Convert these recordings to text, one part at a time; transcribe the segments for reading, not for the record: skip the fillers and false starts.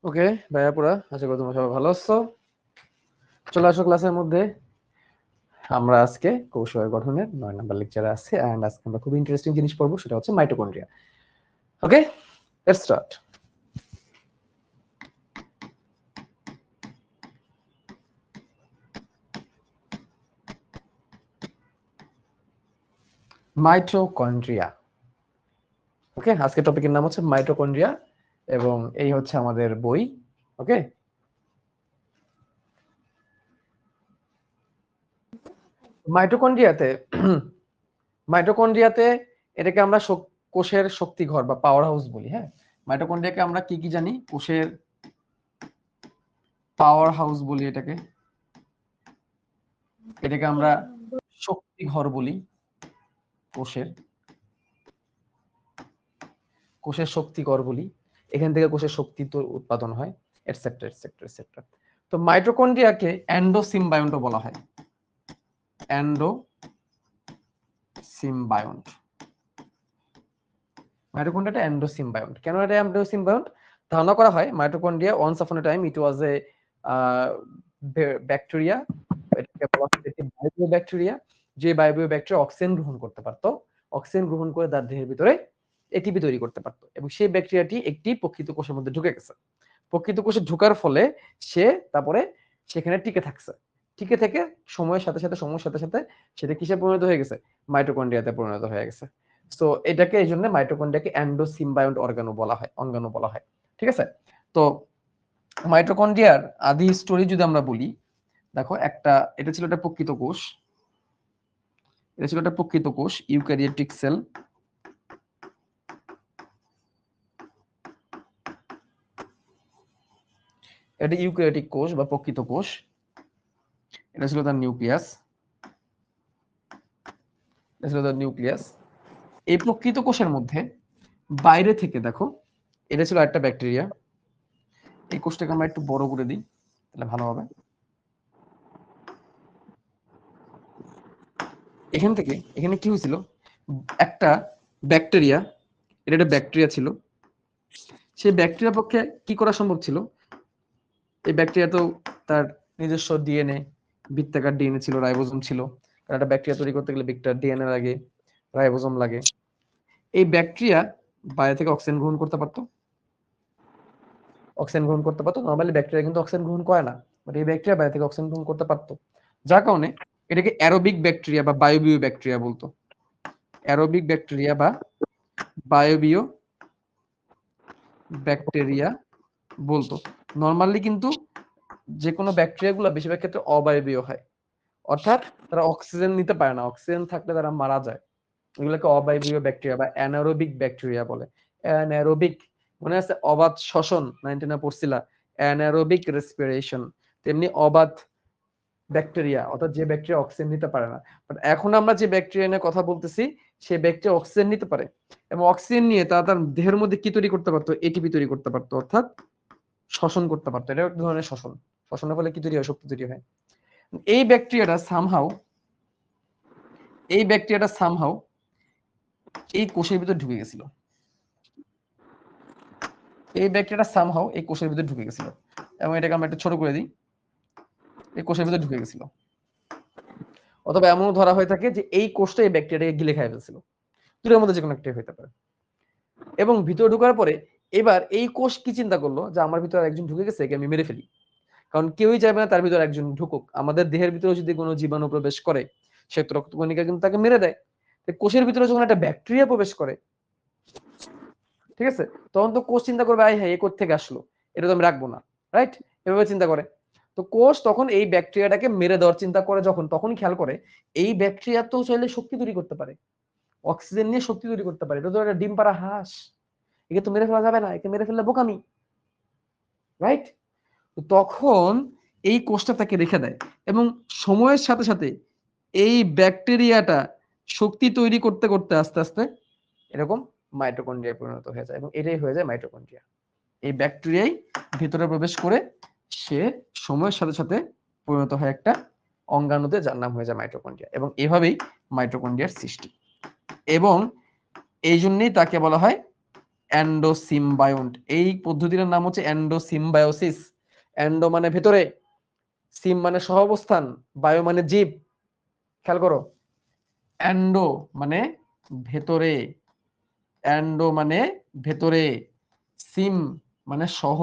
ওকে ভাইয়াপুরা, আশা করি তোমরা সবাই ভালো আছো। চলে আসো ক্লাসের মধ্যে। আমরা আজকে কোষের গঠনের 9 নাম্বার লেকচারে আছি এন্ড আজকে আমরা খুব ইন্টারেস্টিং জিনিস পড়বো, সেটা হচ্ছে mitochondria. Okay, let's start. Mitochondria. Okay, আজকে টপিকের নাম হচ্ছে মাইটোকন্ড্রিয়া এবং এই হচ্ছে আমাদের বই। ওকে, মাইটোকন্ড্রিয়াতে মাইটোকন্ড্রিয়াতে এটাকে আমরা কোষের শক্তি ঘর বা পাওয়ার হাউস বলি। হ্যাঁ, মাইটোকন্ড্রিয়াকে আমরা কি কি জানি? কোষের পাওয়ার হাউস বলি এটাকে। এটাকে আমরা শক্তি ঘর বলি। কোষের শক্তি ঘর বলি। এখান থেকে কোষের শক্তি তো উৎপাদন হয়, এটসেট্রা এটসেট্রা এটসেট্রা। তো মাইটোকন্ড্রিয়াকে এন্ডোসিম্বায়ন্ট বলা হয়। এন্ডোসিম্বায়ন্ট। মাইটোকন্ড্রিয়াটা এন্ডোসিম্বায়ন্ট। কেন এটা এন্ডোসিম্বায়ন্ট? ধারণা করা হয় mitochondria once upon A time it was A bacteria. এটাকে বলা হয় বায়োবিও ব্যাকটেরিয়া, যে বায়োবিও ব্যাকটেরিয়া অক্সিজেন গ্রহণ করতে পারতো। অক্সিজেন গ্রহণ করে তার দেহের ভিতরে এটিপি তৈরি করতে পারতো এবং সেই ব্যাকটেরিয়াটি একটি প্রকৃত কোষের মধ্যে ঢুকে গেছে। প্রকৃত কোষে ঢোকার ফলে সে তারপরে সেখানে টিকে থাকছে। টিকে থেকে সময়ের সাথে সাথে সেটা কিসে পরিণত হয়ে গেছে? মাইটোকন্ড্রিয়াতে পরিণত হয়ে গেছে। সো এটাকে এই জন্য মাইটোকন্ড্রিয়াকে এন্ডোসিম্বায়ন্ট অর্গানু বলা হয়। ঠিক আছে? তো মাইটোকন্ড্রিয়ার আদি স্টোরি যদি আমরা বলি, দেখো এটা ছিল একটা প্রকৃত কোষ। Eukaryotic sell. এটা ইউক্যারিওটিক কোষ বা প্রকৃত কোষ। এটা ছিল তার নিউক্লিয়াস। এই প্রকৃত কোষের মধ্যে বাইরে থেকে দেখো, এটা ছিল একটা ব্যাকটেরিয়া। এই কোষটাকে আমরা একটু বড় করে দিই, তাহলে ভালো হবে। এখানে কি হয়েছিল? একটা ব্যাকটেরিয়া, এটা একটা ব্যাকটেরিয়া ছিল। সেই ব্যাকটেরিয়ার পক্ষে কি করা সম্ভব ছিল? এই ব্যাকটেরিয়া তো তার নিজস্ব ডিএনএ, বৃত্তাকার ডিএনএ ছিল, রাইবোজোম ছিল। কারণ একটা ব্যাকটেরিয়া তৈরি করতে গেলে ডিএনএ লাগে, রাইবোজোম লাগে। এই ব্যাকটেরিয়া বাইরে থেকে অক্সিজেন গ্রহণ করতে পারতো। নরমালি ব্যাকটেরিয়া কিন্তু অক্সিজেন গ্রহণ করে না, বাট এই ব্যাকটেরিয়া বাইরে থেকে অক্সিজেন গ্রহণ করতে পারতো। যার কারণে এটাকে অ্যারোবিক ব্যাকটেরিয়া বা বায়োবিও ব্যাকটেরিয়া বলতো। অ্যারোবিক ব্যাকটেরিয়া বা বায়োবিও ব্যাকটেরিয়া বলতো। নরমালি কিন্তু যে কোনো ব্যাকটেরিয়াগুলো বেশিরভাগ ক্ষেত্রে অবায়বীয় হয়, অর্থাৎ তারা অক্সিজেন নিতে পারে না, অক্সিজেন থাকলে তারা মারা যায়। এগুলোকে অবায়বীয় ব্যাকটেরিয়া বা অ্যানারোবিক ব্যাকটেরিয়া বলে। অ্যানারোবিক মনে আছে? অবাধ শ্বসন 19 পড়ছিলা, অ্যানারোবিক রেসপিরেশন। তেমনি অবাধ ব্যাকটেরিয়া, অর্থাৎ যে ব্যাকটেরিয়া অক্সিজেন নিতে পারে না। বাট এখন আমরা যে ব্যাকটেরিয়া নিয়ে কথা বলতেছি, সেই ব্যাকটেরিয়া অক্সিজেন নিতে পারে এবং অক্সিজেন নিয়ে তার দেহের মধ্যে কি তৈরি করতে পারতো? এটিপি তৈরি করতে পারতো, অর্থাৎ শ্বসন করতে পারতো। এটা এক ধরনের শ্বসন। শ্বসনের ফলে কি তৈরি হয়? শক্তি তৈরি হয়। এই ব্যাকটেরিয়াটা সামহাউ এই কোষের ভিতরে ঢুকে গেছিল। এবং এটাকে আমরা একটু ছোট করে দিই। এই কোষের ভিতরে ঢুকে গেছিল, অথবা এমনও ধরা হয়ে থাকে যে এই কোষটা এই ব্যাকটেরিয়াটাকে গিলে খাই ফেলছিল। দুটোর মধ্যে যে কোনো একটা হতে পারে। এবং ভিতরে ঢোকার পরে এবার এই কোষ কি চিন্তা করলো যে আমার ভিতরে একজন ঢুকে গেছে, একে আমি মেরে ফেলি। কারণ কেউই চাইবে না তার ভিতরে একজন ঢুকুক। আমাদের দেহের ভিতরে যদি কোনো জীবাণু প্রবেশ করে, সে রক্তকণিকা কিন্তু তাকে মেরে দেয়। কোষের ভিতরে যখন একটা ব্যাকটেরিয়া প্রবেশ করে, ঠিক আছে, তখন তো কোষ চিন্তা করবে, হ্যাঁ এ কোথা থেকে আসলো, এটা তো আমি রাখবো না, রাইট? এভাবে চিন্তা করে। তো কোষ তখন এই ব্যাকটেরিয়াটাকে মেরে দেওয়ার চিন্তা করে, তখন খেয়াল করে এই ব্যাকটেরিয়া তো চাইলে শক্তি তৈরি করতে পারে, অক্সিজেন নিয়ে শক্তি তৈরি করতে পারে। এটা তো একটা ডিম পাড়া হাঁস, একে তো মেরে ফেলা যাবে না, একে মেরে ফেললে বোকামি, রাইট? তখন এই কোষটা তাকে রেখে দেয় এবং সময়ের সাথে সাথে এই ব্যাকটেরিয়াটা শক্তি তৈরি করতে করতে আস্তে আস্তে এরকম মাইটোকন্ড্রিয়ায় পরিণত হয়ে যায় এবং এটাই হয়ে যায় মাইটোকন্ড্রিয়া। এই ব্যাকটেরিয়াই ভিতরে প্রবেশ করে সে সময়ের সাথে সাথে পরিণত হয় একটা অঙ্গাণুতে, যার নাম হয়ে যায় মাইটোকন্ড্রিয়া। এবং এভাবেই মাইটোকন্ড্রিয়ার সৃষ্টি। এবং এই জন্যই তাকে বলা হয় এন্ডোসিম্বায়ন্ট। এই পদ্ধতিটার নাম হচ্ছে এন্ডোসিম্বায়োসিস। এন্ডো মানে ভেতরে, সিম মানে সহাবস্থান, বায়ো মানে জীব। খেয়াল করো, এন্ডো মানে ভেতরে, এন্ডো মানে ভেতরে, সিম মানে সহ,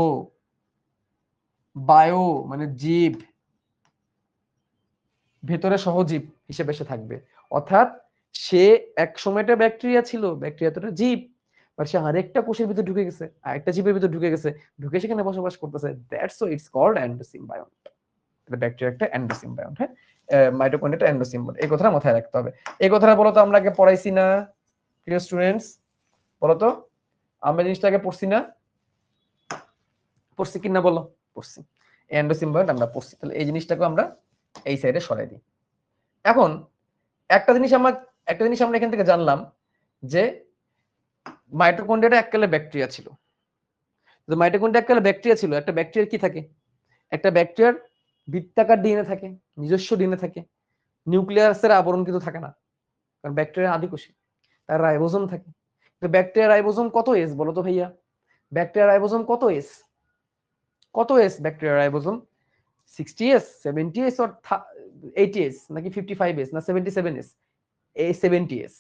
বায়ো মানে জীব, ভেতরে সহজীব হিসেবে সে থাকবে। অর্থাৎ সে এক সময়টা ব্যাকটেরিয়া ছিল, ব্যাকটেরিয়া তো একটা জীব, বাট সে আরেকটা কোষের ভিতরে ঢুকে গেছে, আরেকটা জীবের ভিতরে ঢুকে গেছে, ঢুকে সেখানে বসবাস করতেছে। That's so it's called endosymbiont. Bacteria একটা এন্ডোসিম্বায়ন্ট। হ্যাঁ, মাইটোকন্ড্রিয়া এন্ডোসিম্বায়ন্ট, এই কথাটা মাথায় রাখতে হবে। এই কথাটা বলো তো আমরা আগে পড়াইছি না প্রিয় স্টুডেন্টস? বলো তো, আমরা জিনিসটাকে পড়ছি না? পড়ছি কিনা বলো? পড়ছি। এন্ডোসিম্বায়ন্ট আমরা পড়ছি, তাহলে এই জিনিসটাকে আমরা এই সাইডে সরাই দিই। এখন একটা জিনিস আমরা এখান থেকে জানলাম যে মাইটোকন্ড্রিয়াটা এককালে ব্যাকটেরিয়া ছিল। তো মাইটোকন্ড্রিয়া এককালে ব্যাকটেরিয়া ছিল, একটা ব্যাকটেরিয়ার কি থাকে? একটা ব্যাকটেরিয়ার বৃত্তাকার ডিএনএ থাকে, নিজস্ব ডিএনএ থাকে, নিউক্লিয়াসের আবরণ কিন্তু থাকে না, কারণ ব্যাকটেরিয়া আদিকোষী, তার রাইবোজোম থাকে। তো ব্যাকটেরিয়ার রাইবোজোম কত এস বলো তো ভাইয়া? ব্যাকটেরিয়ার রাইবোজোম কত এস? কত এস ব্যাকটেরিয়ার ribosome? 60s, 70s or 80s, নাকি 55s, না 77s? এই 70s।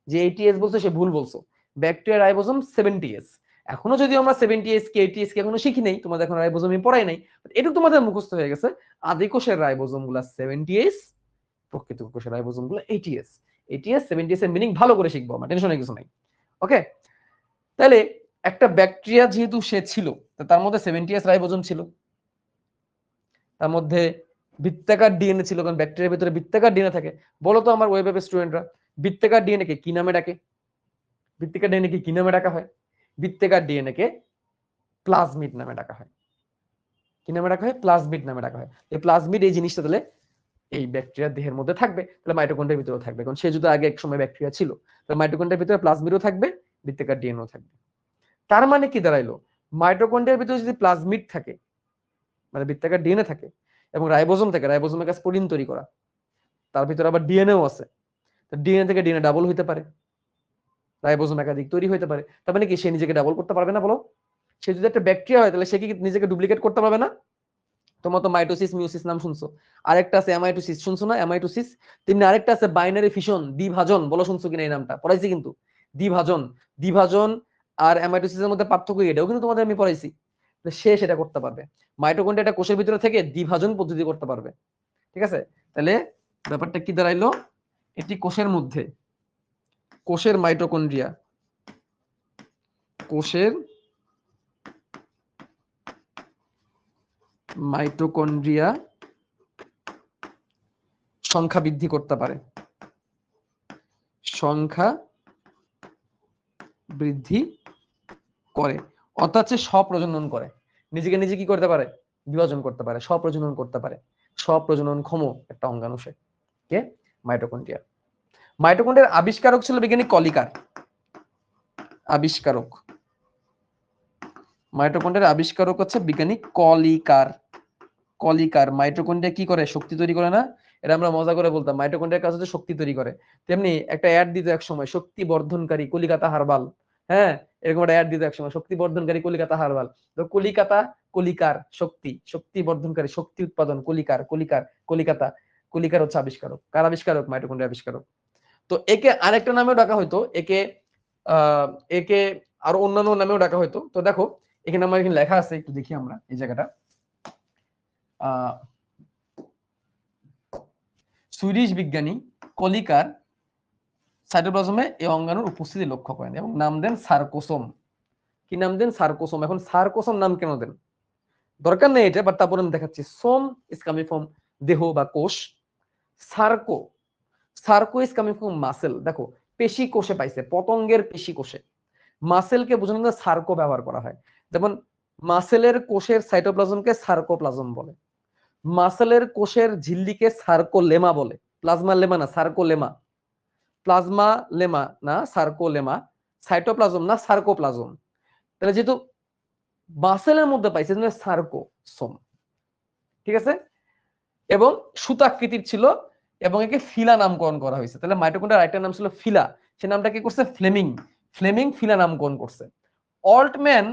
যে 80s বলছো সে ভুল বলছো, ব্যাকটেরিয়ার রাইবোজোম 70s। এখনো যদি আমরা 70s কে 80s কে এখনো শিখি নাই, তোমাদের এখন রাইবোজোমই পড়াই নাই, এটুকু তোমাদের মুখস্থ হয়ে গেছে। আদি কোষের রাইবোজোম গুলা 70s, প্রকৃত কোষের রাইবোজোম গুলো 80s। 80s 70s এর মিনিং ভালো করে শিখবো আমরা, টেনশনের কিছু নাই। ওকে, তাহলে একটা ব্যাকটেরিয়া যেহেতু সে ছিল, তার মধ্যে 70s রাইবোজোম ছিল, তার মধ্যে বৃত্তাকার ডিএনএ ছিল, কারণ ব্যাকটেরিয়ার ভিতরে বৃত্তাকার ডিএনএ থাকে। বলো তো আমার ওয়েব স্টুডেন্টরা, বৃত্তাকার ডিএনএ কে কি নামে ডাকে? বৃত্তাকার ডিএনএ কে কি নামে ডাকা হয়? বৃত্তাকার ডিএনএ কে প্লাজমিড নামে ডাকা হয়। কি নামে ডাকা হয়? প্লাজমিড নামে ডাকা হয়। এই প্লাজমিড এই জিনিসটা তাহলে এই ব্যাকটেরিয়ার দেহের মধ্যে থাকবে, তাহলে মাইটোকন্ড্রিয়ার ভিতরেও থাকবে, কারণ সে যদি আগে এক সময় ব্যাকটেরিয়া ছিল, তাহলে মাইটোকন্ড্রিয়ার ভিতরে প্লাজমিডও থাকবে, বৃত্তাকার ডিএনএও থাকবে। তার মানে কি দাঁড়াইলো? মাইটোকন্ড্রিয়ার ভিতরে যদি প্লাজমিড থাকে, মানে বৃত্তাকার ডিএনএ থাকে, এবং রাইবোজোম থাকে, রাইবোজোমের কাছে প্রোটিন তৈরি করা, তার ভিতরে আবার ডিএনএও আছে, তো ডিএনএ থেকে ডিএনএ ডাবল হইতে পারে, রাইবোজোম একাধিক তৈরি হইতে পারে। তার মানে কি সে নিজেকে ডাবল করতে পারবে না বলো? সে যদি একটা ব্যাকটেরিয়া হয়, তাহলে সে কি নিজেকে ডুপ্লিকেট করতে পারবে না? তোমরা তো মাইটোসিস মিওসিস নাম শুনছো, আরেকটা আছে অ্যামাইটোসিস, শুনছো না? অ্যামাইটোসিস। তেমনি আরেকটা আছে বাইনারি ফিশন, দ্বিভাজন, বলো শুনছো কিনা এই নামটা? পড়াইছি কিন্তু, দ্বিভাজন। দ্বিভাজন আর অ্যামাইটোসিসের মধ্যে পার্থক্য এটাও কিন্তু তোমাদের আমি পড়াইছি। সে সেটা করতে পারবে, মাইটোকন্ড্রিয়া একটা কোষের ভিতরে থেকে দ্বিভাজন পদ্ধতি করতে পারবে। ঠিক আছে, তাহলে ব্যাপারটা কি দাঁড়াইলো? এটি কোষের মধ্যে, কোষের মাইটোকন্ড্রিয়া, কোষের মাইটোকন্ড্রিয়া সংখ্যা বৃদ্ধি করতে পারে, সংখ্যা বৃদ্ধি করে, অর্থাৎ সে স্বপ্রজনন করে, নিজেকে নিজে কি করতে পারে? বিভাজন করতে পারে, স্বপ্রজনন করতে পারে। স্বপ্রজনন ক্ষম একটা অঙ্গাণু সে, কে? মাইটোকন্ড্রিয়া। মাইটোকন্ড্রিয়ার আবিষ্কারক ছিল বিজ্ঞানী কলিকার। আবিষ্কারক, মাইটোকন্ড্রিয়ার আবিষ্কারক হচ্ছে বিজ্ঞানী কলিকার। কলিকার। মাইটোকন্ড্রিয়া কি করে? শক্তি তৈরি করে না? এটা আমরা মজা করে বলতাম, মাইটোকন্ড্রিয়ার কাজ হচ্ছে শক্তি তৈরি করে। তেমনি একটা অ্যাড দিত এক সময়, শক্তি বর্ধনকারী কলিকাতা হারবাল। হ্যাঁ, এরকম একটা অ্যাড দিত এক সময়, শক্তি বর্ধনকারী কলিকাতা হারবাল। তো কলিকাতা, কলিকার, শক্তি, শক্তি বর্ধনকারী, শক্তি উৎপাদন, কলিকার, কলিকার, কলিকাতা। কলিকার হচ্ছে আবিষ্কারক। কার আবিষ্কারক? মাইটোকন্ড্রিয়া আবিষ্কারক। তো একে আরেকটা নামেও ডাকা হয়তো, একে একে আরো অন্যান্য নামেও ডাকা হয়তো। তো দেখো এখানে আমার এখানে লেখা আছে, একটু দেখি আমরা এই জায়গাটা। সুইডিশ বিজ্ঞানী কলিকার সাইটোপ্লাজমে এই অঙ্গাণুর উপস্থিতি লক্ষ্য করেন এবং নাম দেন সার্কোসোম। কি নাম দেন? সার্কোসোম। এখন সার্কোসোম নাম কেন দেন দরকার নেই এটা, বাট তারপরে আমি দেখাচ্ছি। সোম ইজ কামিং ফ্রম দেহ বা কোষ, circo, circo is coming from muscle. দেখো পেশি কোষে পাইছে, পতঙ্গের পেশি কোষে। মাসেলকে বোঝানোর জন্য সার্কো ব্যবহার করা হয়। যেমন মাসেলের কোষের সাইটোপ্লাজমকে সার্কোপ্লাজম বলে, মাসেলের কোষের ঝিল্লিকে সার্কোলেমা বলে। প্লাজমা লেমা না, সার্কোলেমা। প্লাজমা লেমা না, সার্কোলেমা। সাইটোপ্লাজম না, সার্কোপ্লাজম। তাহলে যেহেতু মাসেলের মধ্যে পাইছে সার্কোসোম। ঠিক আছে, এবং সুতাকৃতির ছিল এবং একে ফিলা নামকরণ করা হয়েছে। তাহলে মাইটোকন্ড্রিয়ার আরেকটা নাম ছিল ফিলা, সে নামটা কি করছে? ফ্লেমিং। ফ্লেমিং ফিলা নামকরণ করছে। অল্টম্যান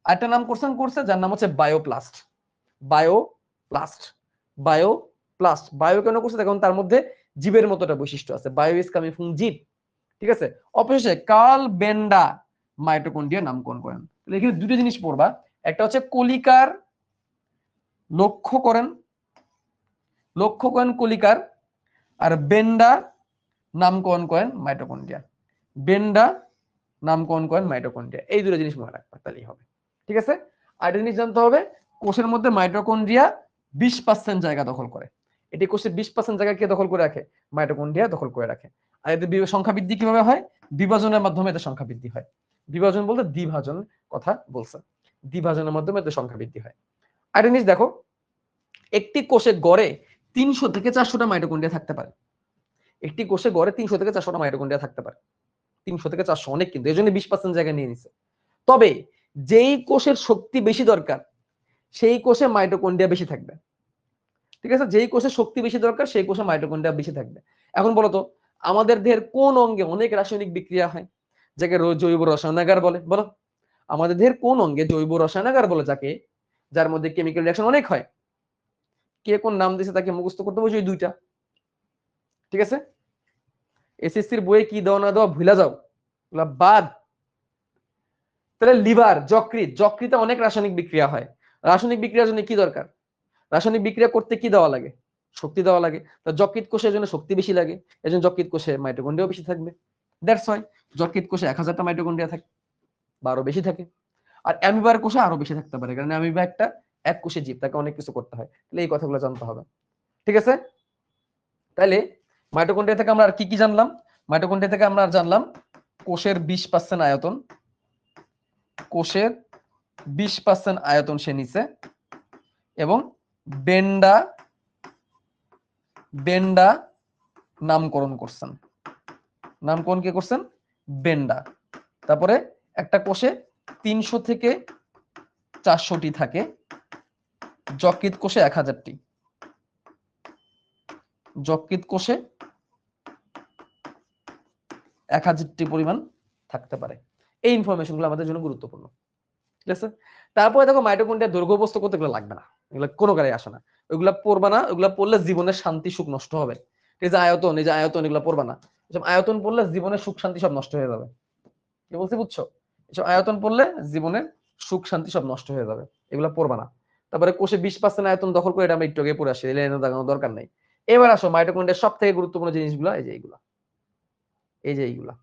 একটা নাম করছে যার নাম হচ্ছে বায়োপ্লাস্ট। বায়ো কেন করছে? দেখুন তার মধ্যে জীবের মতো একটা বৈশিষ্ট্য আছে, বায়ো ইজ কামিং ফ্রম জীব, ঠিক আছে। অবশেষে কার্ল বেন্ডা মাইটোকন্ড্রিয়া নামকরণ করেন। এখানে দুটো জিনিস পড়বা, একটা হচ্ছে কলিকার, লক্ষ্য করেন কলিকার, আর বেন্ডা নামকরণ করেন মাইটোকন্ড্রিয়া। বেন্ডা নামকরণ করেন মাইটোকন্ড্রিয়া, এই দুটো জিনিস মনে রাখবা তাহলেই হবে, ঠিক আছে। আর জিনিস জানতে হবে, কোষের মধ্যে মাইটোকন্ড্রিয়া 20% জায়গা দখল করে। এটি কোষের 20% জায়গা কে দখল করে রাখে? মাইটোকন্ড্রিয়া দখল করে রাখে। আর এদের সংখ্যা বৃদ্ধি কিভাবে হয়? বিভাজনের মাধ্যমে এদের সংখ্যা বৃদ্ধি হয়। বিভাজন বলতে দ্বিভাজন কথা বলছে, দ্বিভাজনের মাধ্যমে এদের সংখ্যা বৃদ্ধি হয়। আর জিনিস দেখো, একটি কোষে গড়ে 300 থেকে 400টা মাইটোকন্ড্রিয়া থাকতে পারে। একটি কোষে গড়ে 300 থেকে 400টা মাইটোকন্ড্রিয়া থাকতে পারে। 300 থেকে 400 অনেক, কিন্তু এই জন্য 20% জায়গা নিয়ে নিছে। তবে যেই কোষের শক্তি বেশি দরকার সেই কোষে মাইটোকন্ড্রিয়া বেশি থাকবে, ঠিক আছে। যেই কোষে শক্তি বেশি দরকার সেই কোষে মাইটোকন্ড্রিয়া বেশি থাকবে। এখন বলো তো, আমাদের দেহের কোন অঙ্গে অনেক রাসায়নিক বিক্রিয়া হয়, যাকে জৈব রসায়নাগার বলে? বলো, আমাদের দেহের কোন অঙ্গে জৈব রসায়নাগার বলে যাকে, যার মধ্যে কেমিক্যাল রিঅ্যাকশন অনেক হয়? কে কোন নাম দিয়েছে তাকে মুখস্থ করতে বলছি, ওই দুইটা, ঠিক আছে। এসএসসির বইয়ে কি দেওয়া না দেওয়া ভুলা যাও, বাদ। তাহলে লিভার, যকৃতে অনেক রাসায়নিক বিক্রিয়া হয়। রাসায়নিক বিক্রিয়ার জন্য কি দরকার? রাসায়নিক বিক্রিয়া করতে কি দেওয়া লাগে? শক্তি দেওয়া লাগে। তো যকৃৎ কোষের জন্য শক্তি বেশি লাগে, এজন্য যকৃৎ কোষে মাইটোকন্ড্রিয়া বেশি থাকবে। দ্যাটস হোয়াই যকৃৎ কোষে 1000টা মাইটোকন্ড্রিয়া থাকে বা আরো বেশি থাকে। আর অ্যামিবার কোষে আরো বেশি থাকতে পারে, কারণ অ্যামিবা একটা এক কোষে জীব, তাকে অনেক কিছু করতে হয়। তাহলে এই কথাগুলো জানতে হবে, ঠিক আছে। তাহলে মাইটোকন্ড্রিয়া থেকে আমরা আর কি কি জানলাম? মাইটোকন্ড্রিয়া থেকে আমরা জানলাম কোষের 20% আয়তন, কোষের 20% আয়তন সে নিছে, এবং বেন্ডা নামকরণ করছেন। নামকরণ কে করছেন? বেন্ডা। তারপরে একটা কোষে 300 থেকে 400টি থাকে, যকৃৎ কোষে 1000টি। যকৃৎ কোষে 1000টি পরিমাণ থাকতে পারে। এই ইনফরমেশন গুলো আমাদের জন্য গুরুত্বপূর্ণ, ঠিক আছে। তারপরে দেখো, মাইটোকন্ড্রিয়া দৈর্ঘ্য প্রস্থ করতে এগুলো লাগবে না, এগুলো কোনো কাজে আসে না। ওইগুলা পড়বা না, ওইগুলা পড়লে জীবনের শান্তি সুখ নষ্ট হবে। এই যে আয়তন এগুলো পড়বা না। এসব আয়তন পড়লে জীবনের সুখ শান্তি সব নষ্ট হয়ে যাবে। কি বলছি বুঝছো? এসব আয়তন পড়লে জীবনের সুখ শান্তি সব নষ্ট হয়ে যাবে, এগুলো পড়বা না। তারপরে কোষে 20% আয়তন দখল করে, এটা আমরা একটু আগে পড়ে আসি, এগুলো দেখানোর দরকার নাই। এবার আসো মাইটোকন্ড্রিয়ার সব থেকে গুরুত্বপূর্ণ জিনিসগুলো, এই যে এইগুলা,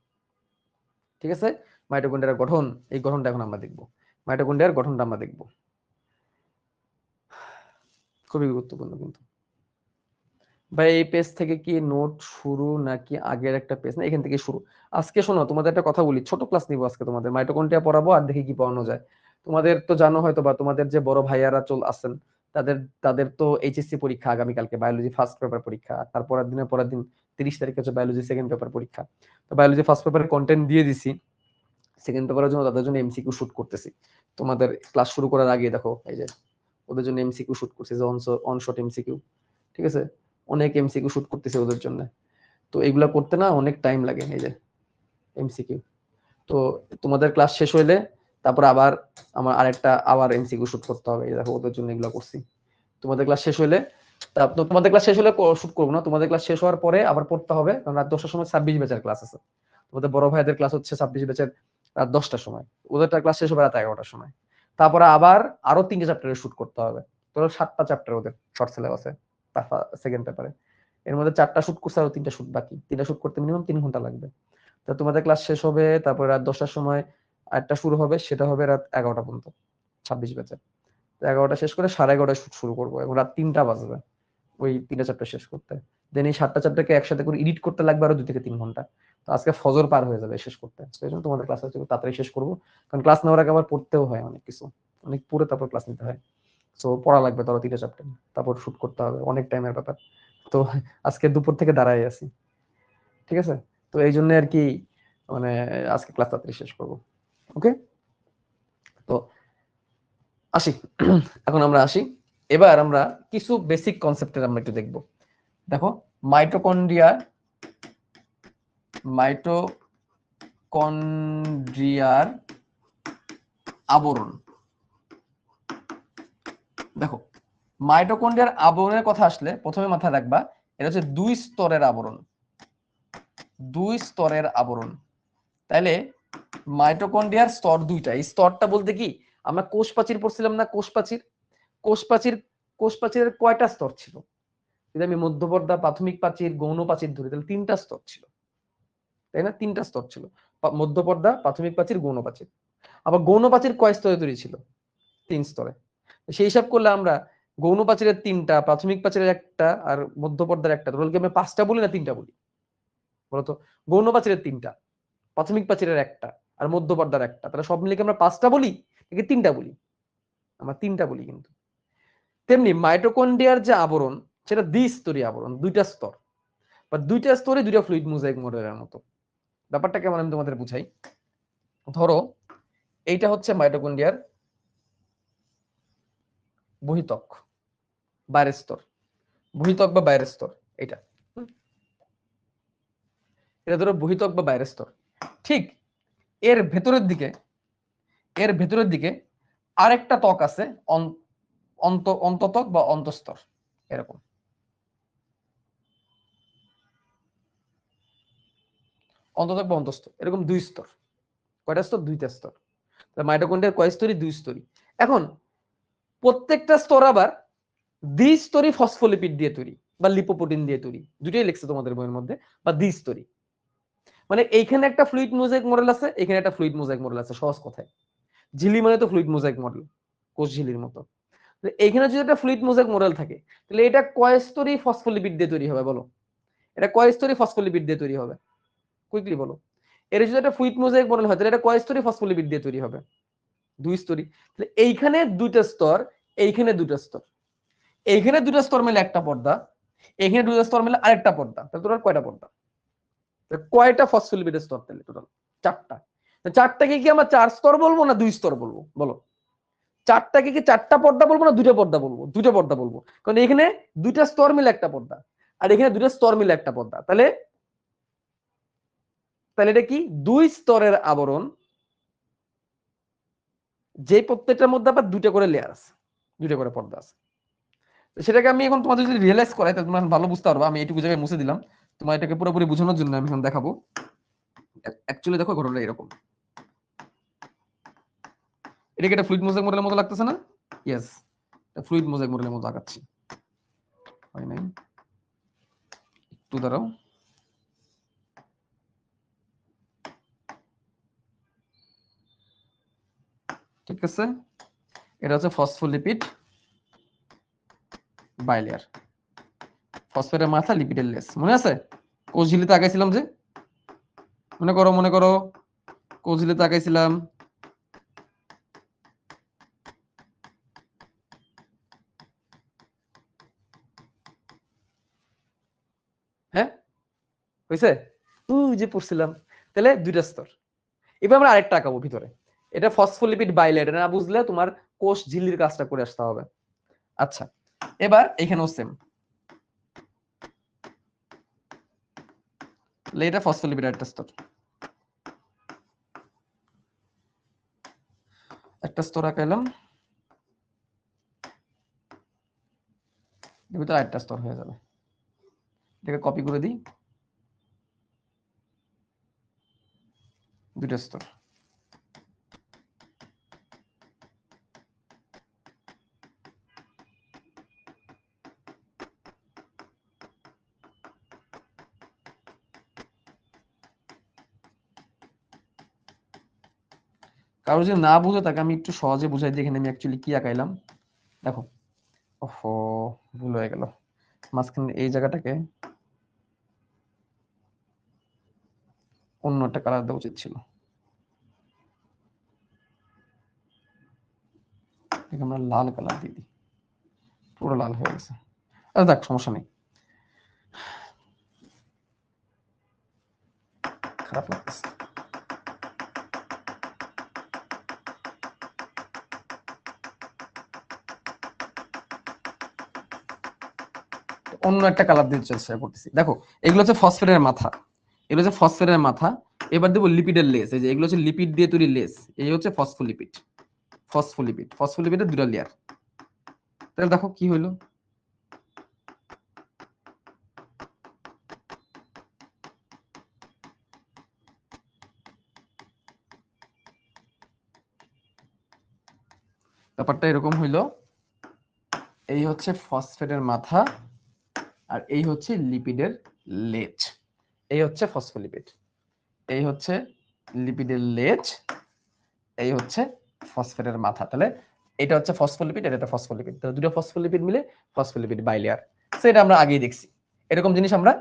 ঠিক আছে। মাইটোকন্ড্রিয়ার গঠন, এই গঠনটা এখন আমরা দেখবো। মাইটোকন্ড্রিয়ার গঠনটা আমরা দেখবো, খুবই গুরুত্বপূর্ণ কিন্তু। ভাই এই পেজ থেকে কি নোট শুরু নাকি আগের একটা পেজ? না, এখান থেকে শুরু। আজকে শোনো, তোমাদের একটা কথা বলি, ছোট ক্লাস নিবো আজকে, তোমাদের মাইটোকন্ড্রিয়া পড়াবো আর দেখি কি পড়ানো যায়। তোমাদের তো জানো হয়তো, বা তোমাদের যে বড় ভাইয়ারা আছেন, তাদের তাদের তো এইচএসসি পরীক্ষা আগামীকালকে, বায়োলজি ফার্স্ট পেপার পরীক্ষা। তারপরের দিন 30 তারিখে হচ্ছে বায়োলজি সেকেন্ড পেপার পরীক্ষা। তো বায়োলজি ফার্স্ট পেপারের কন্টেন্ট দিয়ে দিছি, সেকেন্ড পেপারের জন্য তাদের জন্য এমসিকিউ শুট করতেছি। তোমাদের ক্লাস শুরু করার আগে দেখো, এই যে ওদের জন্য এমসিকিউ শুট করছি, যে অনশট এমসিকিউ, ঠিক আছে। অনেক এমসিকিউ শুট করতেছে ওদের জন্য। তো এগুলা করতে না অনেক টাইম লাগে, এই যে এমসিকিউ। তো তোমাদের ক্লাস শেষ হইলে তারপর আবার আমার আবার এমসিকিউ শুট করতে হবে, এই দেখো ওদের জন্য এগুলা করছি। তোমাদের ক্লাস শেষ হইলে তোমাদের ক্লাস শেষ হলে শুট করবো না, তোমাদের ক্লাস শেষ হওয়ার পরে আবার পড়তে হবে, কারণ রাত 10টার সময় 26 ব্যাচের ক্লাস আছে। তোমাদের বড় ভাইদের ক্লাস হচ্ছে 26 ব্যাচের রাত 10টার সময়, ওদেরটা ক্লাস শেষ হবে রাত 11টার সময়। তারপরে আবার আরো 3টে চ্যাপ্টারে শুট করতে হবে। তোর 7টা চ্যাপ্টার ওদের শর্ট সিলেবাসে সেকেন্ড পেপারে। এর মধ্যে 4টা শুট করছে, আরো 3টা শুট বাকি। 3টা শুট করতে মিনিমাম 3 ঘন্টা লাগবে। তো তোমাদের ক্লাস শেষ হবে, তারপরে রাত 10টার সময় আরেকটা শুরু হবে, সেটা হবে রাত 11টা পর্যন্ত 26 ব্যাচে। তো 11টা শেষ করে 11:30 শুট শুরু করবো, এবং রাত 3টা বাজবে ওই 3টা চ্যাপ্টার শেষ করতে। দেন এই 7টা চ্যাপ্টারকে একসাথে করে এডিট করতে লাগবে আরো 2 থেকে 3 ঘন্টা। তো আজকে ফজর পার হয়ে যাবে শেষ করতে। সেই জন্য তোমাদের ক্লাস হচ্ছে তাড়াতাড়ি শেষ করবো, কারণ ক্লাস নেওয়ার আগে আবার পড়তেও হয় অনেক কিছু, অনেক পড়ে তারপর ক্লাস নিতে হয়। সো পড়া লাগবে ধরো 3টা চ্যাপ্টার, তারপর শুট করতে হবে, অনেক টাইমের ব্যাপার। তো আজকে দুপুর থেকে দাঁড়াই আছি, ঠিক আছে। তো এই জন্য আর কি, মানে আজকে ক্লাস তাড়াতাড়ি শেষ করবো, ওকে। তো আসি, এখন আমরা আসি, এবার আমরা কিছু বেসিক কনসেপ্টের আমরা একটু দেখবো। দেখো, মাইটোকন্ড্রিয়ার আবরণ। দেখো মাইটোকন্ড্রিয়ার আবরণের কথা আসলে প্রথমে মাথায় রাখবা এটা হচ্ছে দুই স্তরের আবরণ, দুই স্তরের আবরণ। তাহলে মাইটোকন্ড্রিয়ার স্তর দুইটা। এই স্তরটা বলতে কি আমরা কোষ প্রাচীর পড়ছিলাম না, কোষ প্রাচীর, কোষ প্রাচীরের কয়টা স্তর ছিল? যদি আমি মধ্যপর্দা, প্রাথমিক প্রাচীর, গৌণ প্রাচীর ধরি তাহলে তিনটা স্তর ছিল, তাই না? তিনটা স্তর ছিল, মধ্যপর্দা, প্রাথমিক প্রাচীর, গৌণ প্রাচীর। আবার গৌণ প্রাচীর কয় স্তরে তৈরি ছিল? তিন স্তরে। সেই হিসাব করলে আমরা গৌণ প্রাচীরের তিনটা, প্রাথমিক প্রাচীরের একটা, আর মধ্যপর্দার একটা, টোটাল কি আমরা পাঁচটা বলি না তিনটা বলি বলতো? গৌণ প্রাচীরের তিনটা, প্রাথমিক প্রাচীরের একটা, আর মধ্যপর্দার একটা, তাহলে সব মিলে আমরা পাঁচটা বলি নাকি তিনটা বলি? আমরা তিনটা বলি। কিন্তু তেমনি মাইটোকন্ড্রিয়ার যে আবরণ সেটা দ্বিস্তরীয় আবরণ, দুইটা স্তর বা দুইটা স্তরে দুইটা ফ্লুইড মোজাইক মডেলের মতো। ব্যাপারটা কেমন আমি তোমাদের বুঝাই। ধরো এইটা হচ্ছে মাইটোকন্ড্রিয়ার বহিতক, বাইরের স্তর, বহিতক বা বাইরের স্তর। এটা এটা ধরো বহিতক বা বাইরের স্তর। ঠিক এর ভেতরের দিকে আরেকটা ত্বক আছে, অন্ততক বা অন্তঃস্তর, এরকম। অন্ততক বা অন্তঃস্তর এরকম দুই স্তর। কয়টা স্তর? দুইটা স্তর। মাইটোকন্ড্রিয়ার কয় স্তরী? দুই স্তরী। এখন প্রত্যেকটা স্তর আবার দ্বিস্তরী ফসফোলিপিড দিয়ে তৈরি বা লিপোপ্রোটিন দিয়ে তৈরি, দুটোই লিখছে তোমাদের বইয়ের মধ্যে, বা দ্বিস্তরী। মানে এইখানে একটা ফ্লুইড মোজাইক মডেল আছে, এখানে একটা ফ্লুইড মোজাইক মডেল আছে। সহজ কথায় ঝিলি মানে তো ফ্লুইড মোজাইক মডেল, কোষ ঝিলির মতো। এইখানে যদি একটা ফ্লুইড মোজাইক মডেল থাকে তাহলে এটা কয় স্তরী ফসফোলিপিড দিয়ে তৈরি হবে বলো? এটা কয় স্তরী ফসফোলিপিড দিয়ে তৈরি হবে? কুইকলি বলো। এর যদি একটা ফ্লুইড মোজাইক মডেল হয় তাহলে এটা কয় স্তরী ফসফোলিপিড দিয়ে তৈরি হবে? দুই স্তরী। তাহলে এইখানে দুইটা স্তর, এইখানে দুটো স্তর, এইখানে দুটো স্তর মিলে একটা পর্দা, এখানে দুটো স্তর মিলে আরেকটা পর্দা। তাহলে টোটাল কয়টা পর্দা? কয়টা ফসফোলিপিডের স্তর? তাহলে টোটাল চারটা। চারটাকে কি আমরা চার স্তর বলবো না দুই স্তর বলবো বলো? চারটাকে কি চারটা পর্দা বলবো না দুটো পর্দা বলবো? দুটো পর্দা বলবো, কারণ এখানে দুইটা স্তর মিলে একটা পর্দা আর এখানে দুটো স্তর মিলে একটা পর্দা। তাহলে তাহলে এটা কি দুই স্তরের আবরণ, যে প্রত্যেকটার মধ্যে আবার দুটো করে লেয়ার আছে, দুটো করে পর্দা আছে। সেটাকে আমি এখন তোমাদের যদি রিয়েলাইজ করাই তাহলে তোমরা ভালো বুঝতে পারবে। আমি এইটুকু জায়গায় মুছে দিলাম, তোমার এটাকে পুরোপুরি বোঝানোর জন্য আমি এখন দেখাবো। অ্যাকচুয়ালি দেখো ঘটনাটা এরকম। এটাকে একটা ফ্লুইড মোজাইক মডেলের মতো লাগতেছে না? ইয়েস, ফ্লুইড মোজাইক মডেলের মতো আঁকাচ্ছি। হয় নাই, একটু দাঁড়াও। ঠিক আছে, এটা হচ্ছে ফসফোলিপিড বাইলেয়ার। ফসফেটের মাথা, লিপিডের লেস। মনে আছে কোষ ঝিলিতে আঁকাইছিলাম যে? মনে করো কোষ ঝিলিতে আঁকাইছিলাম। হ্যাঁ হয়েছে, যে পড়ছিলাম। তাহলে দুইটা স্তর। এবার আমরা আরেকটা আঁকাবো ভিতরে। এটা ফসফোলিপিড বাইলেয়ার, না বুঝলে তোমার কোষ ঝিল্লির কাজটা করে আসতে হবে। আচ্ছা, এবার এখানেও সেম। এটা ফসফোলিপিড একটা স্তর, একটা স্তর আঁকাইলাম, এর ভিতরে আরেকটা স্তর হয়ে যাবে। এটাকে কপি করে দিই, দুইটা স্তর। কারো যদি না বুঝে তাকে আমি একটু সহজে বুঝাই দিই এখানে আমি অ্যাকচুয়ালি কি আঁকাইলাম। দেখো, ওহো ভুল হয়ে গেল, মাঝখানে এই জায়গাটাকে অন্য একটা কালার দেওয়া উচিত ছিল। আমরা লাল কালার দিয়ে দিই, পুরো লাল হয়ে গেছে। আচ্ছা দেখ, সমস্যা নেই, খারাপ লাগতেছে। অন্য একটা কালার দিয়ে চেষ্টা করতেছি। দেখো এগুলো হচ্ছে ফসফেটের মাথা, এগুলো হচ্ছে ফসফেটের মাথা। এবার দেবো লিপিডের লেস। এই যে এগুলো হচ্ছে লিপিড দিয়ে তৈরি লেস, এই হচ্ছে ফসফোলিপিড। ফসফোলিপিড, ফসফোলিপিডের দুটো লেয়ার। তাহলে দেখো কি হইলো, ব্যাপারটা এরকম হইলো, এই হচ্ছে ফসফেটের মাথা আর এই হচ্ছে লিপিডের লেজ, এই হচ্ছে ফসফোলিপিড, এই হচ্ছে লিপিডের লেজ, এই হচ্ছে ফসফেটের মাথা। তাহলে এটা হচ্ছে ফসফোলিপিড, এটা ফসফোলিপিড, তাহলে দুটো ফসফোলিপিড মিলে ফসফোলিপিড বাইলেয়ার। সেটা আমরা আগেই দেখছি, এরকম জিনিস আমরা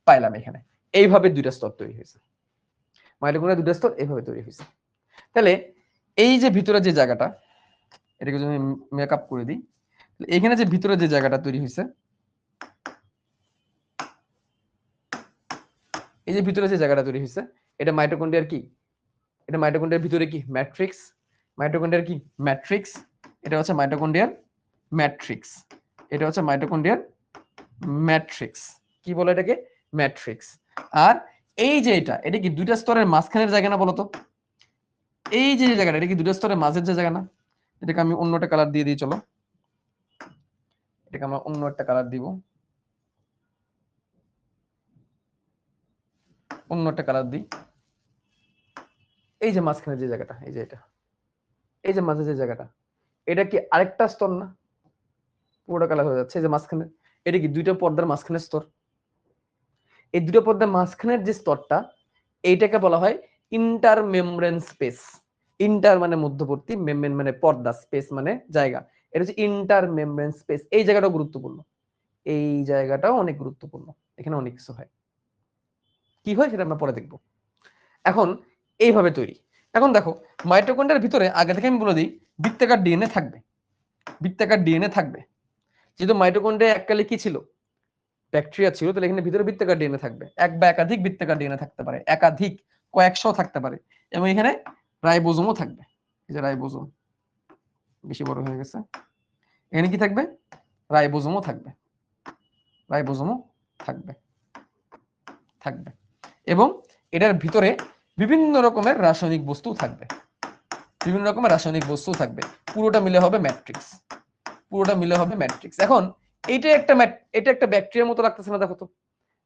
পাইলাম এখানে। এইভাবে দুইটা স্তর তৈরি হয়েছে, মাইটোকন্ড্রিয়ার দুইটা স্তর এইভাবে তৈরি হয়েছে। তাহলে এই যে ভিতরে যে জায়গাটা, এটাকে যদি মেকআপ করে দিই, এখানে যে ভিতরে যে জায়গাটা তৈরি হয়েছে, এই যে ভিতরে যে জায়গাটা তৈরি হয়েছে, এটা মাইটোকন্ড্রিয়ার কি, এটা মাইটোকন্ড্রিয়ার ভিতরে কি ম্যাট্রিক্স, মাইটোকন্ড্রিয়ার কি ম্যাট্রিক্স, এটা হচ্ছে মাইটোকন্ড্রিয়ার ম্যাট্রিক্স, এটা হচ্ছে মাইটোকন্ড্রিয়ার ম্যাট্রিক্স, কি বলে এটাকে ম্যাট্রিক্স। আর এই যে এটা কি দুইটা স্তরের মাঝখানের জায়গা না বলতো, এই যে জায়গাটা এটা কি দুইটা স্তরের মাঝের যে জায়গা না, এটাকে আমি অন্য একটা কালার দিয়ে দিই, চলো এটাকে আমরা অন্য একটা কালার দিব, অন্য একটা কালার দিই। এই যে মাঝখানে যে জায়গাটা, এই যে এটা, এই যে মাঝে যে জায়গাটা, এটা কি আরেকটা স্তর না, পুরোটা কালার হয়ে যাচ্ছে। এই যে মাঝখানে, এটা কি দুইটা পর্দার মাঝখানের স্তর, এই দুটো পর্দার মাঝখানের যে স্তরটা, এইটাকে বলা হয় ইন্টারমেমব্রেন স্পেস। ইন্টার মানে মধ্যবর্তী, মেমব্রেন মানে পর্দা, স্পেস মানে জায়গা, এটা হচ্ছে ইন্টারমেমব্রেন স্পেস। এই জায়গাটাও গুরুত্বপূর্ণ, এই জায়গাটাও অনেক গুরুত্বপূর্ণ, এখানে অনেক কিছু হয়, কি হয় সেটা আমরা পরে দেখবো। এখন এইভাবে তৈরি। এখন দেখো মাইটোকন্ড্রিয়ার ভিতরে আগে থেকে আমি বলে দিই বৃত্তাকার ডিএনএ থাকবে, বৃত্তাকার ডিএনএ থাকবে। যেহেতু মাইটোকন্ড্রিয়া এককালে কি ছিল, ব্যাকটেরিয়া ছিল, তাহলে এখানে ভিতরে বৃত্তাকার ডিএনএ থাকবে, এক বা একাধিক বৃত্তাকার ডিএনএ থাকতে পারে, একাধিক কয়েকশো থাকতে পারে, এবং এখানে রাইবোজোমও থাকবে। এই যে রাইবোজোম বেশি বড় হয়ে গেছে, এখানে কি থাকবে, রাইবোজোমও থাকবে, রাইবোজোমও থাকবে, থাকবে এবং এটার ভিতরে বিভিন্ন রকমের রাসায়নিক বস্তু থাকবে, বিভিন্ন রকমের রাসায়নিক বস্তু থাকবে, পুরোটা মিলে হবে ম্যাট্রিক্স, পুরোটা মিলে হবে ম্যাট্রিক্স। এখন এটা একটা ব্যাকটেরিয়ার মতো লাগতেছে না, দেখো তো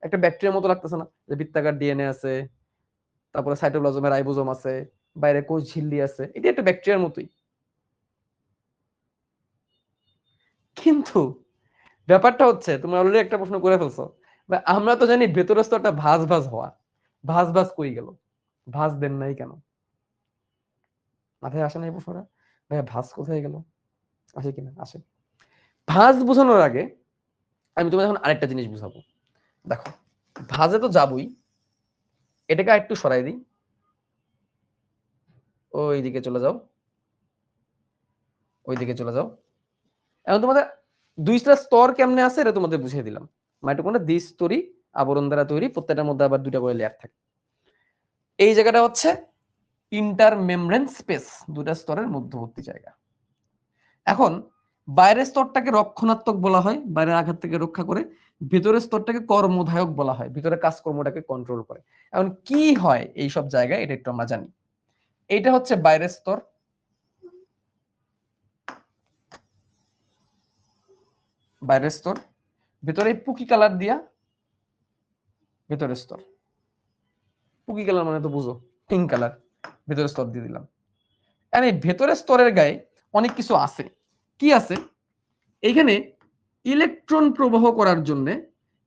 একটা ব্যাকটেরিয়ার মতো লাগতেছে না, যে বৃত্তাকার ডিএনএ আছে, তারপরে সাইটোপ্লাজমে রাইবোজোম আছে, বাইরে কোষ ঝিল্লি আছে, এটা একটা ব্যাকটেরিয়ার মতোই। কিন্তু ব্যাপারটা হচ্ছে তুমি অলরেডি একটা প্রশ্ন করে ফেলছো, আমরা তো জানি ভেতরের স্তরটা ভাঁজ ভাঁজ হওয়া, ভাঁজ ভাঁজ কই গেল, ভাঁজ দেন নাই কেন, মাথায় আসে না এই প্রশ্নটা, ভাইয়া ভাঁজ কোথায় গেল, আসে কিনা, আসে। ভাঁজ বোঝানোর আগে আমি তোমাকে এখন আরেকটা জিনিস বুঝাবো। দেখো ভাঁজে তো যাবই, এটাকে একটু সরাই দিই, ওই দিকে চলে যাও, ওই দিকে চলে যাও। এখন তোমাদের দুইটা স্তর কেমনে আছে এটা তোমাদের বুঝিয়ে দিলাম। মাইটোকন্ড্রিয়া দ্বিস্তরী আবরণ দ্বারা তৈরি, প্রত্যেকটার মধ্যে আবার দুইটা করে লেয়ার থাকে। এই জায়গাটা হচ্ছে ইন্টারমেমব্রেন স্পেস, দুটা স্তরের মধ্যবর্তী জায়গা। এখন বাইরের স্তরটাকে রক্ষণাত্মক বলা হয়, বাইরের আঘাত থেকে রক্ষা করে, ভিতরের স্তরটাকে কর্মধায়ক বলা হয়, ভিতরে কাজকর্মটাকে কন্ট্রোল করে। এখন কি হয় এই সব জায়গায় এটা একটু আমরা জানি। এইটা হচ্ছে বাইরের স্তর, বাইরের স্তর, ভিতরে পুকি কালার দিয়া ভেতরের স্তর, পুকি কালার মানে তো বুঝো পিঙ্ক কালার, ভেতরের স্তর দিয়ে দিলাম। আর এই ভেতরের স্তরের গায়ে অনেক কিছু আছে, কি আছে, এইখানে ইলেকট্রন প্রবাহ করার জন্য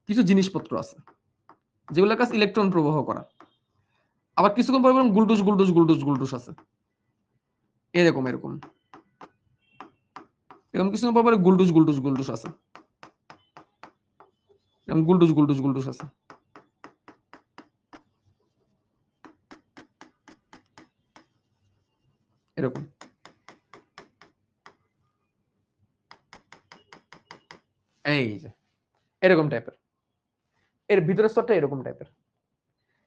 কিছু জিনিসপত্র আছে, যেগুলোর কাছে ইলেকট্রন প্রবাহ করা। আবার কিছুক্ষণ পর গুলটুস গুলটুস গুলটুস গুলটুস আছে, এরকম এরকম এরকম কিছুক্ষণ পর গুলটুস গুলটুস গুলটুস আছে, এরকম গুলটুস গুলটুস গুলটুস আছে, এরকম। এই যে এরকম টাইপের, এর ভিতরের স্তরটা এরকম টাইপের।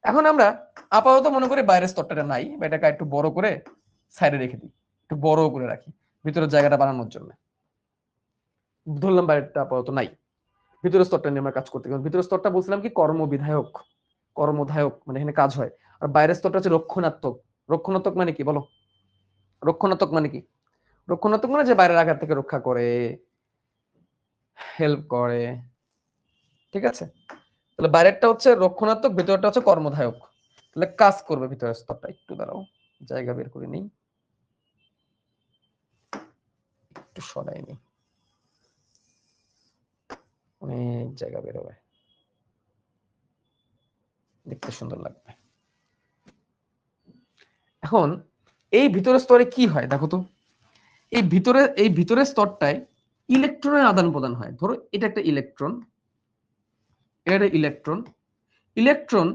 এখন আমরা আপাতত মনে করি বাইরের স্তরটা নাই, বা এটাকে একটু বড় করে সাইডে রেখে দিই, একটু বড় করে রাখি ভিতরের জায়গাটা বানানোর জন্য। ধরলাম বাইরেটা আপাতত নাই, ভিতরের স্তরটা নিয়ে আমরা কাজ করতে গেলাম। ভিতরের স্তরটা বলছিলাম কি কর্মবিধায়ক, কর্মধায়ক মানে এখানে কাজ হয়। আর বাইরের স্তরটা হচ্ছে রক্ষণাত্মক। রক্ষণাত্মক মানে কি বলো, রক্ষণাত্মক মানে কি, রক্ষণাত্মক মানে যে বাইরের আঘাত থেকে রক্ষা করে, হেল্প করে, ঠিক আছে? তাহলে বাইরেরটা হচ্ছে রক্ষণাত্মক, ভিতরটা হচ্ছে কর্মধায়ক। তাহলে কাজ করবে ভিতরের স্তরটা। একটু দাঁড়াও, জায়গা বের করে নিই, একটু সরাই নিই, অনেক জায়গা বের হবে, দেখতে সুন্দর লাগবে। এখন এই ভিতরের স্তরে কি হয় দেখো তো, এই ভিতরের স্তরটায় ইলেকট্রনের আদান প্রদান হয়। ধরো এটা একটা ইলেকট্রন, এটা একটা ইলেকট্রন। ইলেকট্রন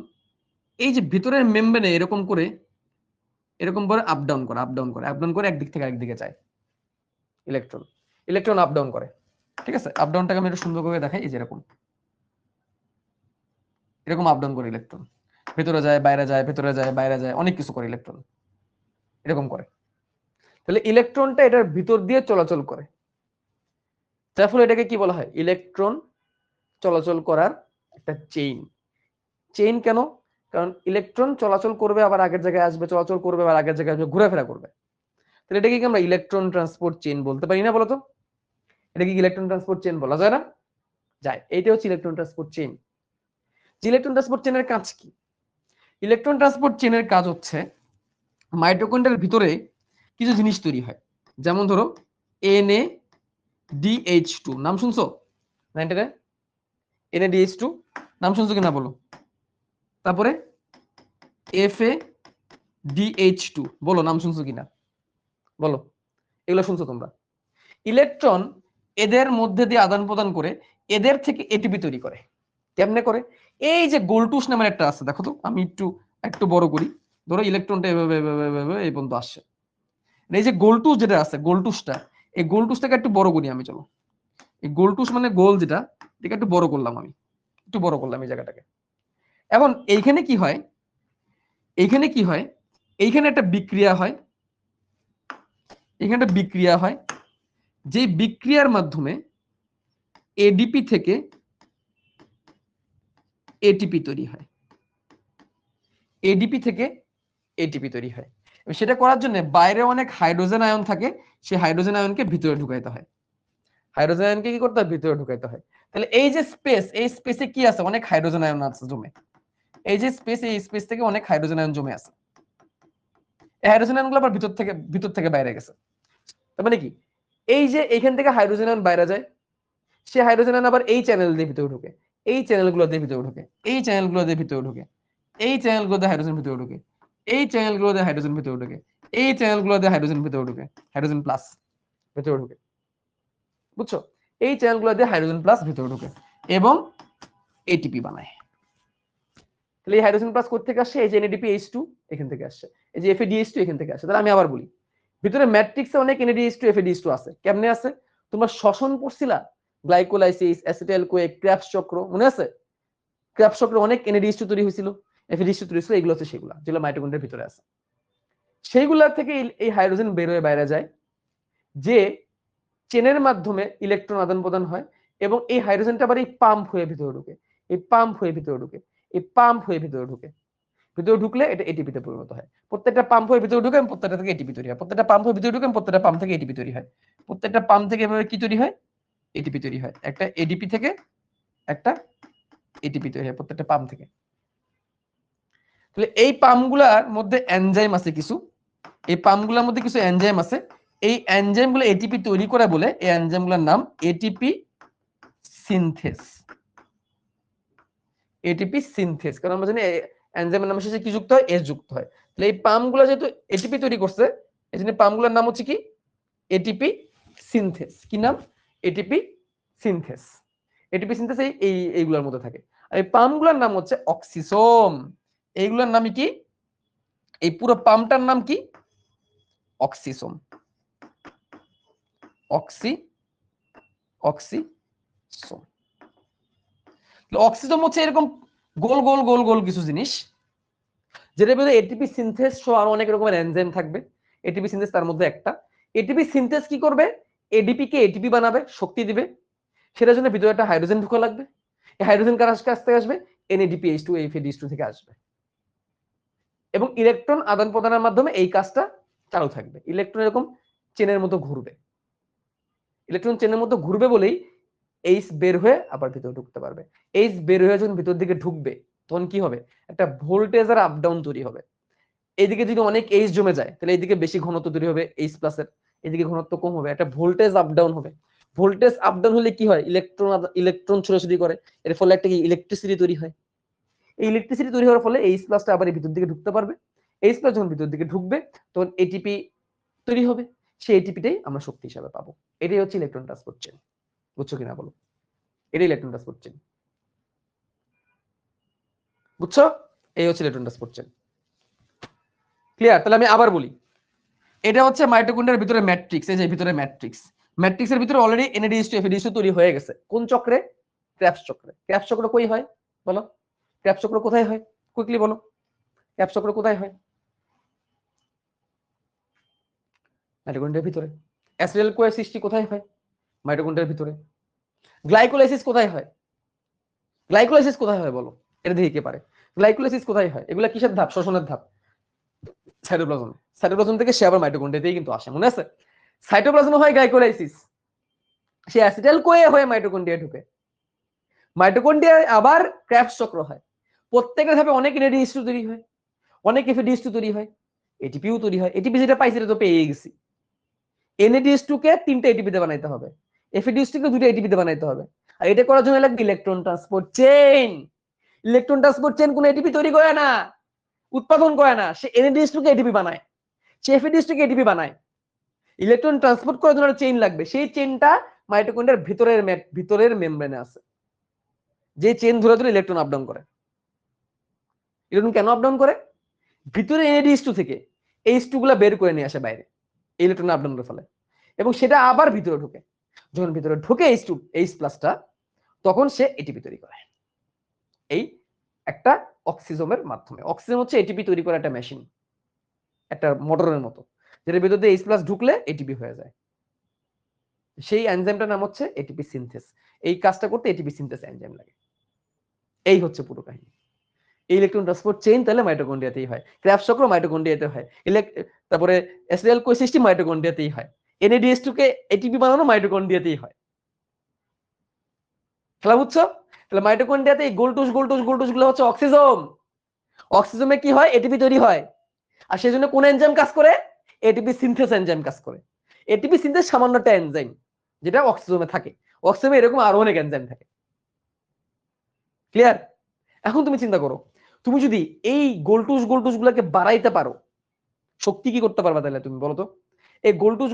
এই যে ভিতরের মেমব্রেনে এরকম করে আপ ডাউন করে, আপ ডাউন করে, আপ ডাউন করে একদিক থেকে আরেক দিকে যায়। ইলেকট্রন ইলেকট্রন আপ ডাউন করে, ঠিক আছে? আপ ডাউনটাকে আমি একটু সুন্দর করে দেখাই। এই যে এরকম এরকম আপ ডাউন করে ইলেকট্রন, ভেতরে যায়, বাইরে যায়, ভেতরে যায়, বাইরে যায়, অনেক কিছু করে ইলেকট্রন, এরকম করে। তাহলে ইলেকট্রনটা এটার ভিতর দিয়ে চলাচল করে, তার ফলে এটাকে কি বলা হয়? ইলেকট্রন চলাচল করার একটা চেইন। চেইন কেন? কারণ ইলেকট্রন চলাচল করবে, আবার আগের জায়গায় আসবে, চলাচল করবে, আবার আগের জায়গায় আসবে, ঘোরাফেরা করবে। তাহলে এটাকে কি আমরা ইলেকট্রন ট্রান্সপোর্ট চেইন বলতে পারি না বলতো? এটা কি ইলেকট্রন ট্রান্সপোর্ট চেইন বলা যায় না? যায়। এইটা হচ্ছে electron transport chain. Electron transport চেইনের কাজ কি? ইলেকট্রন ট্রান্সপোর্ট চেইনের কাজ হচ্ছে মাইটোকন্ড্রিয়ার ভিতরে কিছু জিনিস তৈরি হয়। যেমন ধরো NADH2, নাম শুনছো? NADH2 নাম শুনছো কিনা বলো। তারপরে FADH2 বলো, নাম শুনছো কিনা বলো। এগুলো শুনছো তোমরা। ইলেকট্রন এদের মধ্যে দিয়ে আদান প্রদান করে এদের থেকে এটিপি তৈরি করে। কেমনে করে? এই যে গোলটুস নামের একটা আছে, দেখো তো, আমি একটু বড় করি। ধরো ইলেকট্রনটা এভাবে এই পর্যন্ত আসছে। এই যে গোলটুস যেটা আছে, গোলটুসটা, এই গোলটুসটাকে একটু বড় করি আমি, চলো। এই গোলটুস মানে গোল যেটা, এটাকে একটু বড় করলাম আমি, একটু বড় করলাম এই জায়গাটাকে। এখন এইখানে কি হয়? এইখানে কি হয়? এইখানে একটা বিক্রিয়া হয়, এখানে একটা বিক্রিয়া হয়, যে বিক্রিয়ার মাধ্যমে এডিপি থেকে এটিপি তৈরি হয়। এডিপি থেকে এটিপি তৈরি হয়। সেটা করার জন্য বাইরে অনেক হাইড্রোজেন আয়ন থাকে, সেই হাইড্রোজেন আয়নকে ভিতরে ঢুকাইতে হয়। হাইড্রোজেন আয়নকে কি করতে হয়? ভিতরে ঢুকাইতে হয়। তাহলে এই যে স্পেস, এই স্পেসে কি আছে? অনেক হাইড্রোজেন আয়ন আছে জমে। এই যে স্পেস, এই স্পেস থেকে অনেক হাইড্রোজেন আয়ন জমে আছে। এই হাইড্রোজেন আয়নগুলো আবার ভিতর থেকে বাইরে গেছে। তার মানে কি? এই যে এইখান থেকে হাইড্রোজেন আয়ন বাইরে যায়, সে হাইড্রোজেন আয়ন আবার এই চ্যানেল দিয়ে ভিতরে ঢুকে, এই চ্যানেলগুলো দিয়ে ভিতরে ঢুকে, এই চ্যানেলগুলো দিয়ে ভিতরে ঢুকে, এই চ্যানেলগুলো দিয়ে হাইড্রোজেন ভিতরে ঢুকে, এই চ্যানেলগুলো দিয়ে হাইড্রোজেন ভিতরে ঢুকে, এই চ্যানেলগুলো দিয়ে হাইড্রোজেন ভিতরে ঢুকে, হাইড্রোজেন প্লাস ভিতরে ঢুকে। বুঝছো? এই চ্যানেলগুলো দিয়ে হাইড্রোজেন প্লাস ভিতরে ঢুকে এবং এটিপি বানায়। তাহলে এই হাইড্রোজেন প্লাস কোথা থেকে আসছে? এই যে NADPH2 এখান থেকে আসছে, এই যে FADH2 এখান থেকে আসছে। তাহলে আমি আবার বলি, ভিতরে ম্যাট্রিক্সে অনেক NADH2 FADH2 আছে। কেমনে আছে? তোমরা শ্বসন পড়ছিলা, গ্লাইকোলাইসিস, অ্যাসিটাইল কোয়েক, ক্র্যাবস চক্র, মনে আছে? ক্র্যাবস চক্রে অনেক NADH2 তৈরি হয়েছিল, FADH2 তৈরি হয়েছিল। এগুলো হচ্ছে সেগুলা যেগুলো মাইটোকন্ড্রিয়ার ভিতরে আছে। সেইগুলা থেকে এই হাইড্রোজেন বের হয়ে বাইরে যায়, যে চেনের মাধ্যমে ইলেকট্রন আদান প্রদান হয়, এবং এই হাইড্রোজেনটা আবার এই পাম্প হয়ে ভিতরে ঢুকে, এই পাম্প হয়ে ভিতরে ঢুকে, এই পাম্প হয়ে ভিতরে ঢুকে। ভিতরে ঢুকলে এটা এটিপিতে পরিণত হয়। প্রত্যেকটা পাম্প হয়ে ভিতরে ঢুকে প্রত্যেকটা থেকে এটিপি তৈরি হয়। প্রত্যেকটা পাম্প হয়ে ভিতরে ঢুকে প্রত্যেকটা পাম্প থেকে এটিপি তৈরি হয়। প্রত্যেকটা পাম্প থেকে এভাবে কি তৈরি হয়? এটিপি তৈরি হয়। একটা এডিপি থেকে একটা এটিপি তৈরি হয় প্রত্যেকটা পাম্প থেকে। তাহলে এই পাম্পগুলোর মধ্যে এনজাইম আছে কিছু, এই পাম্পগুলোর মধ্যে কিছু এনজাইম আছে। এই এনজাইমগুলো এটিপি তৈরি করে বলে এই এনজাইমগুলোর নাম এটিপি সিনথেস। এটিপি সিনথেস, কারণ আমরা জানি এনজাইমের নাম শেষে কি যুক্ত হয়? এস যুক্ত হয়। তাহলে এই পাম্পগুলো যেহেতু এটিপি তৈরি করছে, এজন্য পাম্পগুলোর নাম হচ্ছে কি? ATP synthase. কি নাম? ATP synthase. এটিপি সিনথেস এইগুলোর মধ্যে থাকে। আর এই পাম্পগুলোর নাম হচ্ছে অক্সিসোম। এইগুলোর নামই কি? এই পুরো পাম্পটার নাম কি? অক্সিসোম। অক্সিসোম। অক্সিসোম হচ্ছে এরকম গোল গোল গোল গোল কিছু জিনিস, যেটার ভিতরে এটিপি সিনথেস সহ আরো অনেক রকমের এনজাইম থাকবে। এটিপি সিনথেস তার মধ্যে একটা। এটিপি সিনথেস কি করবে? এডিপি কে এটিপি বানাবে, শক্তি দিবে। সেটার জন্য ভিতরে একটা হাইড্রোজেন ঢোকা লাগবে। এই হাইড্রোজেন কার কাছ থেকে আসবে? NADPH2 FADH2 থেকে আসবে। এবং ইলেকট্রন আদান প্রদানের মাধ্যমে এই কাজটা চালু থাকবে। ইলেকট্রন এরকম চেনের মতো ঘুরবে, ইলেকট্রন চেনের মতো ঘুরবে বলেই এইচ বের হয়ে আবার ভিতরে ঢুকতে পারবে। এইচ বের হয়ে যখন ভিতর দিকে ঢুকবে তখন কি হবে, একটা ভোল্টেজ আর আপ ডাউন তৈরি হবে। এইদিকে যদি অনেক এইচ জমে যায় তাহলে এইদিকে বেশি ঘনত্ব তৈরি হবে এইচ প্লাসের, এদিকে ঘনত্ব কম হবে, একটা ভোল্টেজ আপ ডাউন হবে। ভোল্টেজ আপ ডাউন হলে কি হয়, ইলেকট্রন ছোটাছুটি করে, এর ফলে একটা কি ইলেকট্রিসিটি তৈরি হয়। এই ইলেকট্রিসিটি তৈরি হওয়ার ফলে এইচ প্লাসটা আবার ভিতর দিকে ঢুকতে পারবে। এইচ প্লাস যখন ভিতর দিকে ঢুকবে তখন এটিপি তৈরি হবে, সেই এটিপিটাই আমরা শক্তি হিসাবে পাবো। এটাই হচ্ছে ইলেকট্রন ট্রান্সপোর্ট চেইন। বুঝছো কিনা বলো, এটাই ইলেকট্রন ট্রান্সপোর্ট চেইন। বুঝছো, এই হচ্ছে ইলেকট্রন ট্রান্সপোর্ট চেইন। ক্লিয়ার? তাহলে আমি আবার বলি, এটা হচ্ছে মাইটোকন্ড্রিয়ার ভিতরে ম্যাট্রিক্স। এই যে ভিতরে ম্যাট্রিক্স, ম্যাট্রিক্সের ভিতরে অলরেডি NADH2 FADH2 তৈরি হয়ে গেছে। কোন চক্রে? ক্র্যাবস চক্রে। ক্র্যাবস চক্র কই হয় বলো, ক্র্যাবস চক্র কোথায় হয়, কুইকলি বলো, ক্র্যাবস চক্র কোথায় হয়? মাইটোকন্ড্রিয়ার ভিতরে। অ্যাসিডাল কোয়ের সৃষ্টি কোথায় হয়? মাইটোকন্ড্রিয়ার ভিতরে। গ্লাইকোলাইসিস কোথায় হয়? গ্লাইকোলাইসিস কোথায় হয় বলো, এটা দেখে কে পারে। গ্লাইকোলাইসিস কোথায় হয়? এগুলা কিসের ধাপ? শ্বসনের ধাপ। সাইটোপ্লাজম, সাইটোপ্লাজম থেকে সে আবার মাইটোকন্ড্রিয়াতেই কিন্তু আসে, মনে আছে? সাইটোপ্লাজমে হয় গ্লাইকোলাইসিস, সে অ্যাসিটাইল কোয়ে হয়ে মাইটোকন্ড্রিয়া ঢুকে। মাইটোকন্ড্রিয়ায় আবার ক্র্যাবস চক্র হয়। প্রত্যেকের ধাপে অনেক NADH2 তৈরি হয়, অনেক FADH2 তৈরি হয়, এটিপিও তৈরি হয়। এটিপি যেটা পাইছি সেটা তো পেয়ে গেছি। NADH2 কে 3টা এটিপিতে বানাইতে হবে, FADH2 কে 2টা এটিপিতে বানাইতে হবে। আর এটা করার জন্য লাগবে electron transport chain. Electron transport chain কোনো এটিপি তৈরি করে না, উৎপাদন করে না, সে NADH2 কে এটিপি বানায়, সে FADH2 কে এটিপি বানায়। ইলেকট্রন ট্রান্সপোর্ট করার জন্য চেইন লাগবে, সেই চেইনটা মাইটোকন্ড্রিয়ার ভিতরের মেমব্রেনে আছে, যে চেইন ধরে ধরে ইলেকট্রন আপ ডাউন করে। ইলেকট্রন কেন আপ ডাউন করে? ভিতরে NADH2 থেকে H2 গুলা বের করে নিয়ে আসে বাইরে ইলেকট্রন আপ ডাউনের ফলে, এবং সেটা আবার ভিতরে ঢোকে। যখন ভিতরে ঢোকে H প্লাসটা, তখন সে এটিপি তৈরি করে এই একটা অক্সিজমের মাধ্যমে। অক্সিজেন হচ্ছে এটিপি তৈরি করা একটা মেশিন, একটা মোটরের মতো, যেটার ভিতর দিয়ে H প্লাস ঢুকলে এটিপি হয়ে যায়। সেই এনজাইমটার নাম হচ্ছে এটিপি সিনথেস। এই কাজটা করতে এটিপি সিনথেস এনজাইম লাগে। এই হচ্ছে পুরো কাহিনী। ইলেকট্রন ট্রান্সপোর্ট চেইন তাহলে মাইটোকন্ড্রিয়াতেই হয়, ক্র্যাবস চক্র মাইটোকন্ড্রিয়াতে হয়, তারপরে অ্যাসিটাইল কোয়ে সিস্টেম মাইটোকন্ড্রিয়াতেই হয়, NADH2 কে এটিপি বানানো মাইটোকন্ড্রিয়াতেই হয়। খেলা বুঝছো? তাহলে মাইটোকন্ড্রিয়াতে এই গোলটুস গুলো হচ্ছে অক্সিজম। অক্সিজমে কি হয়, এটিপি তৈরি হয়। আর সেজন্য কোন এনজাইম কাজ করে? এটিপি সিনথেস এনজাইম কাজ করে। এটিপি সিনথেস সামান্য একটা এনজাইম যেটা অক্সিজমে থাকে। অক্সিজমে এরকম আরো অনেক এনজাইম থাকে। ক্লিয়ার? এখন তুমি চিন্তা করো, তুমি যদি এই গোলটুস গুলোকে বাড়াইতে পারো, শক্তি কি করতে পারবা তাহলে তুমি বলো তো? এই গোলটুস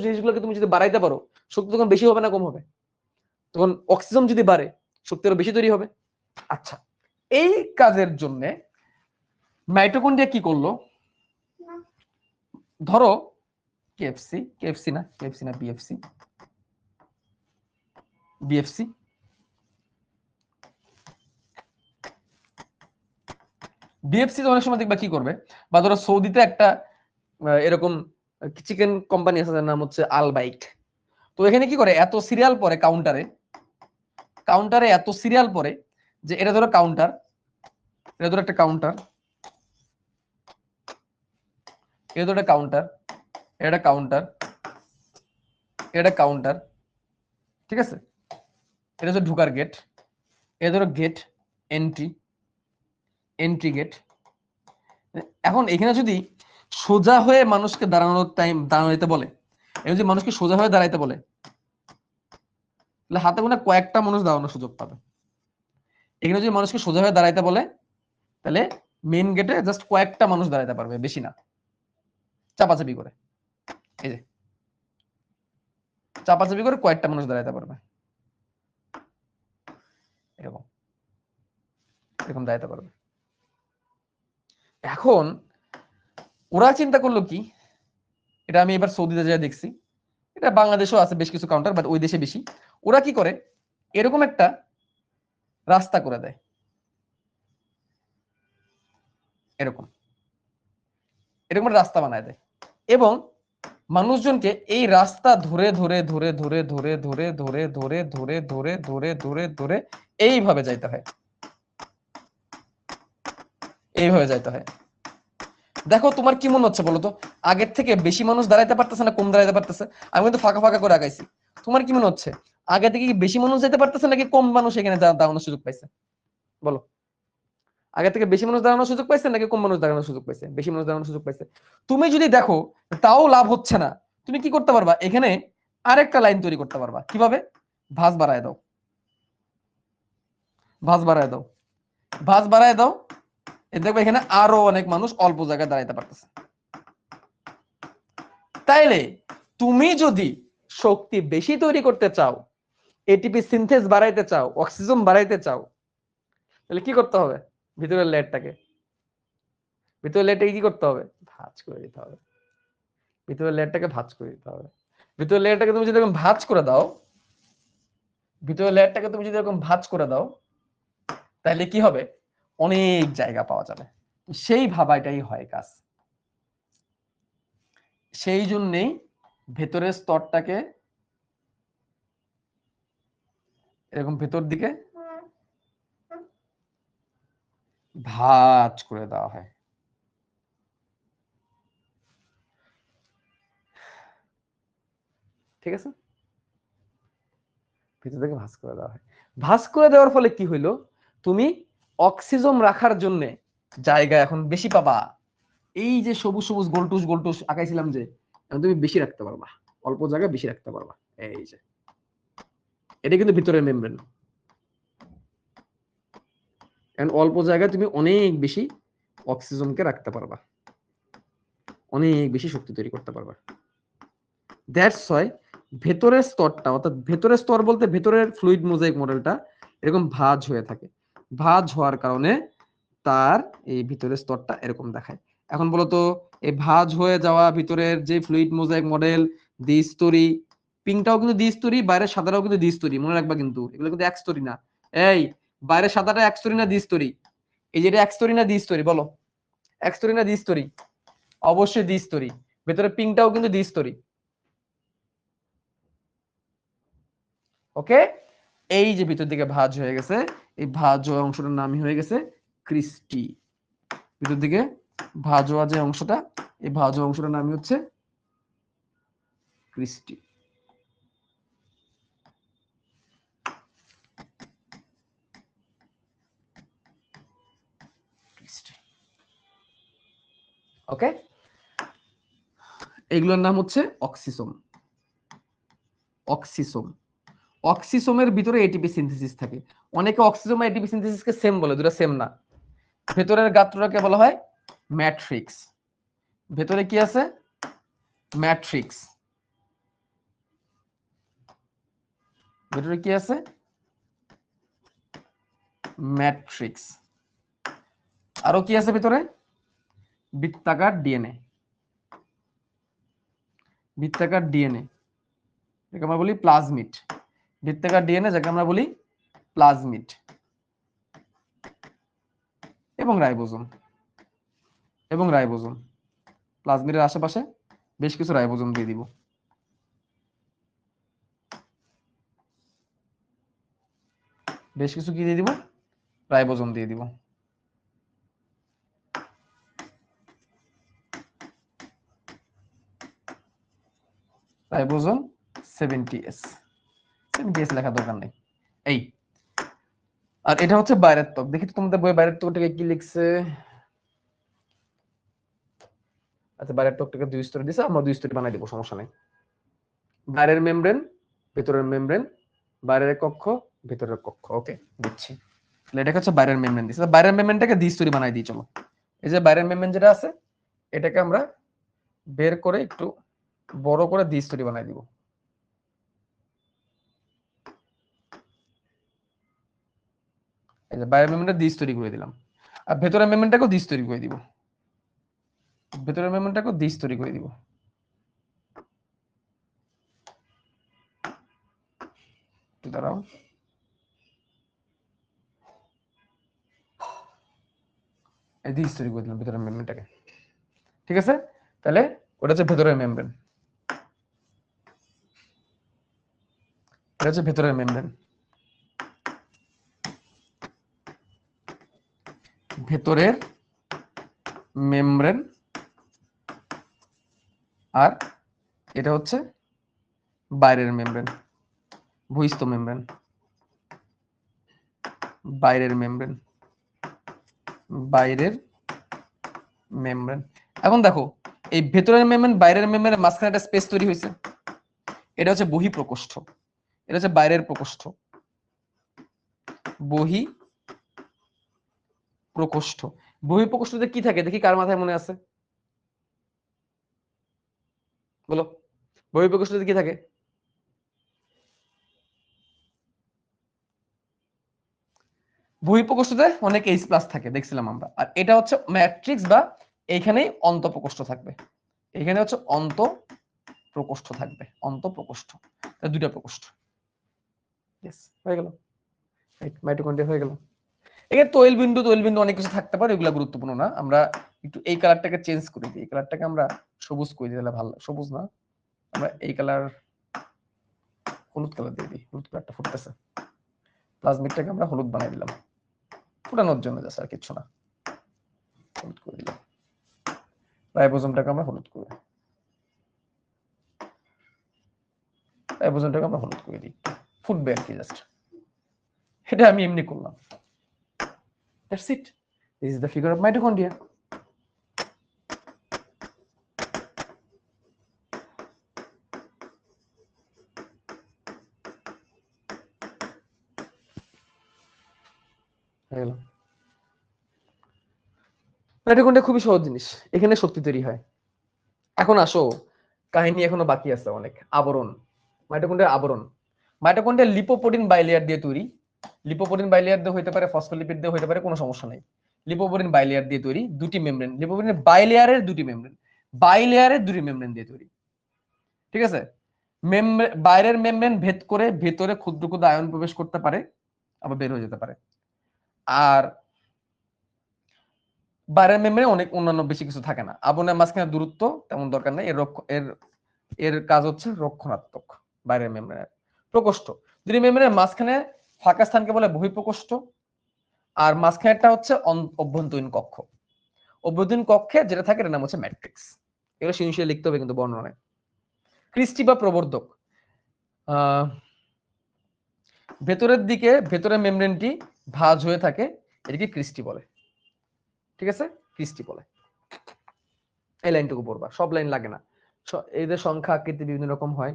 জিনিসগুলোকে তুমি যদি বাড়াইতে পারো, শক্তি তখন বেশি হবে না কম হবে? তখন অক্সিজেন যদি বাড়ে, শক্তি আরো বেশি তৈরি হবে। আচ্ছা, এই কাজের জন্য মাইটোকন্ড্রিয়া কি করলো? ধরো কেএফসি না বিএফসি অনেক সময় দেখবা কি করবে, বা ধরো সৌদিতে একটা এরকম চিকেন কোম্পানি আছে যার নাম হচ্ছে আলবাইট। তো এখানে কি করে, এত সিরিয়াল পরে কাউন্টারে এত সিরিয়াল পরে যে এটা ধরো কাউন্টার, এটা ধরো একটা কাউন্টার, এটা ধরো একটা কাউন্টার, এটা কাউন্টার, এটা কাউন্টার, ঠিক আছে? এটা হচ্ছে ঢোকার গেট, এটা ধরো গেট, এন্ট্রি গেট। এখন এখানে যদি সোজা হয়ে মানুষকে দাঁড়াইতে বলে, এই যদি মানুষকে সোজা হয়ে দাঁড়াইতে বলে, তাহলে হাতে গোনা কয়েকটা মানুষ দাঁড়ানোর সুযোগ পাবে। এখানে যদি মানুষকে সোজা হয়ে দাঁড়াইতে বলে, তাহলে মেইন গেটে জাস্ট কয়েকটা মানুষ দাঁড়াইতে পারবে, বেশি না, চাপাচাপি করে। এই যে চাপাচাপি করে কয়েকটা মানুষ দাঁড়াইতে পারবে, এরকম এরকম দাঁড়াইতে পারবে। এখন ওরা চিন্তা করলো কি, এটা আমি এবার সৌদিতে যা দেখছি, এটা বাংলাদেশেও আছে বেশ কিছু কাউন্টার, বাট ওই দেশে বেশি। ওরা কি করে, এরকম একটা রাস্তা করে দেয়, এরকম একটা রাস্তা বানায় দেয়, এবং মানুষজনকে এই রাস্তা ধরে ধরে ধরে ধরে ধরে ধরে ধরে ধরে ধরে ধরে ধরে ধরে ধরে এইভাবে যাইতে হয়, এইভাবে যাইতে হয়। দেখো তোমার কি মনে হচ্ছে বলো তো, আগের থেকে বেশি মানুষ দাঁড়াইতে পারতেছে না কম দাঁড়াইতে পারতেছে? আমি কিন্তু ফাঁকা ফাঁকা করে আগাইছি। তোমার কি মনে হচ্ছে আগে থেকে কি বেশি মানুষ যেতে পারতেছে নাকি কম মানুষ এখানে দাঁড়ানোর সুযোগ পাইছে? বলো, আগে থেকে বেশি মানুষ দাঁড়ানোর সুযোগ পাইছে নাকি কম মানুষ দাঁড়ানোর সুযোগ পাইছে? বেশি মানুষ দাঁড়ানোর সুযোগ পাইছে। তুমি যদি দেখো তাও লাভ হচ্ছে না, তুমি কি করতে পারবা, এখানে আরেকটা লাইন তৈরি করতে পারবা। কিভাবে? ভাঁজ বাড়ায় দাও, ভাঁজ বাড়ায় দাও, ভাঁজ বাড়ায় দাও। দেখবে এখানে আরো অনেক মানুষ অল্প জায়গায় দাঁড়াইতে পারতেছে। তাইলে তুমি যদি শক্তি বেশি তৈরি করতে চাও, এটিপি সিনথেস বাড়াইতে চাও, অক্সিজেন বাড়াইতে চাও, তাহলে কি করতে হবে? ভিতরের লেয়ারটাকে কি করতে হবে? ভাঁজ করে দিতে হবে। ভিতরের লেয়ারটাকে ভাঁজ করে দিতে হবে। ভিতরের লেয়ারটাকে তুমি যদি এরকম ভাঁজ করে দাও, ভিতরের লেয়ারটাকে তুমি যদি এরকম ভাঁজ করে দাও, তাহলে কি হবে? অনেক জায়গা পাওয়া যাবে। সেই ভাবাটাই হয় কাজ। সেই জন্যেই ভেতরের স্তরটাকে এরকম ভেতর দিকে ভাঁজ করে দেওয়া হয়। ঠিক আছে, ভিতর থেকে ভাঁজ করে দেওয়া হয়। ভাঁজ করে দেওয়ার ফলে কি হইলো, তুমি অক্সিজেন রাখার জন্য জায়গা এখন বেশি পাবা। এই যে সবুজ সবুজ গোলটুস গোলটুস আঁকাইছিলাম যে, এখন তুমি বেশি রাখতে পারবা, অল্প জায়গায় বেশি রাখতে পারবা। এই যে এটা কিন্তু ভিতরের মেমব্রেন, এখন অল্প জায়গায় তুমি অনেক বেশি অক্সিজেনকে রাখতে পারবা, অনেক বেশি শক্তি তৈরি করতে পারবা। দ্যাটস ওয়াই ভেতরের স্তরটা, অর্থাৎ ভেতরের স্তর বলতে ভেতরের ফ্লুইড মোজাইক মডেলটা এরকম ভাঁজ হয়ে থাকে। ভাঁজ হওয়ার কারণে তার এই ভিতরের স্তরটা এরকম দেখায়। এখন বলতো এই ভাঁজ হয়ে যাওয়া ভিতরের যে ফ্লুইড মোজাইক মডেল দ্বিস্তরী, পিঙ্কটাও কিন্তু দ্বিস্তরী, বাইরের সাদাটাও কিন্তু দ্বিস্তরী, মনে রাখবা কিন্তু এগুলো কিন্তু একস্তরী না। এই বাইরের সাদাটা একস্তরী না দ্বিস্তরী? এই যেটা একস্তরী না দ্বিস্তরী বলো, একস্তরী না দ্বিস্তরী? অবশ্যই দ্বিস্তরী। ভেতরে পিঙ্কটাও কিন্তু দ্বিস্তরী। ওকে, এই যে ভিতর দিকে ভাঁজ হয়ে গেছে, এই ভাঁজ হওয়া অংশটার নামই হয়ে গেছে ক্রিস্টি। ভিতর দিকে ভাঁজ হওয়া যে অংশটা, এই ভাঁজ হওয়া অংশটার নামই হচ্ছে ক্রিস্টি। ওকে, এগুলোর নাম হচ্ছে অক্সিসোম। অক্সিসোম, অক্সিসোমের ভিতরে এটিপি সিনথেসিস থাকে। অনেকে অক্সিসোম আর এটিপি সিনথেসিসকে সেম বলে, দুটো সেম না। ভেতরের গাত্রটাকে বলা হয় ম্যাট্রিক্স। ভেতরে কি আছে? ম্যাট্রিক্স। ভেতরে কি আছে? ম্যাট্রিক্স। আরো কি আছে ভেতরে? বৃত্তাকার ডিএনএ। বৃত্তাকার ডিএনএ যাকে আমরা বলি প্লাজমিড। বৃত্তাকার ডিএনএ যাকে আমরা বলি প্লাজমিড, এবং রাইবোজোম। এবং রাইবোজোম, প্লাজমিডের আশেপাশে বেশ কিছু রাইবোজোম দিয়ে দিব। বেশ কিছু কি দিয়ে দিব? রাইবোজোম দিয়ে দিব। Ribosome 70S। 70S লেখা দরকার নেই। এই আর এটা হচ্ছে বাইরের ত্বক। দেখি তো তোমাদের বই বাইরের ত্বকটাকে কি লিখছে। আচ্ছা, বাইরের ত্বকটাকে 2 স্তরে দিছে, আমরা 2 স্তরে বানাই দিব, সমস্যা নেই। বাইরের মেমব্রেন, ভেতরের মেমব্রেন, বাইরের কক্ষ, ভেতরের কক্ষ। ওকে, বুঝছি। তাহলে এটা হচ্ছে বাইরের মেমব্রেন দিছে। বাইরের মেমব্রেনটাকে দ্বিস্তরী বানাই দিই চলো। এই যে বাইরের মেমব্রেন যেটা আছে, এটাকে আমরা বের করে একটু বড় করে দ্বিস্তরী বানাই দিব। এই যে বাইরের মেমব্রেনটা দ্বিস্তরী করে দিলাম, আর ভেতরের মেমব্রেনটাকেও দ্বিস্তরী করে দিব। ভেতরের মেমব্রেনটাকেও দ্বিস্তরী করে দিব। দাঁড়াও, এই দ্বিস্তরী করে দিলাম ভেতরের মেমব্রেনটাকে। ঠিক আছে, তাহলে ওটা হচ্ছে ভেতরের মেমব্রেন। এটা হচ্ছে ভেতরের মেমব্রেন। ভেতরের মেমব্রেন আর এটা হচ্ছে বাইরের মেমব্রেন, বহিস্থ মেমব্রেন, বাইরের মেমব্রেন, বাইরের মেমব্রেন। এখন দেখো এই ভেতরের মেমব্রেন বাইরের মেমব্রেনের মাঝখানে একটা স্পেস তৈরি হয়েছে, এটা হচ্ছে বহিঃপ্রকোষ্ঠ, এটা হচ্ছে বাইরের প্রকোষ্ঠ, বহিঃপ্রকোষ্ঠ। বহিঃপ্রকোষ্ঠতে কি থাকে দেখি, কার মাথায় মনে আছে বলো? বহিঃপ্রকোষ্ঠতে কি থাকে? বহিঃপ্রকোষ্ঠতে অনেক H+ থাকে দেখছিলাম আমরা। আর এটা হচ্ছে ম্যাট্রিক্স বা এইখানেই অন্তঃপ্রকোষ্ঠ থাকবে, এখানে হচ্ছে অন্তঃপ্রকোষ্ঠ থাকবে, অন্তঃপ্রকোষ্ঠ, দুইটা প্রকোষ্ঠ। ইয়েস, হয়ে গেল, মাইটোকন্ড্রিয়া হয়ে গেল। এখানে তৈল বিন্দু অনেক কিছু থাকতে পারে, এগুলা গুরুত্বপূর্ণ না। আমরা একটু এই কালারটাকে চেঞ্জ করে দিই, এই কালারটাকে আমরা সবুজ করে দিলে ভালো, সবুজ না, আমরা এই কালার হলুদ কালার দিয়ে দিই, হলুদ কালারটা ফুটতেছে, প্লাজমিডটাকে আমরা হলুদ বানাই দিলাম, ফুটানোর জন্য জাস্ট, আর কিছু না, হলুদ করে দিলাম। রাইবোজোমটাকে আমরা হলুদ করে, রাইবোজোমটাকে আমরা হলুদ করে দিই, ফুটবে আর কি, জাস্ট এটা আমি এমনি করলাম। That's it, this is the figure of mitochondria. হয়ে গেল। মাইটোকন্ড্রিয়া খুবই সহজ জিনিস, এখানে শক্তি তৈরি হয়। এখন আসো, কাহিনী এখনো বাকি আছে অনেক। আবরণ, মাইটোকন্ড্রিয়ার আবরণ। মাইটোকন্ড্রিয়া লিপোপ্রোটিন বাইলেয়ার দিয়ে তৈরি, লিপোপ্রোটিন বাইলেয়ার দিয়ে হতে পারে, ফসফোলিপিড দিয়ে হতে পারে, কোনো সমস্যা নাই। লিপোপ্রোটিন বাইলেয়ার দিয়ে তৈরি, দুটি মেমব্রেন, লিপোপ্রোটিন বাইলেয়ারের দুটি মেমব্রেন, বাইলেয়ারের দুটি মেমব্রেন দিয়ে তৈরি, ঠিক আছে। বাইরের মেমব্রেন ভেদ করে ভেতরে ক্ষুদ্র ক্ষুদ্র আয়ন প্রবেশ করতে পারে, আবার বের হয়ে যেতে পারে। আর বাইরের মেমব্রেনে অনেক অন্যান্য বেশি কিছু থাকে না। আবরণের মাঝখানে দূরত্ব তেমন দরকার নেই, এর কাজ হচ্ছে রক্ষণাত্মক। বাইরের মেমব্রেনের প্রকোষ্ঠ, দুটি মেমব্রেনের মাঝখানে ফাঁকা স্থানকে বলে বহিঃপ্রকোষ্ঠ, আর মাঝখানেরটা হচ্ছে অভ্যন্তরীণ কক্ষ। অভ্যন্তরীণ কক্ষে যেটা থাকে এটার নাম হচ্ছে ম্যাট্রিক্স। এগুলো সিনশিয়ালি লিখতে হবে কিন্তু বর্ণনায়। ক্রিস্টি বা প্রবর্ধক, ভেতরের দিকে ভেতরের মেমব্রেনটি ভাঁজ হয়ে থাকে, এটাকে ক্রিস্টি বলে, ঠিক আছে, ক্রিস্টি বলে। এই লাইনটুকু পড়বা, সব লাইন লাগে না। এদের সংখ্যা আকৃতি বিভিন্ন রকম হয়,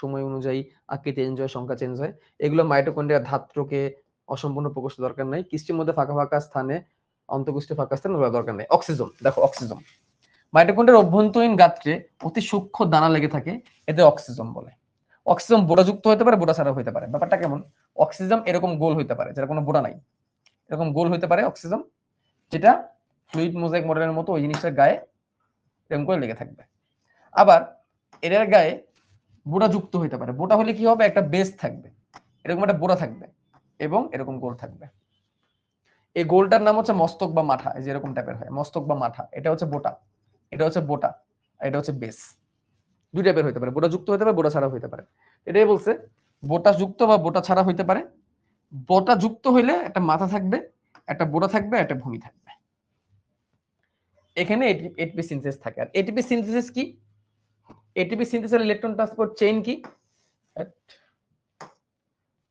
সময় অনুযায়ী আকৃতি চেঞ্জ হয়, সংখ্যা চেঞ্জ হয়। এগুলো মাইটোকন্ড্রিয়ার ধাত্রকে অসম্পূর্ণ প্রকোষ্ঠ দরকার নাই, কিস্টির মধ্যে ফাঁকা ফাঁকা স্থানে, অন্তঃকুষ্ঠে ফাঁকা স্থানে দরকার নেই। অক্সিজেন, দেখো অক্সিজেন মাইটোকন্ড্রিয়ার অভ্যন্তরীণ গাত্রে অতি সূক্ষ্ম দানা লেগে থাকে, এতে অক্সিজেন বলে। অক্সিজেন বোড়াযুক্ত হতে পারে, বোড়া ছাড়া হতে পারে। ব্যাপারটা কেমন? অক্সিজেন এরকম গোল হতে পারে, যেটা কোনো বোড়া নাই, এরকম গোল হতে পারে অক্সিজেন, যেটা ফ্লুইড মোজাইক মডেলের মতো ওই জিনিসটার গায়ে এরকম করে লেগে থাকবে। আবার এটার গায়ে বোড়া যুক্ত হতে পারে। বোটা হলে কি হবে? একটা বেস থাকবে, এরকম একটা বোড়া থাকবে এবং এরকম গোল থাকবে। এই গোলটার নাম হচ্ছে মস্তক বা মাথা, এই যে এরকম টাইপের হয়, মস্তক বা মাথা। এটা হচ্ছে বোটা, এটা হচ্ছে বোটা, এটা হচ্ছে বেস। দুই টাইপের হতে পারে, বোটা যুক্ত হতে পারে, বোটা ছাড়া হতে পারে। এটাই বলছে বোটা যুক্ত বা বোটা ছাড়া হতে পারে। বোটা যুক্ত হইলে একটা মাথা থাকবে, একটা বোটা থাকবে, একটা ভূমি থাকবে। এখানে এটিপি সিনথেসিস থাকে। আর এটিপি সিনথেসিস কি? এটিপি সিনথেসিসের ইলেকট্রন ট্রান্সপোর্ট চেইন কি?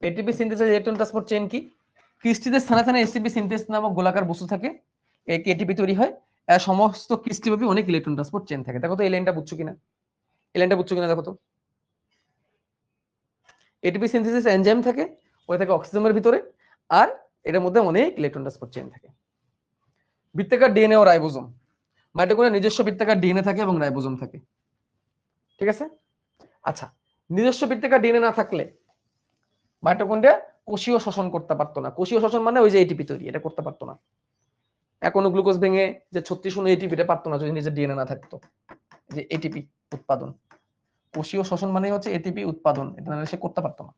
এটিপি সিনথেসিসের ইলেকট্রন ট্রান্সপোর্ট চেইন কি? ক্রিস্টিদের স্থানে স্থানে এসিপি সিনথেস নামক গোলাকার বস্তু থাকে, এটিপি তৈরি হয়। সমস্ত ক্রিস্টিব্যাপী অনেক ইলেকট্রন ট্রান্সপোর্ট চেইন থাকে। দেখো তো এই লাইনটা বুঝছো কিনা, এই লাইনটা বুঝছো কিনা দেখো তো। এটিপি সিনথেসিস এনজাইম থাকে, ওই থাকে অক্সিজেনের ভিতরে, আর এটার মধ্যে অনেক ইলেকট্রন ট্রান্সপোর্ট চেইন থাকে। বৃত্তাকার ডিএনএ ও রাইবোজোম, মাইটোকন্ড্রিয়ার নিজস্ব বৃত্তাকার ডিএনএ থাকে এবং রাইবোজোম থাকে, ঠিক আছে। আচ্ছা, নিজস্ব বৃত্তাকার ডিএনএ না থাকলে মাইটোকন্ড্রিয়া কোষীয় শোষণ করতে পারতো না। কোষীয় শোষণ মানে ওই যে এটিপি তৈরি, এটা করতে পারতো না। এখন গ্লুকোজ ভেঙে যে 36 এটিপি, এটা পারতো না যদি নিজের ডিএনএ না থাকতো। যে এটিপি উৎপাদন, কোষীয় শোষণ মানে হচ্ছে এটিপি উৎপাদন, এটা না সে করতে পারতো না।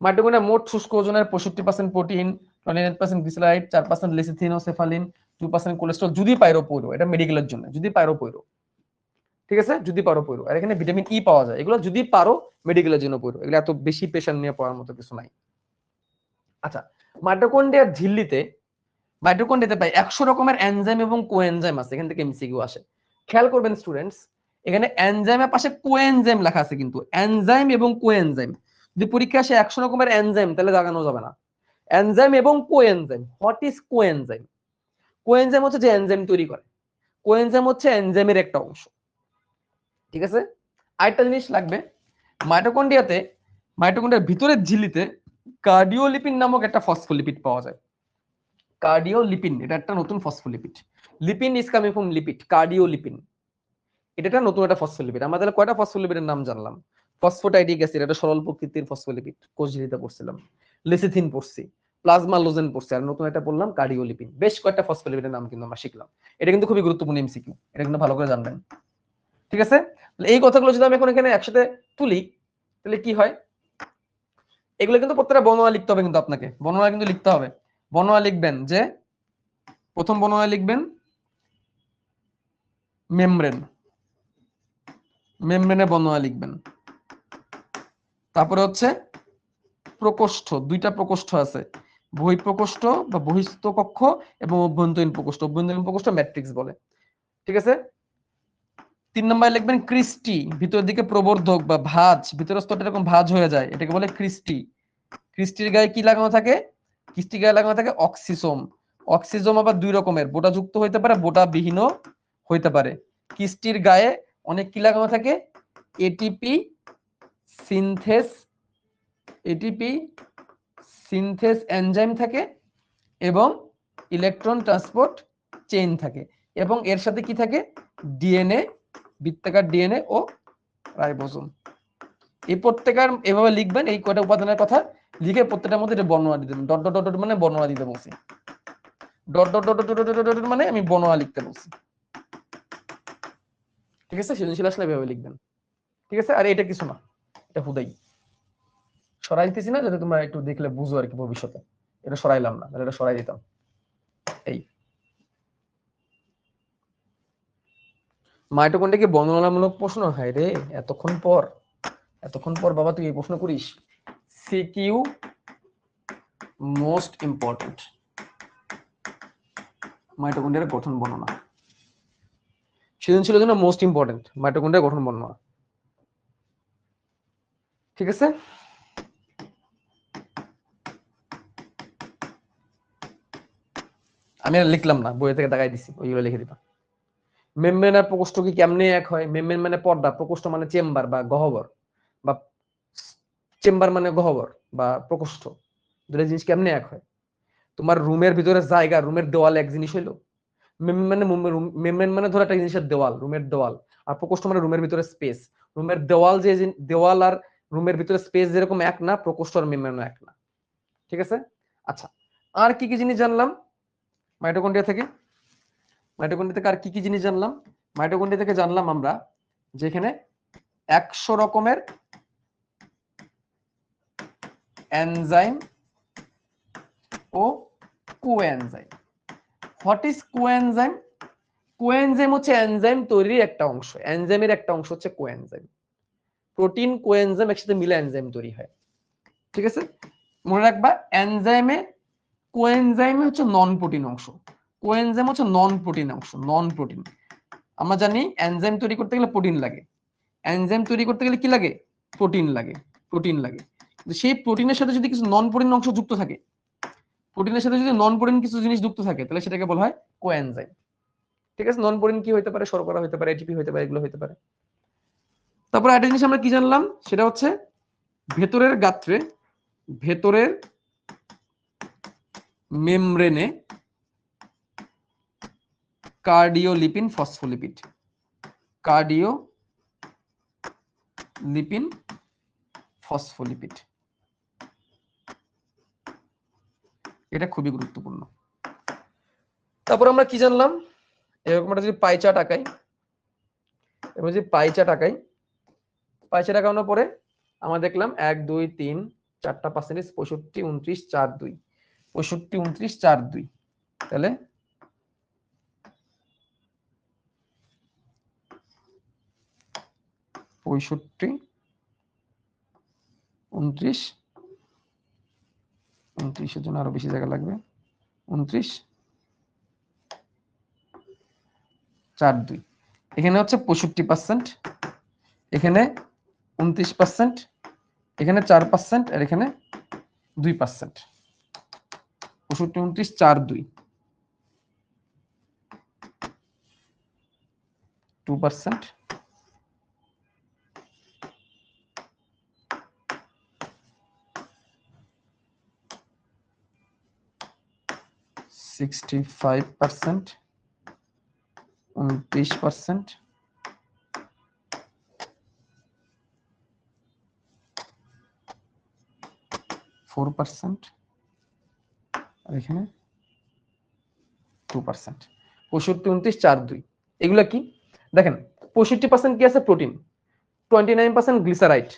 মাইটোকন্ড্রিয়ার মোট শুষ্ক ওজনের 65% প্রোটিন, 29% গ্লিসারাইড, 4% লিসিথিন ও সেফালিন, 2% কোলেস্টেরল, যদি পাইরোপোরো, এটা মেডিকেলের জন্য, যদি পাইরোপোরো, ঠিক আছে, যদি পারো পড়ো। আর এখানে ভিটামিন ই পাওয়া যায়, এগুলো যদি পারো মেডিকেলের জন্য পড়ো, এগুলো এত বেশি প্রেশার নিয়ে পড়ার মতো কিছু নাই। আচ্ছা, মাইটোকন্ড্রিয়ার ঝিল্লিতে, মাইটোকন্ড্রিয়াতে প্রায় 100 রকমের এনজাইম এবং কোএনজাইম আছে। এখান থেকে এমসিকিউ আসে, খেয়াল করবেন স্টুডেন্টস। এখানে এনজাইমের পাশে কোএনজাইম লেখা আছে, কিন্তু এনজাইম এবং কোএনজাইম যদি পরীক্ষা আসে 100 রকমের এনজাইম তাহলে দাগানো যাবে না। এনজাইম এবং coenzyme, what is coenzyme? Coenzyme হচ্ছে যে এনজাইম তৈরি করে, কোএনজাইম হচ্ছে এনজাইমের একটা অংশ। ঠিক আছে, আরেকটা জিনিস লাগবে, মাইটোকন্ড্রিয়ার ভিতরের ঝিল্লিতে কার্ডিওলিপিন নামক একটা ফসফোলিপিড পাওয়া যায়। কার্ডিওলিপিন এটা একটা নতুন phospholipid. Lipin is coming from lipid, cardiolipin এটা একটা নতুন একটা ফসফোলিপিড। আমরা তাহলে কয়টা ফসফোলিপিডের নাম জানলাম? ফসফোটাইডিক অ্যাসিড এটা সরল প্রকৃতির ফসফোলিপিড, কোষঝিল্লিতে পড়ছিলাম। লিসিথিন পড়ছি, প্লাজমালোজেন পড়ছি, আর নতুন একটা বললাম কার্ডিওলিপিন। বেশ কয়েকটা ফসফোলিপিডের নাম কিন্তু আমরা শিখলাম। এটা কিন্তু খুবই গুরুত্বপূর্ণ এমসিকিউ, এটা কিন্তু ভালো করে জানবেন। ঠিক আছে, এই কথাগুলো যদি আমি এখন এখানে একসাথে তুলি তাহলে কি হয়? এগুলো কিন্তু প্রত্যেকটা বর্ণনা লিখতে হবে, কিন্তু আপনাকে বর্ণনা কিন্তু লিখতে হবে। বর্ণনা লিখবেন যে, প্রথম বর্ণনা লিখবেন মেমব্রেন, মেমব্রেনের বর্ণনা লিখবেন। তারপরে হচ্ছে প্রকোষ্ঠ, দুইটা প্রকোষ্ঠ আছে, বহিঃপ্রকোষ্ঠ বা বহিস্থ কক্ষ এবং অভ্যন্তরীণ প্রকোষ্ঠ। অভ্যন্তরীণ প্রকোষ্ঠ ম্যাট্রিক্স বলে। ঠিক আছে, 3 নম্বরে লিখবেন ক্রিস্টি, ভিতরের দিকে প্রবর্ধক বা ভাঁজ, ভিতরের স্তরটা এরকম ভাঁজ হয়ে যায়, এটাকে বলে ক্রিস্টি। ক্রিস্টির গায়ে কি লাগানো থাকে? ক্রিস্টির গায়ে লাগানো থাকে অক্সিসোম। অক্সিসোম আবার দুই রকমের, বোটা যুক্ত হইতে পারে, বোটা বিহীনও হইতে পারে। ক্রিস্টির গায়ে অনেক কি লাগানো থাকে? ATP synthase, ATP synthase enzyme থাকে এবং ইলেকট্রন ট্রান্সপোর্ট চেইন থাকে, এবং এর সাথে কি থাকে? ডিএনএ, বৃত্তাকার ডিএনএ ও রাইবোজোম। এই প্রত্যেকটার এভাবে লিখবেন, এই কয়টা উপাদানের কথা লিখে প্রত্যেকটার মধ্যে এটা বর্ণনা দিতে, ডট ডট ডট মানে বর্ণনা দিতে বলছি, ডট ডট ডট ডট মানে আমি বর্ণনা লিখতে বলছি। ঠিক আছে, সৃজনশীল আসলে এভাবে লিখবেন। ঠিক আছে, আর এটা কিছু না, এটা হুদাই সরাই দিতেছি না, যাতে তোমরা একটু দেখলে বুঝো আর কি ভবিষ্যতে। এটা সরাইলাম না, এটা সরাই দিতাম। এই মাইটোকন্ড্রিয়া কি বর্ণনামূলক প্রশ্ন? হয় রে, এতক্ষণ পর বাবা তুই এই প্রশ্ন করিস? সিকিউ মোস্ট ইম্পর্টেন্ট, মাইটোকন্ড্রিয়ার গঠন বর্ণনা। সৃজনশীলের জন্য মোস্ট ইম্পর্টেন্ট মাইটোকন্ড্রিয়ার গঠন বর্ণনা। ঠিক আছে, আমি আর লিখলাম না, বই থেকে দাগাই দিছি, ওইগুলো লিখে দিবা। মেমব্রেন আর প্রকোষ্ঠ কি কেমনে এক হয়? মেমব্রেন মানে পর্দা, প্রকোষ্ঠ মানে চেম্বার বা গহ্বর, বা চেম্বার মানে গহ্বর বা প্রকোষ্ঠ, দুটো জিনিস কেমনে এক হয়? তোমার রুমের ভিতরে জায়গা, রুমের দেওয়াল এক জিনিস হইলো? মেমব্রেন মানে ধরো একটা জিনিসের দেওয়াল, রুমের দেওয়াল, আর প্রকোষ্ঠ মানে রুমের ভিতরে স্পেস। রুমের দেওয়াল যে দেওয়াল আর রুমের ভিতরে স্পেস যেরকম এক না, প্রকোষ্ঠ আর মেমব্রেনও এক না। ঠিক আছে, আচ্ছা আর কি কি জিনিস জানলাম মাইটোকন্ড্রিয়া থেকে? মাইটোকন্ড্রিয়া থেকে আর কি কি জিনিস জানলাম? মাইটোকন্ড্রিয়া থেকে জানলাম আমরা যেখানে 100 রকমের এনজাইম ও coenzyme. What is coenzyme? Coenzyme হচ্ছে এনজাইম তৈরির একটা অংশ, এনজাইমের একটা অংশ হচ্ছে কোএনজাইম। প্রোটিন কোএনজাইম একসাথে মিলে এনজাইম তৈরি হয়। ঠিক আছে, মনে রাখবা এনজাইমে কোএনজাইমে হচ্ছে নন প্রোটিন অংশ, কোএনজাইম হচ্ছে নন প্রোটিন অংশ, নন প্রোটিন। আমরা জানি এনজাইম তৈরি করতে গেলে প্রোটিন লাগে, এনজাইম তৈরি করতে গেলে কি লাগে? প্রোটিন লাগে, প্রোটিন লাগে। সেই প্রোটিনের সাথে যদি কিছু নন প্রোটিন অংশ যুক্ত থাকে, প্রোটিনের সাথে যদি নন প্রোটিন কিছু জিনিস যুক্ত থাকে, তাহলে সেটাকে বলা হয় কোএনজাইম। ঠিক আছে, নন প্রোটিন কি হতে পারে? শর্করা হতে পারে, এটিপি হতে পারে, এগুলো হতে পারে। তারপর একটা জিনিস আমরা কি জানলাম, সেটা হচ্ছে ভেতরের গাত্রে, ভেতরের মেমব্রেনে কার্ডিওলিপিন ফসফোলিপিড, কার্ডিওলিপিন ফসফোলিপিড, এটা খুবই গুরুত্বপূর্ণ। তারপর আমরা কি জানলাম, এরকম একটা যদি পাই চার্ট আঁকাই, এবার যদি পাই চার্ট আঁকাই, পাই চার্ট আঁকানোর পরে আমরা দেখলাম 1 2 3 4টা পার্সেন্টেজ, 65 29 4 2, 65 29 4 2, তাহলে 65 29, 29 এর জন্য আরো বেশি জায়গা লাগবে, 29 4 2, এখানে হচ্ছে 65%, এখানে 29%, এখানে 4% আর এখানে 2%। 65, 29, 4, 2, 2%, 65%, 29%, 4% আর এখানে 2%। 65, 29, 4, 2 এগুলা কি দেখেন, 65% কি আছে? প্রোটিন, 29% গ্লিসারাইড,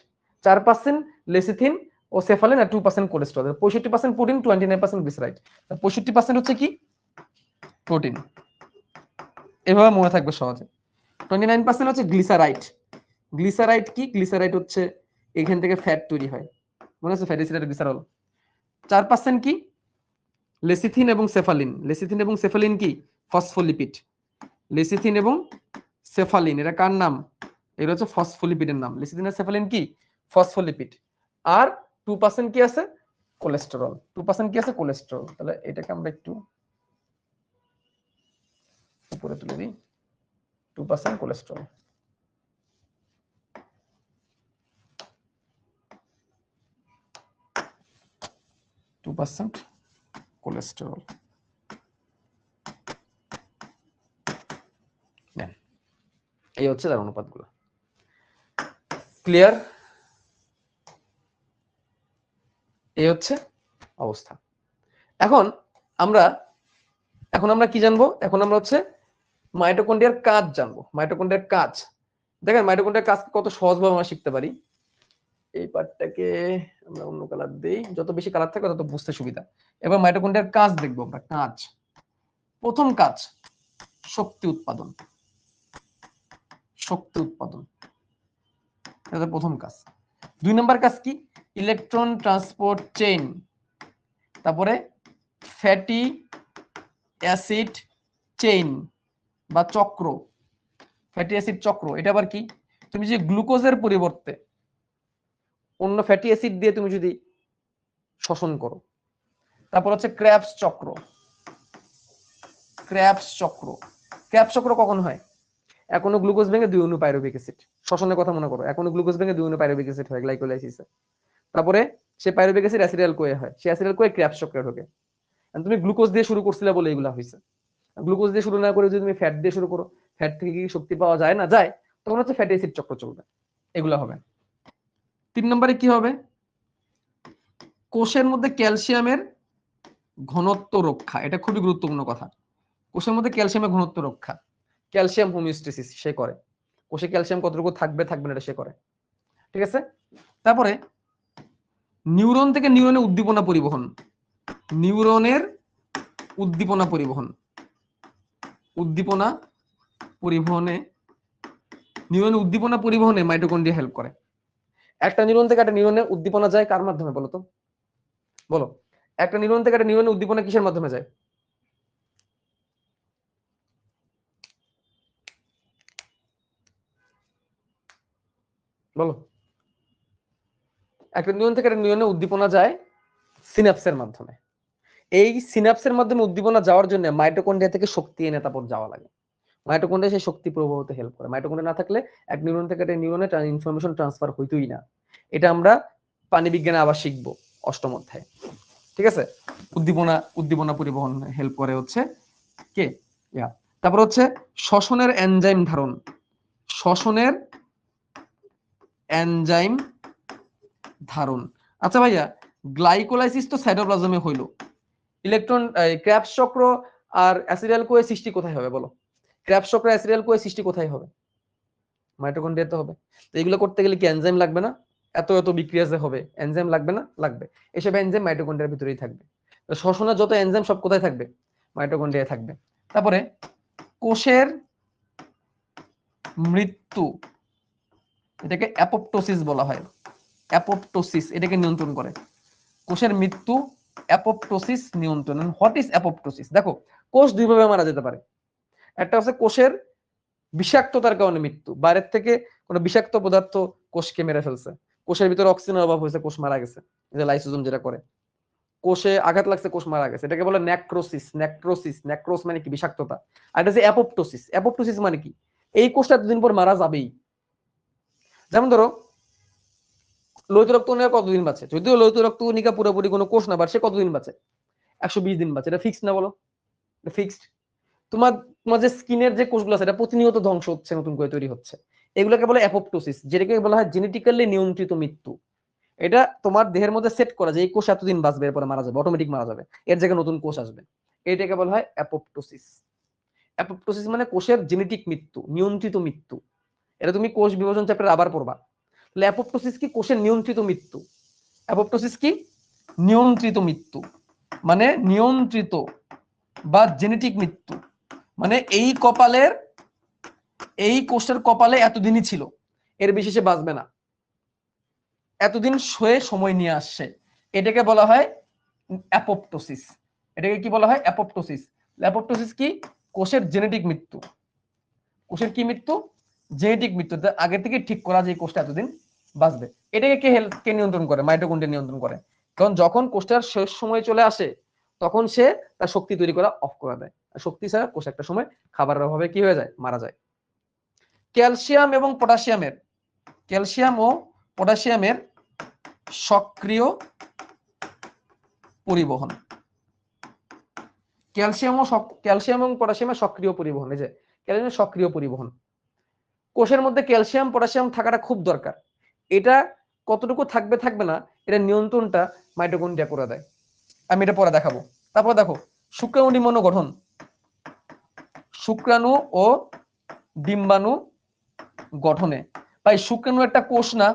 4% লেসিথিন ও সেফালিন আর 2% কোলেস্টেরল। 65% protein, 29% glyceride. 65% হচ্ছে কি? প্রোটিন। এভাবে মনে থাকবে সহজে। 29% হচ্ছে গ্লিসারাইড। গ্লিসারাইড কি? গ্লিসারাইড হচ্ছে এখান থেকে ফ্যাট তৈরি হয়, মনে আছে? ফ্যাটি অ্যাসিড আর গ্লিসারল। 4% কি? লেসিথিন এবং সেফালিন। লেসিথিন এবং সেফালিন কি? ফসফোলিপিড। লেসিথিন এবং সেফালিন এটা কার নাম? এটা হচ্ছে ফসফোলিপিডের নাম। লেসিথিন আর সেফালিন কি? ফসফোলিপিড। আর 2% কি আছে? কোলেস্টেরল। 2% কি আছে? কোলেস্টেরল। তাহলে এটাকে আমরা একটু উপরে তুলে দিই। 2% কোলেস্টেরল। কোলেস্টেরল। এই হচ্ছে তার অনুপাতগুলো। ক্লিয়ার? এই হচ্ছে অবস্থা। এখন আমরা কি জানবো? এখন আমরা হচ্ছে মাইটোকন্ড্রিয়ার কাজ জানবো। মাইটোকন্ড্রিয়ার কাজ দেখেন, মাইটোকন্ড্রিয়ার কাজ কত সহজভাবে আমরা শিখতে পারি। এই পার্টটাকে আমরা অন্য কালার দেই, যত বেশি কালার থাকবে তত বুঝতে সুবিধা। এবার মাইটোকন্ড্রিয়ার কাজ দেখবো আমরা। কাজ, প্রথম কাজ শক্তি উৎপাদন। শক্তি উৎপাদন এটা প্রথম কাজ। 2 নম্বর কাজ কি? Electron transport chain. তারপরে ফ্যাটি অ্যাসিড চেইন বা চক্র, ফ্যাটি অ্যাসিড চক্র। এটা আবার কি? তুমি যে গ্লুকোজের পরিবর্তে অন্য ফ্যাটি অ্যাসিড দিয়ে তুমি যদি শোষণ করো। তারপর হচ্ছে ক্র্যাবস চক্র। ক্র্যাবস চক্র, ক্র্যাবস চক্র কখন হয়? এখনো গ্লুকোজ ভেঙে 2 অণু পাইরুভিক অ্যাসিড। শোষণের কথা মনে করো, এখনো গ্লুকোজ ভেঙে 2 অণু পাইরুভিক অ্যাসিড হয় গ্লাইকোলাইসিসে। তারপরে সে পাইরুভিক অ্যাসিড অ্যাসিটাইল কোয়ে হয়, সে অ্যাসিটাইল কোয়ে ক্র্যাবস চক্রে ঢোকে। তুমি গ্লুকোজ দিয়ে শুরু করছিলে বলে এগুলা হয়েছে। গ্লুকোজ দিয়ে শুরু না করে যদি তুমি ফ্যাট দিয়ে শুরু করো, ফ্যাট থেকে কি শক্তি পাওয়া যায় না? যায়। তখন হচ্ছে ফ্যাটি অ্যাসিড চক্র চলবে, এগুলা হবে। 3 নম্বরে কি হবে? কোষের মধ্যে ক্যালসিয়ামের ঘনত্ব রক্ষা। এটা খুবই গুরুত্বপূর্ণ কথা। কোষের মধ্যে ক্যালসিয়ামের ঘনত্ব রক্ষা, ক্যালসিয়াম হোমিওস্ট্যাসিস সে করে। কোষে ক্যালসিয়াম কতটুকু থাকবে থাকবে না এটা সে করে। ঠিক আছে? তারপরে নিউরন থেকে নিউরনে উদ্দীপনা পরিবহন। নিউরনের উদ্দীপনা পরিবহন, উদ্দীপনা পরিবহনে, নিউরনের উদ্দীপনা পরিবহনে মাইটোকন্ড্রিয়া হেল্প করে। একটা নিউরন থেকে একটা নিউরনে উদ্দীপনা যায় কার মাধ্যমে বলো তো? বলো, একটা নিউরন থেকে একটা নিউরনে উদ্দীপনা কিসের মাধ্যমে যায়? বলো। একটা নিউরন থেকে একটা নিউরনে উদ্দীপনা যায় সিনাপসের মাধ্যমে। এই সিনাপসের মাধ্যমে উদ্দীপনা যাওয়ার জন্য মাইটোকন্ড্রিয়া থেকে শক্তি এনে তারপর যাওয়া লাগে। মাইটোকন্ড্রিয়া সেই শক্তি প্রবাহতে হেল্প করে। মাইটোকন্ড্রিয়া না থাকলে এক নিউরন থেকে একটা নিউরনে ইনফরমেশন ট্রান্সফার হইতোই না। এটা আমরা প্রাণী বিজ্ঞানে আবার শিখবো 8ম অধ্যায়ে। ঠিক আছে? উদ্দীপনা পরিবহন হেল্প করে হচ্ছে কে? ইয়া। তারপর হচ্ছে শ্বসনের এনজাইম ধারণ। শ্বসনের এনজাইম ধারণ। আচ্ছা ভাইয়া, গ্লাইকোলাইসিস তো সাইটোপ্লাজমে হইলো, ইলেকট্রন ক্র্যাবস চক্র আর অ্যাসিডাল কোয়ে সৃষ্টি কোথায় হবে বলো? ক্র্যাবস চক্র অ্যাসিডাল কোয়ে সৃষ্টি কোথায় হবে? মাইটোকন্ড্রিয়াতে হবে। তো এগুলো করতে গেলে কি এনজাইম লাগবে না? এত এত বিক্রিয়া যে হবে, এনজাইম লাগবে না? লাগবে। এসব এনজাইম মাইটোকন্ড্রিয়ার ভিতরেই থাকবে। তো শ্বসনের যত এনজাইম সব কোথায় থাকবে? মাইটোকন্ড্রিয়ায় থাকবে। তারপরে কোষের মৃত্যু, এটাকে অ্যাপোপ্টোসিস বলা হয়। অ্যাপোপ্টোসিস এটাকে নিয়ন্ত্রণ করে। কোষের মৃত্যু অ্যাপোপ্টোসিস নিয়ন্ত্রণ। What is apoptosis? দেখো, কোষ দুই ভাবে মারা যেতে পারে। একটা হচ্ছে কোষের বিষাক্ততার কারণে মৃত্যু, বাইরের থেকে কোনো বিষাক্ত পদার্থ কোষকে মেরে ফেলছে, কোষের ভিতরে অক্সিজেনের অভাব হয়েছে, কোষ মারা গেছে, যে লাইসোজোম যেটা করে, কোষে আঘাত লাগছে, কোষ মারা গেছে, এটাকে বলে নেক্রোসিস। নেক্রোসিস, নেক্রোস মানে কি? বিষাক্ততা। আর এটা যে অ্যাপোপ্টোসিস। অ্যাপোপ্টোসিস মানে কি? এই কোষটা এতদিন পর মারা যাবেই। যেমন ধরো লোহিত রক্ত কণিকা কতদিন বাঁচে? যদিও লোহিত রক্ত কণিকা পুরোপুরি কোনো কোষ না, বাট সে কতদিন বাঁচে? 120 দিন বাঁচে। এটা ফিক্সড না বলো? এটা ফিক্সড। তোমার তোমার যে স্কিনের যে কোষগুলো আছে, এটা প্রতিনিয়ত ধ্বংস হচ্ছে, নতুন করে তৈরি হচ্ছে। এগুলোকে বলে অ্যাপোপ্টোসিস, যেটাকে বলা হয় জেনেটিক্যালি নিয়ন্ত্রিত মৃত্যু। এটা তোমার দেহের মধ্যে সেট করা যে এই কোষ এতদিন বাঁচবে, এরপরে মারা যাবে, অটোমেটিক মারা যাবে, এর জায়গায় নতুন কোষ আসবে। এটাকে বলা হয় অ্যাপোপ্টোসিস। অ্যাপোপ্টোসিস মানে কোষের জেনেটিক মৃত্যু, নিয়ন্ত্রিত মৃত্যু। এটা তুমি কোষ বিভাজন চ্যাপ্টারে আবার পড়বা। তাহলে অ্যাপোপ্টোসিস কি? কোষের নিয়ন্ত্রিত মৃত্যু। অ্যাপোপ্টোসিস কি? নিয়ন্ত্রিত মৃত্যু। মানে নিয়ন্ত্রিত বা জেনেটিক মৃত্যু। মানে এই কপালের, এই কোষের কপালে এতদিনই ছিল, এর বেশি সে বাঁচবে না, এতদিন সয়ে সময় নিয়ে আসছে, এটাকে বলা হয় অ্যাপোপ্টোসিস। এটাকে কি বলা হয়? অ্যাপোপ্টোসিস। অ্যাপোপ্টোসিস কি? কোষের জেনেটিক মৃত্যু। কোষের কি মৃত্যু? জেনেটিক মৃত্যু। আগে থেকে ঠিক করা যে কোষটা এতদিন বাঁচবে। এটাকে কে নিয়ন্ত্রণ করে? মাইটোকন্ড্রিয়া নিয়ন্ত্রণ করে। কারণ যখন কোষটার শেষ সময় চলে আসে, তখন সে তার শক্তি তৈরি করা অফ করে দেয়। আর শক্তি ছাড়া কোষ একটা সময় খাবারের অভাবে কি হয়ে যায়? মারা যায়। ক্যালসিয়াম এবং পটাশিয়ামের, ক্যালসিয়াম ও পটাশিয়ামের সক্রিয় পরিবহন। ক্যালসিয়াম এবং পটাশিয়ামের সক্রিয় পরিবহন। এই যে ক্যালসিয়ামের সক্রিয় পরিবহন, কোষের মধ্যে ক্যালসিয়াম পটাশিয়াম থাকাটা খুব দরকার। এটা কতটুকু থাকবে থাকবে না, এটা নিয়ন্ত্রণটা মাইটোকন্ড্রিয়া করে দেয়। আমি এটা পরে দেখাবো। তারপর দেখো শুক্রাণু ডিম্বাণু গঠন। শুক্রাণু ও ডিম্বাণু গঠনে, ভাই শুক্রাণু একটা কোষ না,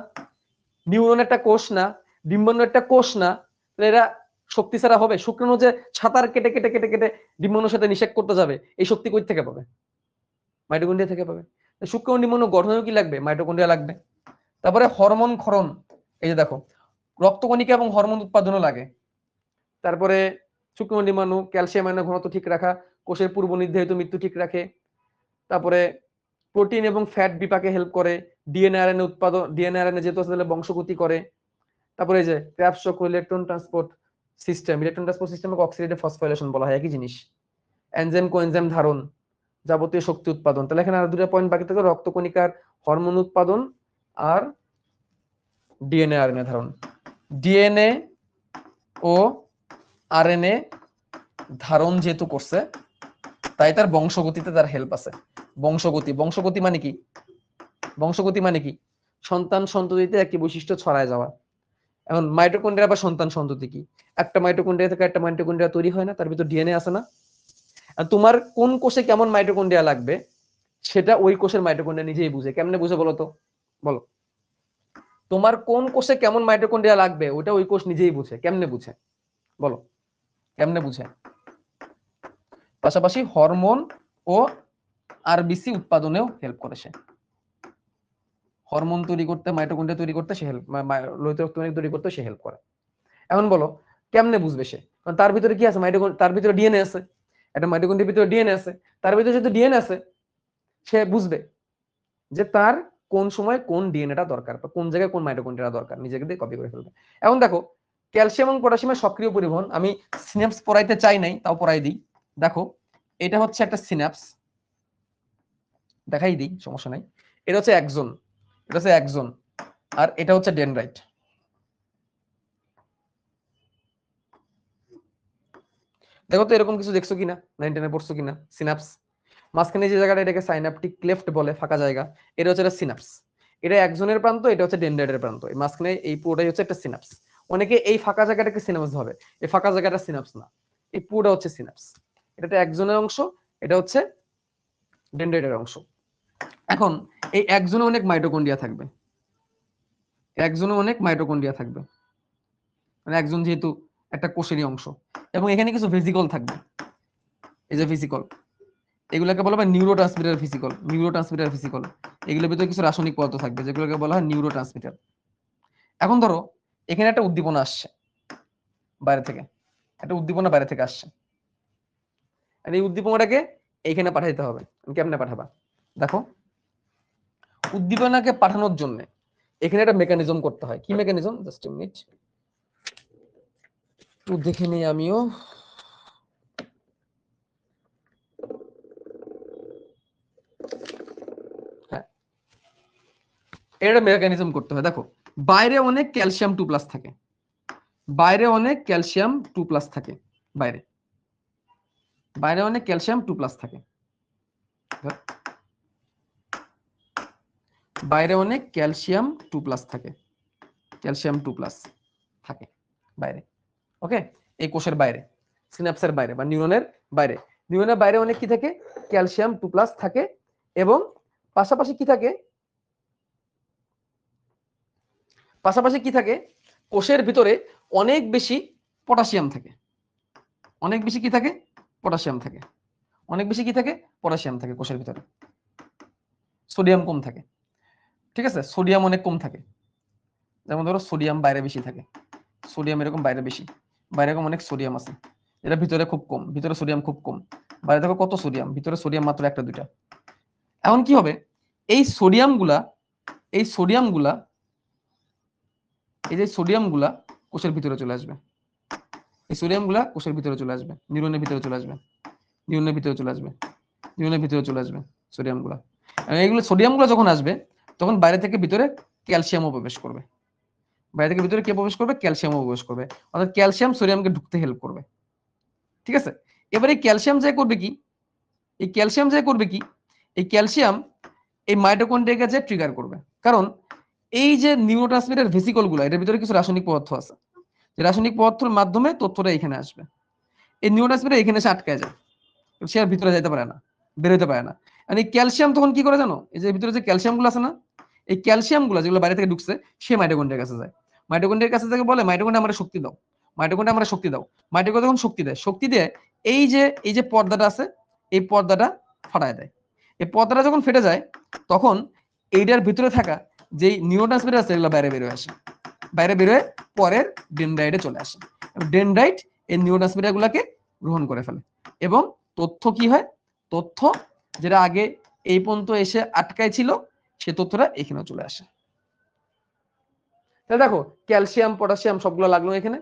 নিউরন একটা কোষ না, ডিম্বাণু একটা কোষ না, এরা শক্তি ছাড়া হবে? শুক্রাণু যে ছাতার কেটে কেটে কেটে কেটে ডিম্বাণুর সাথে নিষেক করতে যাবে, এই শক্তি কই থেকে পাবে? মাইটোকন্ড্রিয়া থেকে পাবে। শুক্রাণু ডিম্বাণু গঠনেও কি লাগবে? মাইটোকন্ড্রিয়া লাগবে। তারপরে হরমোন ক্ষরণ, এই যে দেখো রক্তকণিকা এবং হরমোন উৎপাদনও লাগে। তারপরে শুক্রাণু ডিম্বাণু ক্যালসিয়াম আয়নের ঘনত্ব ঠিক রাখা, কোষের পূর্ব নির্ধারিত মৃত্যু ঠিক রাখে। তারপরে প্রোটিন এবং ফ্যাট বিপাকে হেল্প করে, ডিএনএ আরএনএ উৎপাদন, ডিএনএ আরএনএ যেহেতু আসলে বংশগতি করে। তারপরে এই যে ক্র্যাবস চক্র, electron transport system, electron transport সিস্টেমকে অক্সিডেটিভ ফসফোরাইলেশন বলা হয়, একই জিনিস। এনজাইম কোএনজাইম ধারণ, যাবতীয় শক্তি উৎপাদন। তাহলে এখানে আর দুটো পয়েন্ট বাকি থাকে, রক্তকণিকার হরমোন উৎপাদন আর ডিএনএ আরএনএ ধারণ। ডিএনএ ও আরএনএ ধারণ যেহেতু করছে, তাই তার বংশগতিতে তার হেল্প আছে। বংশগতি, বংশগতি মানে কি? বংশগতি মানে কি? সন্তান সন্ততিতে একটি বৈশিষ্ট্য ছড়ায় যাওয়া। এখন মাইটোকন্ড্রিয়া বা সন্তান সন্ততি কি? একটা মাইটোকন্ড্রিয়া থেকে একটা মাইটোকন্ড্রিয়া তৈরি হয় না? তার ভিতর ডিএনএ আছে না? আর তোমার কোন কোষে কেমন মাইটোকন্ড্রিয়া লাগবে, সেটা ওই কোষের মাইটোকন্ড্রিয়া নিজেই বুঝে। কেমনে বুঝে বলো তো? বলো। তোমার কোন কোষে কেমন মাইটোকন্ড্রিয়া লাগবে, ওটা ওই কোষ নিজেই বুঝে। কেমনে বুঝে? বলো, কেমনে বুঝে? পাশাপাশি হরমোন ও আরবিসি উৎপাদনেও হেল্প করে সে। হরমোন তৈরি করতে, মাইটোকন্ড্রিয়া তৈরি করতে সে হেল্প, লোহিত রক্ত কণিকা তৈরি করতে সে হেল্প করে। এখন বলো কেমনে বুঝবে সে? কারণ তার ভিতরে কি আছে? তার ভিতরে ডিএনএ আছে, একটা মাইটোকন্ড্রিয়ার ভিতরে ডিএনএ আছে। তার ভিতরে যদি ডিএনএ আছে, সে বুঝবে যে তার কোন সময় কোন ডিএনএটা দরকার, বা কোন জায়গায় কোন মাইটোকন্ড্রিয়া দরকার, নিজেকে দিয়ে কপি করে ফেলবে। এখন দেখো ক্যালসিয়াম এবং পটাশিয়ামের সক্রিয় পরিবহন, আমি সিনাপস পড়াইতে চাই নাই, তাও পড়াই দিই। দেখো এটা হচ্ছে একটা সিনাপস, দেখাই দিই, সমস্যা নাই। এটা হচ্ছে একজন, এটা হচ্ছে একজন, আর এটা হচ্ছে ডেনড্রাইট। দেখো তো এরকম কিছু দেখছো কিনা, 9-10 পড়ছো কিনা? সিনাপস, মাঝখানে যে জায়গাটা, এটাকে সাইনাপটিক ক্লেফট বলে, ফাঁকা জায়গা, এটা হচ্ছে একটা সিনাপস। এটা একজনের প্রান্ত, এটা হচ্ছে ডেনড্রাইটের প্রান্ত, এই মাঝখানে এই পুরোটাই হচ্ছে একটা সিনাপস। অনেকে এই ফাঁকা জায়গাটাকে সিনাপস ভাবে, এই ফাঁকা জায়গাটা সিনাপস না, এই পুরোটা হচ্ছে সিনাপস। এটা একজনের অংশ, এটা হচ্ছে ডেনড্রাইটের অংশ। এখন এই একজনে অনেক মাইটোকন্ড্রিয়া থাকবে, একজনে অনেক মাইটোকন্ড্রিয়া থাকবে, মানে একজন যেহেতু একটা কোষেরই অংশ। এবং এখানে কিছু ভেসিকল থাকবে, এই যে ভেসিকল, এগুলোকে বলা হয় নিউরোট্রান্সমিটার ফিজিকল, নিউরোট্রান্সমিটার ফিজিকল। এগুলোর ভিতরে কিছু রাসায়নিক পদার্থ থাকবে, যেগুলোকে বলা হয় নিউরোট্রান্সমিটার। এখন ধরো এখানে একটা উদ্দীপনা আসছে বাইরে থেকে, একটা উদ্দীপনা বাইরে থেকে আসছে, আর এই উদ্দীপনাটাকে এইখানে পাঠাইতে হবে। কেমনে পাঠাবা? দেখো উদ্দীপনাকে পাঠানোর জন্য এখানে একটা মেকানিজম করতে হয়। কি মেকানিজম? জাস্ট এ মিনিট, একটু দেখে নিই আমিও। হ্যাঁ, এটা মেকানিজম করতে হয়। দেখো বাইরে অনেক ক্যালসিয়াম 2+ থাকে, বাইরে অনেক ক্যালসিয়াম 2+ থাকে, বাইরে বাইরে অনেক ক্যালসিয়াম 2+ থাকে, বাইরে অনেক ক্যালসিয়াম 2+ থাকে, ক্যালসিয়াম 2+ থাকে বাইরে। ওকে, এই কোষের বাইরে, সিনাপসের বাইরে বা নিউরনের বাইরে, নিউরনের বাইরে অনেক কি থাকে? ক্যালসিয়াম 2+ থাকে। এবং পাশাপাশি কি থাকে? পাশাপাশি কি থাকে? কোষের ভিতরে অনেক বেশি পটাশিয়াম থাকে, অনেক বেশি কি থাকে? পটাশিয়াম থাকে, অনেক বেশি কি থাকে? পটাশিয়াম থাকে কোষের ভিতরে। সোডিয়াম কম থাকে, ঠিক আছে? সোডিয়াম অনেক কম থাকে। যেমন ধরো সোডিয়াম বাইরে বেশি থাকে, সোডিয়াম এরকম বাইরে বেশি, বাইরে এরকম অনেক সোডিয়াম আছে, এটা ভিতরে খুব কম, ভিতরে সোডিয়াম খুব কম। বাইরে দেখো কত সোডিয়াম, ভিতরে সোডিয়াম মাত্র একটা দুইটা। এখন কি হবে? এই সোডিয়াম গুলা, এই সোডিয়াম গুলা, এই যে সোডিয়াম গুলা কোষের ভিতরে চলে আসবে, এই সোডিয়াম গুলা কোষের ভিতরে চলে আসবে, নিউরনের ভিতরে চলে আসবে, নিউরনের ভিতরে চলে আসবে, নিউরনের ভিতরে চলে আসবে সোডিয়াম গুলা। এইগুলো সোডিয়াম গুলা যখন আসবে তখন বাইরে থেকে ভিতরে ক্যালসিয়ামও প্রবেশ করবে, বাইরে থেকে ভিতরে কে প্রবেশ করবে? ক্যালসিয়ামও প্রবেশ করবে। অর্থাৎ ক্যালসিয়াম সোডিয়ামকে ঢুকতে হেল্প করবে, ঠিক আছে? এবারে এই ক্যালসিয়াম যায় করবে কি? এই ক্যালসিয়াম যায় করবে কি? এই ক্যালসিয়াম এই মাইটোকন্ড্রিয়াকে যে ট্রিগার করবে। কারণ এই যে নিউরোট্রান্সমিটার ভেসিকল গুলো, এটার ভিতরে কিছু রাসায়নিক পদার্থ আছে, যে রাসায়নিক পদার্থের মাধ্যমে তথ্যটা এখানে আসবে। এই নিউরোট্রান্সমিটার এখানে এসে আটকায় যায়, সে আর ভিতরে যেতে পারে না, বের হতে পারে না। আর এই ক্যালসিয়াম তখন কি করে জানো? এই যে ভিতরে যে ক্যালসিয়াম গুলো আছে না, এই ক্যালসিয়াম গুলো যেগুলো বাইরে থেকে ঢুকছে সে মাইটোকন্ড্রিয়ার কাছে যায়, মাইটোকন্ড্রিয়ার কাছে থেকে বলে মাইটোকন্ড্রিয়া আমরা শক্তি দাও, মাইটোকন্ড্রিয়া আমরা শক্তি দাও। মাইটোকন্ড্রিয়া যখন শক্তি দেয়, শক্তি দিয়ে এই যে পর্দাটা আছে, এই পর্দাটা ফাটায় দেয়। এই পর্দাটা যখন ফেটে যায় তখন এইটার ভিতরে থাকা যেই নিউরোট্রান্সমিটার আছে এগুলো বাইরে বের হয়ে আসে, বাইরে বের হয়ে পরের ডেনড্রাইটে চলে আসে। ডেনড্রাইট এই নিউরোট্রান্সমিটার গুলাকে গ্রহণ করে ফেলে এবং তথ্য কি হয়? তথ্য যেটা আগে এই পর্যন্ত এসে আটকায় ছিল সে তথ্যটা এখানেও চলে আসে। তাহলে দেখো ক্যালসিয়াম পটাশিয়াম সবগুলো লাগলো এখানে,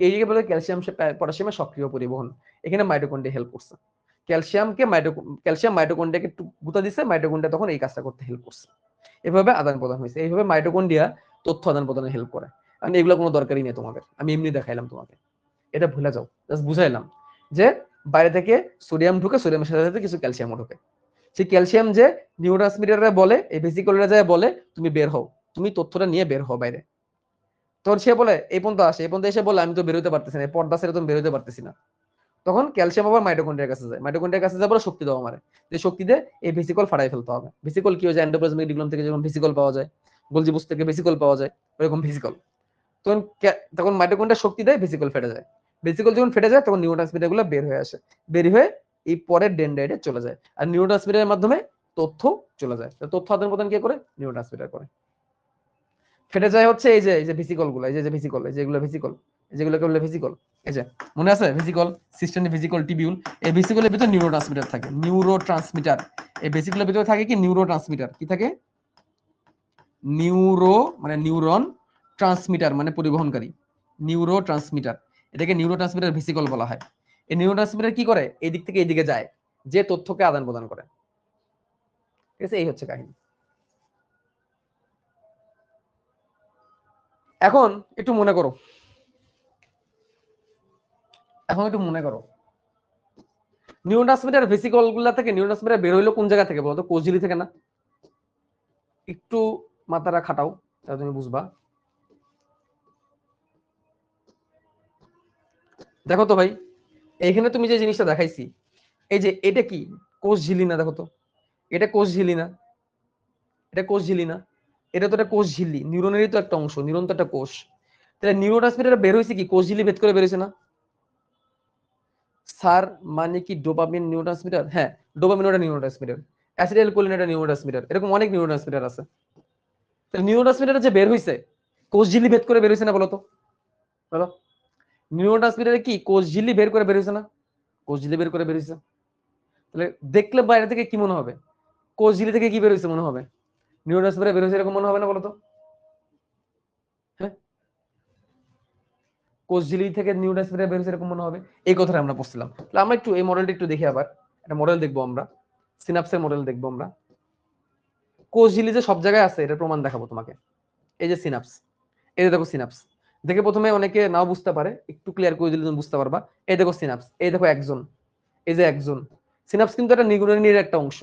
এইদিকে বলে ক্যালসিয়াম পটাশিয়ামের সক্রিয় পরিবহন, এখানে মাইটোকন্ড্রিয়া হেল্প করছে। ক্যালসিয়াম মাইটোকন্ড্রিয়াকে একটু গুতা দিচ্ছে, মাইটোকন্ড্রিয়া তখন এই কাজটা করতে হেল্প করছে। এভাবে আদান প্রদান হয়েছে, এইভাবে মাইটোকন্ড্রিয়া তথ্য আদান প্রদানে হেল্প করে। আর এগুলো কোনো দরকারই নেই তোমাদের, আমি এমনি দেখাইলাম তোমাকে, এটা ভুলে যাও, জাস্ট বুঝাইলাম যে বাইরে থেকে সোডিয়াম ঢুকে, সোডিয়ামের সাথে সাথে কিছু ক্যালসিয়ামও ঢুকে। সেই ক্যালসিয়াম যে নিউরোট্রান্সমিটাররা বলে, এই ভেসিকলরা যায় বলে তুমি বের হও, তুমি তথ্যটা নিয়ে বের হও বাইরে। তোর সে বলে এই পর্যন্ত আসে, এই পর্যন্ত এসে বলে আমি তো বেরোতে পারতেছি না, পর্দা ছেড়ে তো বেরোতে পারতেছি না। তখন ক্যালসিয়াম আবার মাইটোকন্ড্রিয়ার কাছে যায়, মাইটোকন্ড্রিয়ার কাছে যায় বলে শক্তি দাও আমারে, যে শক্তি দিয়ে এই ভেসিকল ফাটাই ফেলতে হবে। ভেসিকল কি হয়? এন্ডোপ্লাজমিক রেটিকুলাম থেকে যেমন ভেসিকল পাওয়া যায়, গোলজি বুস্ট থেকে ভেসিকল পাওয়া যায়, ওরকম ভেসিকল। তখন তখন মাইটোকন্ড্রিয়া শক্তি দেয়, ভেসিকল ফেটে যায়। ভেসিকল যখন ফেটে যায় তখন নিউরোট্রান্সমিটার গুলো বের হয়ে আসে, বের হয়ে এই পরের ডেনড্রাইটে চলে যায়। আর নিউরোট্রান্সমিটারের মাধ্যমে তথ্য চলে যায়। তথ্য আদান প্রদান কে করে? নিউরোট্রান্সমিটার করে। ফেটে যায় হচ্ছে এই যে ভেসিকল গুলো, এই যে ভেসিকল, এই যেগুলো ভেসিকল, যেগুলোকে বলে ভেসিকল, এই যে মনে আছে ভেসিকল, সিস্টেমে ভেসিকল টিবিউল, এই ভেসিকলের ভিতরে নিউরোট্রান্সমিটার থাকে, নিউরোট্রান্সমিটার। এই ভেসিকলের ভিতরে থাকে কি? নিউরোট্রান্সমিটার। কি থাকে? নিউরো মানে নিউরন, ট্রান্সমিটার মানে পরিবহনকারী, নিউরো ট্রান্সমিটার। এটাকে নিউরো ট্রান্সমিটার ভেসিকল বলা হয়। এই নিউরো ট্রান্সমিটার কি করে? এই দিক থেকে এইদিকে যায়, যে তথ্যকে আদান প্রদান করে। ঠিক আছে, এই হচ্ছে কাহিনী। এখন একটু মনে করো, এখন একটু মনে করো নিউরোট্রান্সমিটার ভেসিকল গুলা থেকে নিউরোট্রান্সমিটার বের হইলো কোন জায়গা থেকে বলতো? কোষঝিলি থেকে না? একটু মাথাটা খাটাও, তাহলে তুমি বুঝবা। দেখো তো ভাই, এইখানে তুমি যে জিনিসটা দেখাইছি, এই যে এটা কি কোষঝিলি না? দেখো তো, এটা কোষঝিলি না? এটা কোষঝিলি না? এটা তো একটা কোষঝিল্লি, নিউরনেরই তো একটা অংশ, নিউরন তো একটা কোষ। তাহলে নিউরোট্রান্সমিটার বের হয়েছে কি? কোষঝিল্লি ভেদ করে বের হয়েছে না? স্যার মানে কি ডোপামিন নিউরোট্রান্সমিটার? হ্যাঁ, ডোপামিন ওটা নিউরোট্রান্সমিটার, অ্যাসিটাইল কোলিন এটা নিউরোট্রান্সমিটার, এরকম অনেক নিউরোট্রান্সমিটার আছে। তাহলে নিউরোট্রান্সমিটার যে বের হয়েছে কোষঝিল্লি ভেদ করে বের হয়েছে না? বলো তো, বলো। নিউরোট্রান্সমিটার কি কোষঝিল্লি বের করে বের হয়েছে না? কোষঝিল্লি বের করে বের হয়েছে। তাহলে দেখলে বাইরে থেকে কি মনে হবে? কোষ ঝিল্লি থেকে কি বের হয়েছে মনে হবে? নিউরোট্রান্সমিটার বের হয়েছে এরকম মনে হবে না বলতো? হ্যাঁ, কোষ ঝিল্লি থেকে নিউরোট্রান্সমিটার বের হয়েছে এরকম মনে হবে। এই কথাটা আমরা পড়ছিলাম। তাহলে আমরা একটু এই মডেলটা একটু দেখি, আবার একটা মডেল দেখবো আমরা, সিনাপসের মডেল দেখবো আমরা। কোষ ঝিল্লি যে সব জায়গায় আছে এটা প্রমাণ দেখাবো তোমাকে। এই যে সিনাপস, এই যে দেখো সিনাপস, দেখে প্রথমে অনেকে নাও বুঝতে পারে, একটু ক্লিয়ার করে দিলে তুমি বুঝতে পারবা। এই দেখো সিনাপস, এই দেখো একজন, এই যে একজন সিনাপস কিন্তু একটা নিউরনের একটা অংশ,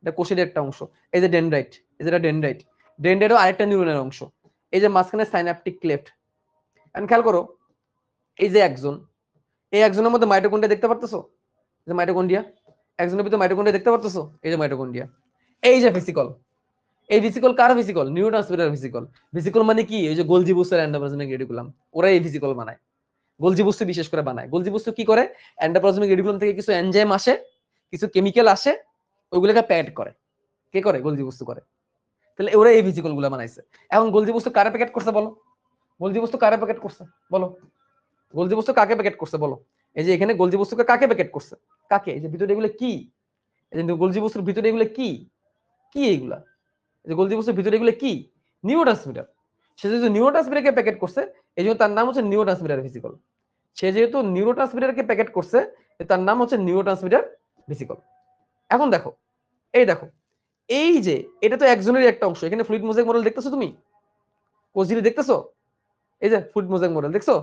এটা কোষের একটা অংশ। এই যে ডেনড্রাইট, এই যে ডেনড্রাইট, ডেনড্রাইটও আরেকটা নিউরনের অংশ। এই যে মাঝখানে সাইন্যাপটিক ক্লেফট। এখন খেয়াল করো, এই যে একজন, এই একজনের মধ্যে মাইটোকন্ড্রিয়া দেখতে পারতেছো? যে মাইটোকন্ড্রিয়া, একজনের ভিতরে মাইটোকন্ড্রিয়া দেখতে পারতেছো? এই যে মাইটোকন্ড্রিয়া। এই যে ভেসিকল, এই ভেসিকল কার ভেসিকল? Neurotransmitter vesicle. ভেসিকল মানে কি? এই যে গোলজি বুস্টার এন্ডোপ্লাজমিক রেটিকুলাম, ওরা এই ভেসিকল বানায়, গোলজি বস্তু বিশেষ করে বানায়। গোলজি বস্তু কি করে? এন্ডোপ্লাজমিক রেটিকুলাম থেকে কিছু এনজাইম আসে, কিছু কেমিক্যাল আসে, ওইগুলোকে প্যাকেট করে। কে করে? গোলজি বস্তু করে। তাহলে ওরা এই ভেসিকল গুলো বানাইছে। এখন গোলজি বস্তু কারে প্যাকেট করছে বলো? গোলজি বস্তু কারে প্যাকেট করছে বলো? গোলজি বস্তু কাকে প্যাকেট করছে বলো? এই যে এখানে গোলজি বস্তুকে কাকে প্যাকেট করছে? কাকে? এই যে ভিতরে এগুলো কি? এই যে গোলজি বস্তুর ভিতরে এগুলো কি? কি এইগুলা? এই যে গোলজি বস্তুর ভিতরে এগুলো কি? নিউরোট্রান্সমিটার। সে যেহেতু নিউরোট্রান্সমিটারকে প্যাকেট করছে, এই জন্য তার নাম হচ্ছে নিউরোট্রান্সমিটার ভেসিকল। সে যেহেতু নিউরোট্রান্সমিটারকে প্যাকেট করছে, তার নাম হচ্ছে নিউরোট্রান্সমিটার ভেসিকল। এখন দেখো, এই দেখো, এই যে এটা তো একজনের একটা অংশ। এখানে ফ্লুইড মোজাইক মডেল দেখতেছো তুমি? কোষ ঝিল্লি দেখতেছো? এই যে ফ্লুইড মোজাইক মডেল দেখছো?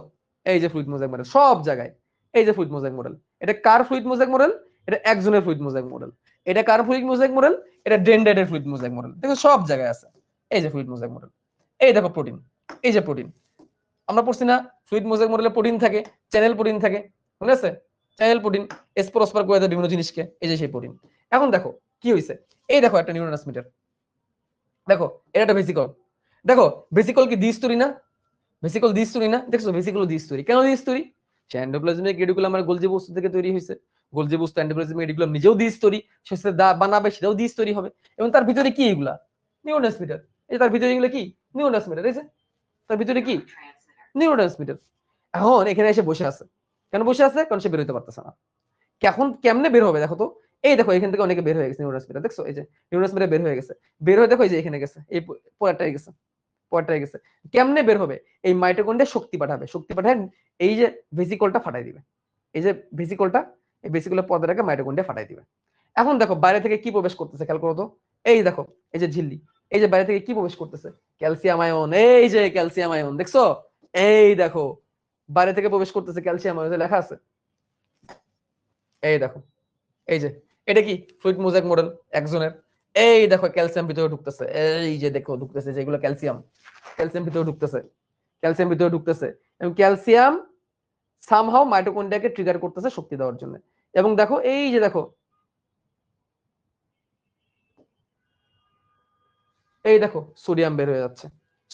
এই যে ফ্লুইড মোজাইক মডেল সব জায়গায়। এই যে ফ্লুইড মোজাইক মডেল, এটা কার ফ্লুইড মোজাইক মডেল? এটা একজনের ফ্লুইড মোজাইক মডেল। এটা কার ফ্লুইড মোজাইক মডেল? এটা ডেনড্রাইটের ফ্লুইড মোজাইক মডেল। দেখো সব জায়গায় আছে। এই যে ফ্লুইড মোজাইক মডেল, এই দেখো প্রোটিন, এই যে প্রোটিন। আমরা পড়ছি না ফ্লুইড মোজাইক মডেলে প্রোটিন থাকে, চ্যানেল প্রোটিন থাকে, মনে আছে? চ্যানেল প্রোটিন স্পোরোস্পার করে দেয় বিভিন্ন জিনিসকে, এই যে সেই প্রোটিন। এখন দেখো কি হইছে, এই দেখো একটা নিউরোট্রান্সমিটার, দেখো এটা একটা ভেসিকল। দেখো ভেসিকল কি দ্বিস্তরী না? ভেসিকল দ্বিস্তরী না? দেখছো ভেসিকল দ্বিস্তরী। কেন দ্বিস্তরী? সে এন্ডোপ্লাজমিক রেটিকুলাম আর গোলজি বস্তু থেকে তৈরি হয়েছে। গোলজি বস্তু এন্ডোপ্লাজমিক রেটিকুলাম নিজেও দ্বিস্তরী, সে বানাবে সেটাও দ্বিস্তরী হবে। এবং তার ভিতরে কি এগুলা? নিউরোট্রান্সমিটার। এই তার ভিতরে এগুলো কি? নিউরোট্রান্সমিটার। এই যে তার ভিতরে কি? নিউরোট্রান্সমিটার। এখন এখানে এসে বসে আছে। কেন বসে আছে? কারণ সে বের হতে পারতেছে না। এখন কেমনে বের হবে দেখো তো? এই দেখো এখান থেকে অনেকে বের হয়ে গেছে নিউরোট্রান্সমিটার, দেখছো? এই যে নিউরোট্রান্সমিটার বের হয়ে গেছে। বের হয়ে দেখো এই যে এখানে গেছে, এই পরেরটাই গেছে, পরেরটাই গেছে। কেমনে বের হবে? এই মাইটোকন্ড্রিয়া শক্তি পাঠাবে, শক্তি পাঠায় এই যে ভেসিকলটা ফাটাই দিবে। এই যে ভেসিকলটা, এই ভেসিকলের পর্দাটাকে মাইটোকন্ড্রিয়া ফাটাই দিবে। এখন দেখো বাইরে থেকে কি প্রবেশ করতেছে খেয়াল করো তো। এই দেখো এই যে ঝিল্লি, এই যে বাইরে থেকে কি প্রবেশ করতেছে? Calcium ion. এই যে ক্যালসিয়াম আয়ন, দেখছো? এই দেখো বাইরে থেকে প্রবেশ করতেছে ক্যালসিয়াম আয়ন, লেখা আছে। এই দেখো, এই যে এটা কি? ফ্লুইড মোজাইক মডেল একজনের। এই দেখো ক্যালসিয়াম ভিতরে ঢুকতেছে, এই যে দেখো ঢুকতেছে, যেগুলো ক্যালসিয়াম, ক্যালসিয়াম ভিতরে ঢুকতেছে, ক্যালসিয়াম ভিতরে ঢুকতেছে। এবং ক্যালসিয়াম সামহাও মাইটোকন্ড্রিয়াকে ট্রিগার করতেছে শক্তি দেওয়ার জন্য। এবং দেখো এই যে দেখো, এই দেখো সোডিয়াম বের হয়ে যাচ্ছে,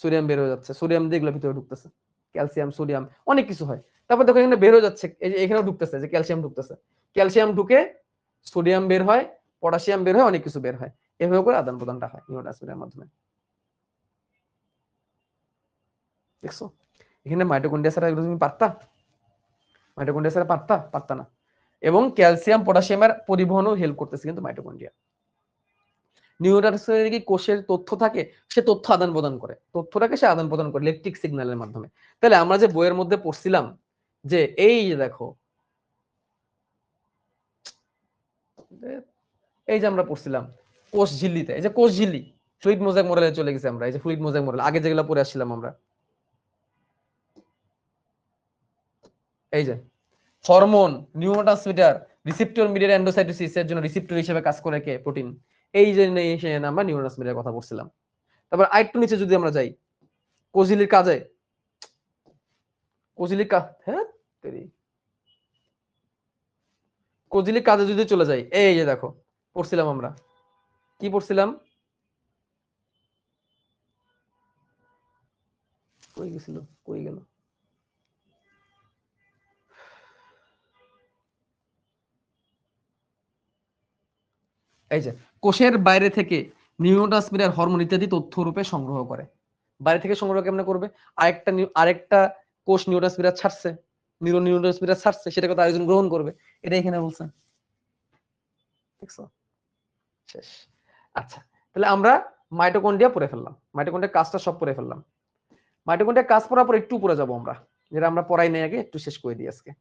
সোডিয়াম বের হয়ে যাচ্ছে, সোডিয়াম দিয়ে এগুলো ভিতরে ঢুকতেছে। ক্যালসিয়াম সোডিয়াম অনেক কিছু হয়। তারপর দেখো এখানে বের হয়ে যাচ্ছে, এই যে এখানেও ঢুকতেছে, যে ক্যালসিয়াম ঢুকতেছে, ক্যালসিয়াম ঢুকে সোডিয়াম বের হয়, পটাশিয়াম বের হয়, অনেক কিছু বের হয়। এভাবে করে আদান প্রদানটা হয় নিউরোট্রান্সমিটারের মাধ্যমে। দেখছো এখানে মাইটোকন্ড্রিয়া ছাড়া এগুলো তুমি পারতা? মাইটোকন্ড্রিয়া ছাড়া পারতা? পারতা না। এবং ক্যালসিয়াম পটাশিয়ামের পরিবহনও হেল্প করতেছে কিন্তু মাইটোকন্ড্রিয়া। নিউরোট্রান্সমিটারে কি কোষের তথ্য থাকে, সে তথ্য আদান প্রদান করে, তথ্যটাকে সে আদান প্রদান করে ইলেকট্রিক সিগন্যালের মাধ্যমে। তাহলে আমরা যে বইয়ের মধ্যে পড়ছিলাম যে এই যে দেখো, এই যে আমরা পড়ছিলাম কোষ ঝিল্লিতে, এই যে কোষ ঝিল্লি ফ্লুইড মোজাইক মডেলে চলে গেছে আমরা। এই যে ফ্লুইড মোজাইক মডেল আগে যেগুলো পড়ে আসছিলাম আমরা, এই যে hormone, neurotransmitter, receptor mediated endocytosis এর জন্য রিসেপ্টর হিসেবে কাজ করে কে? প্রোটিন। এই যে আমরা নিউরোট্রান্সমিটারের কথা বলছিলাম। তারপর আরেকটু নিচে যদি আমরা যাই, কোষঝিল্লির কাজে, কোষঝিল্লির হ্যাঁ কোষঝিল্লির কাজে যদি চলে যাই, এই যে দেখো পড়ছিলাম আমরা, কি পড়ছিলাম? কই গেছিল, কই গেল? এই যে কোষের বাইরে থেকে নিউরোট্রান্সমিটার, হরমোন ইত্যাদি তথ্য রূপে সংগ্রহ করে। বাইরে থেকে সংগ্রহ কেমনে করবে? আরেকটা কোষ নিউরোট্রান্সমিটার ছাড়ছে, নিউরোট্রান্সমিটার ছাড়ছে, সেটাকে তো আরেকজন গ্রহণ করবে। এটা এখানে বলছে, দেখছো? শেষ। আচ্ছা, তাহলে আমরা মাইটোকন্ড্রিয়া পড়ে ফেললাম, মাইটোকন্ড্রিয়ার কাজটা সব পড়ে ফেললাম। মাইটোকন্ড্রিয়ার কাজ পড়ার পর একটু পড়ে যাব আমরা, যেটা আমরা পড়াই নাই আগে, একটু শেষ করে দিই আজকে।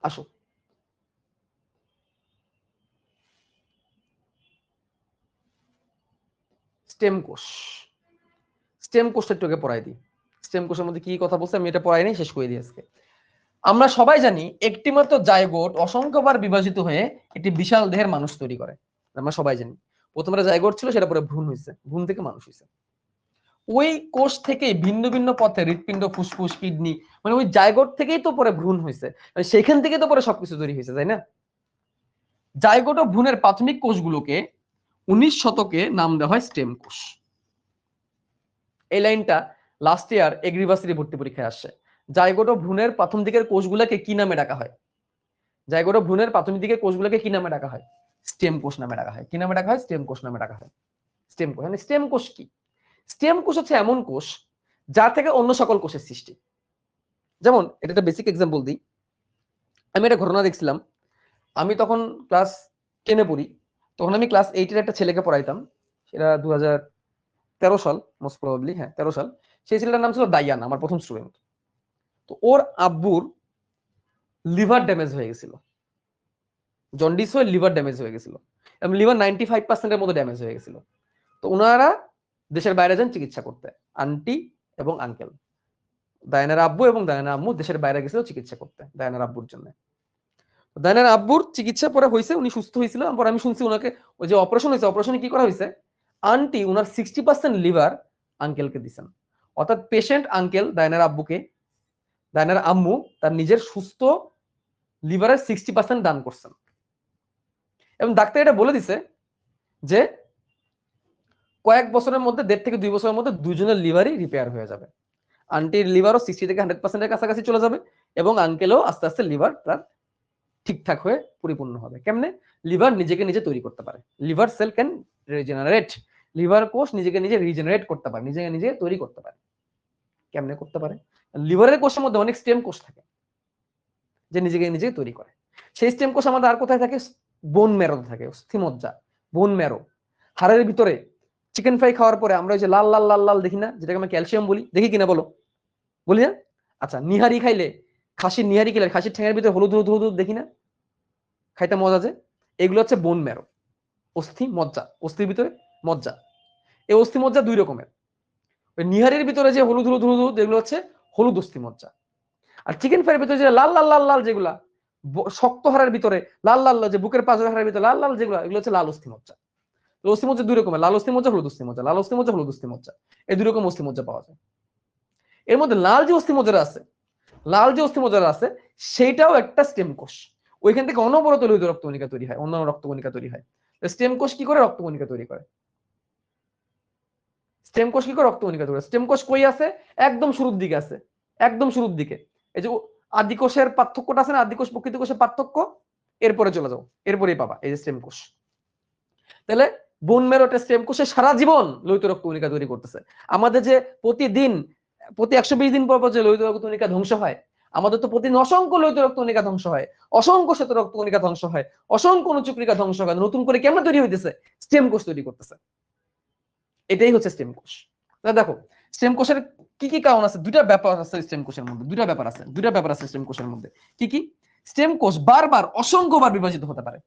আসো, স্টেম কোষ। স্টেম কোষটা একটু আগে পড়াই দিই। স্টেম কোষের মধ্যে কি কথা বলছে আমি এটা পড়াই নাই, শেষ করে দিই আজকে। আমরা সবাই জানি একটি মাত্র জাইগোট অসংখ্যবার বিভাজিত হয়ে একটি বিশাল দেহের মানুষ তৈরি করে। আমরা সবাই জানি প্রথমে জাইগোট ছিল, সেটা পরে ভ্রূণ হয়েছে, ভ্রূণ থেকে মানুষ হয়েছে। ওই কোষ থেকে ভিন্ন ভিন্ন পথে হৃৎপিণ্ড, ফুসফুস, কিডনি, মানে ওই জাইগোট থেকেই তো পরে ভ্রূণ হয়েছে, মানে সেখান থেকে তো পরে সবকিছু তৈরি হয়েছে, তাই না? জাইগোট ও ভ্রূণের প্রাথমিক কোষগুলোকে 19 শতকে নাম দেওয়া হয় স্টেম কোষ। এই লাইনটা লাস্ট ইয়ার এগ্রিভার্সিটি ভর্তি পরীক্ষায় আসছে। জাইগোট ও ভ্রূণের প্রথম দিকের কোষগুলোকে কি নামে ডাকা হয়? জাইগোট ও ভ্রূণের প্রাথমিক দিকের কোষগুলোকে কি নামে ডাকা হয়? স্টেম কোষ নামে ডাকা হয়। কি নামে ডাকা হয়? স্টেম কোষ নামে ডাকা হয়। স্টেম কোষ, মানে স্টেম কোষ কি? স্টেম কোষ হচ্ছে এমন কোষ যা থেকে অন্য সকল কোষের সৃষ্টি। যেমন এটা একটা বেসিক এক্সাম্পল দিই। আমি একটা ঘটনা দেখছিলাম, আমি তখন ক্লাস 10-এ পড়ি, তখন আমি ক্লাস 8-এর একটা ছেলেকে পড়াইতাম, সেটা 2013 সাল মোস্ট প্রবাবলি, হ্যাঁ 13 সাল। সেই ছেলেটার নাম ছিল দাইয়ান, আমার প্রথম স্টুডেন্ট। তো ওর আব্বুর লিভার ড্যামেজ হয়ে গেছিল, জন্ডিস হয়ে লিভার ড্যামেজ হয়ে গেছিল, এবং লিভার 95% মতো ড্যামেজ হয়ে গেছিল। তো ওনারা দেশের বাইরে যান চিকিৎসা করতে, আন্টি এবং আঙ্কেল, দায়ানার আব্বু এবং দায়ানার আম্মু দেশের বাইরে গেছিল চিকিৎসা করতে দায়ানার আব্বুর জন্য। দায়ানার আব্বুর চিকিৎসা পরে হয়েছে, উনি সুস্থ হয়েছিল। পরে আমি শুনছি ওনাকে ওই যে অপারেশন হয়েছে, অপারেশনে কি করা হয়েছে, আন্টি উনার 60% লিভার আঙ্কেলকে দিচ্ছেন। অর্থাৎ পেশেন্ট আঙ্কেল দায়ানার আব্বুকে, দায়ানার আম্মু তার নিজের সুস্থ লিভারের 60% দান করছেন। এবং ডাক্তার এটা বলে দিছে যে কয়েক বছরের মধ্যে, 1.5 থেকে 2 বছরের মধ্যে দুজনের লিভারই রিপেয়ার হয়ে যাবে। আন্টির লিভারও 60 থেকে 100%-এর কাছাকাছি চলে যাবে, এবং আঙ্কেলও আস্তে আস্তে লিভার তার ঠিকঠাক হয়ে পরিপূর্ণ হবে। কেমনে? লিভার নিজেকে নিজে তৈরি করতে পারে, liver cell can regenerate, liver কোষ নিজেকে নিজে রিজেনারেট করতে পারে, নিজেকে নিজে তৈরি করতে পারে। কেমনে করতে পারে? লিভারের কোষের মধ্যে অনেক স্টেম কোষ থাকে যে নিজেকে নিজে তৈরি করে। সেই স্টেম কোষ আমাদের আর কোথায় থাকে? বোন ম্যারো থাকে, অস্থিমজ্জা, বোন ম্যারো। হাড়ের ভিতরে চিকেন ফ্রাই খাওয়ার পরে আমরা ওই যে লাল লাল লাল লাল দেখি না, যেটাকে আমরা ক্যালসিয়াম বলি, দেখি কিনা বলো? বলি না? আচ্ছা, নিহারি খাইলে, খাসির নিহারি খেলে খাসির ঠ্যাঙের ভিতরে হলুদ হলুদ হলুদ দেখি না, খাইতে মজা যে। এগুলো হচ্ছে বোন ম্যারো, অস্থি মজ্জা, অস্থির ভিতরে মজ্জা। এই অস্থি মজ্জা দুই রকমের। ওই নিহারির ভিতরে যে হলুদ হলুদ হলুদ হলুদ, এগুলো হচ্ছে হলুদ অস্থি মজ্জা। আর চিকেন ফ্রাইয়ের ভিতরে যে লাল লাল লাল লাল যেগুলা, শক্ত হাড়ের ভিতরে লাল লাল, যে বুকের পাঁজরের হাড়ের ভিতরে লাল লাল যেগুলো, এগুলো হচ্ছে লাল অস্থি মজ্জা। অস্থি মজ্জা দুই রকমের, লাল অস্থি মজ্জা, হলুদ অস্থি মজ্জা, লাল অস্থি মজ্জা, হলুদ অস্থি মজ্জা, এই দুই রকম অস্থি মজ্জা পাওয়া যায়। এর মধ্যে লাল যে অস্থি মজ্জা আছে, লাল যে অস্থি মজ্জা আছে, সেইটাও একটা স্টেম কোষ। ওইখান থেকে অনবরত লোহিত রক্তকণিকা তৈরি হয়, অন্যান্য রক্তকণিকা তৈরি হয়। স্টেম কোষ কি করে? রক্তকণিকা তৈরি করে। স্টেম কোষ কি করে? রক্তকণিকা তৈরি করে। স্টেম কোষ কই আছে? একদম শুরুর দিকে আছে, একদম শুরুর দিকে। এই যে আদি কোষের পার্থক্যটা আছে না, আদি কোষ প্রকৃত কোষের পার্থক্য, এরপরে চলে যাও, এরপরেই পাবা এই যে স্টেম কোষ। তাহলে বোন ম্যারো স্টেম কোষে সারা জীবন লোহিত রক্তকণিকা তৈরি করতেছে। আমাদের যে প্রতিদিন, প্রতি 120 দিন পর পর যে লোহিত রক্তকণিকা ধ্বংস হয়, আমাদের তো প্রতিদিন অসংখ্য লোহিত রক্তকণিকা ধ্বংস হয়, অসংখ্য শ্বেত রক্তকণিকা ধ্বংস হয়, অসংখ্য অনুচক্রিকা ধ্বংস হয়। নতুন করে কেমন তৈরি হইতেছে? স্টেম কোষ তৈরি করতেছে। এটাই হচ্ছে স্টেম কোষ। দেখো স্টেম কোষের কি কি কারণ আছে, দুইটা ব্যাপার আছে স্টেম কোষের মধ্যে, দুইটা ব্যাপার আছে স্টেম কোষের মধ্যে। কি কি? স্টেম কোষ বারবার অসংখ্যবার বিভাজিত হতে পারে,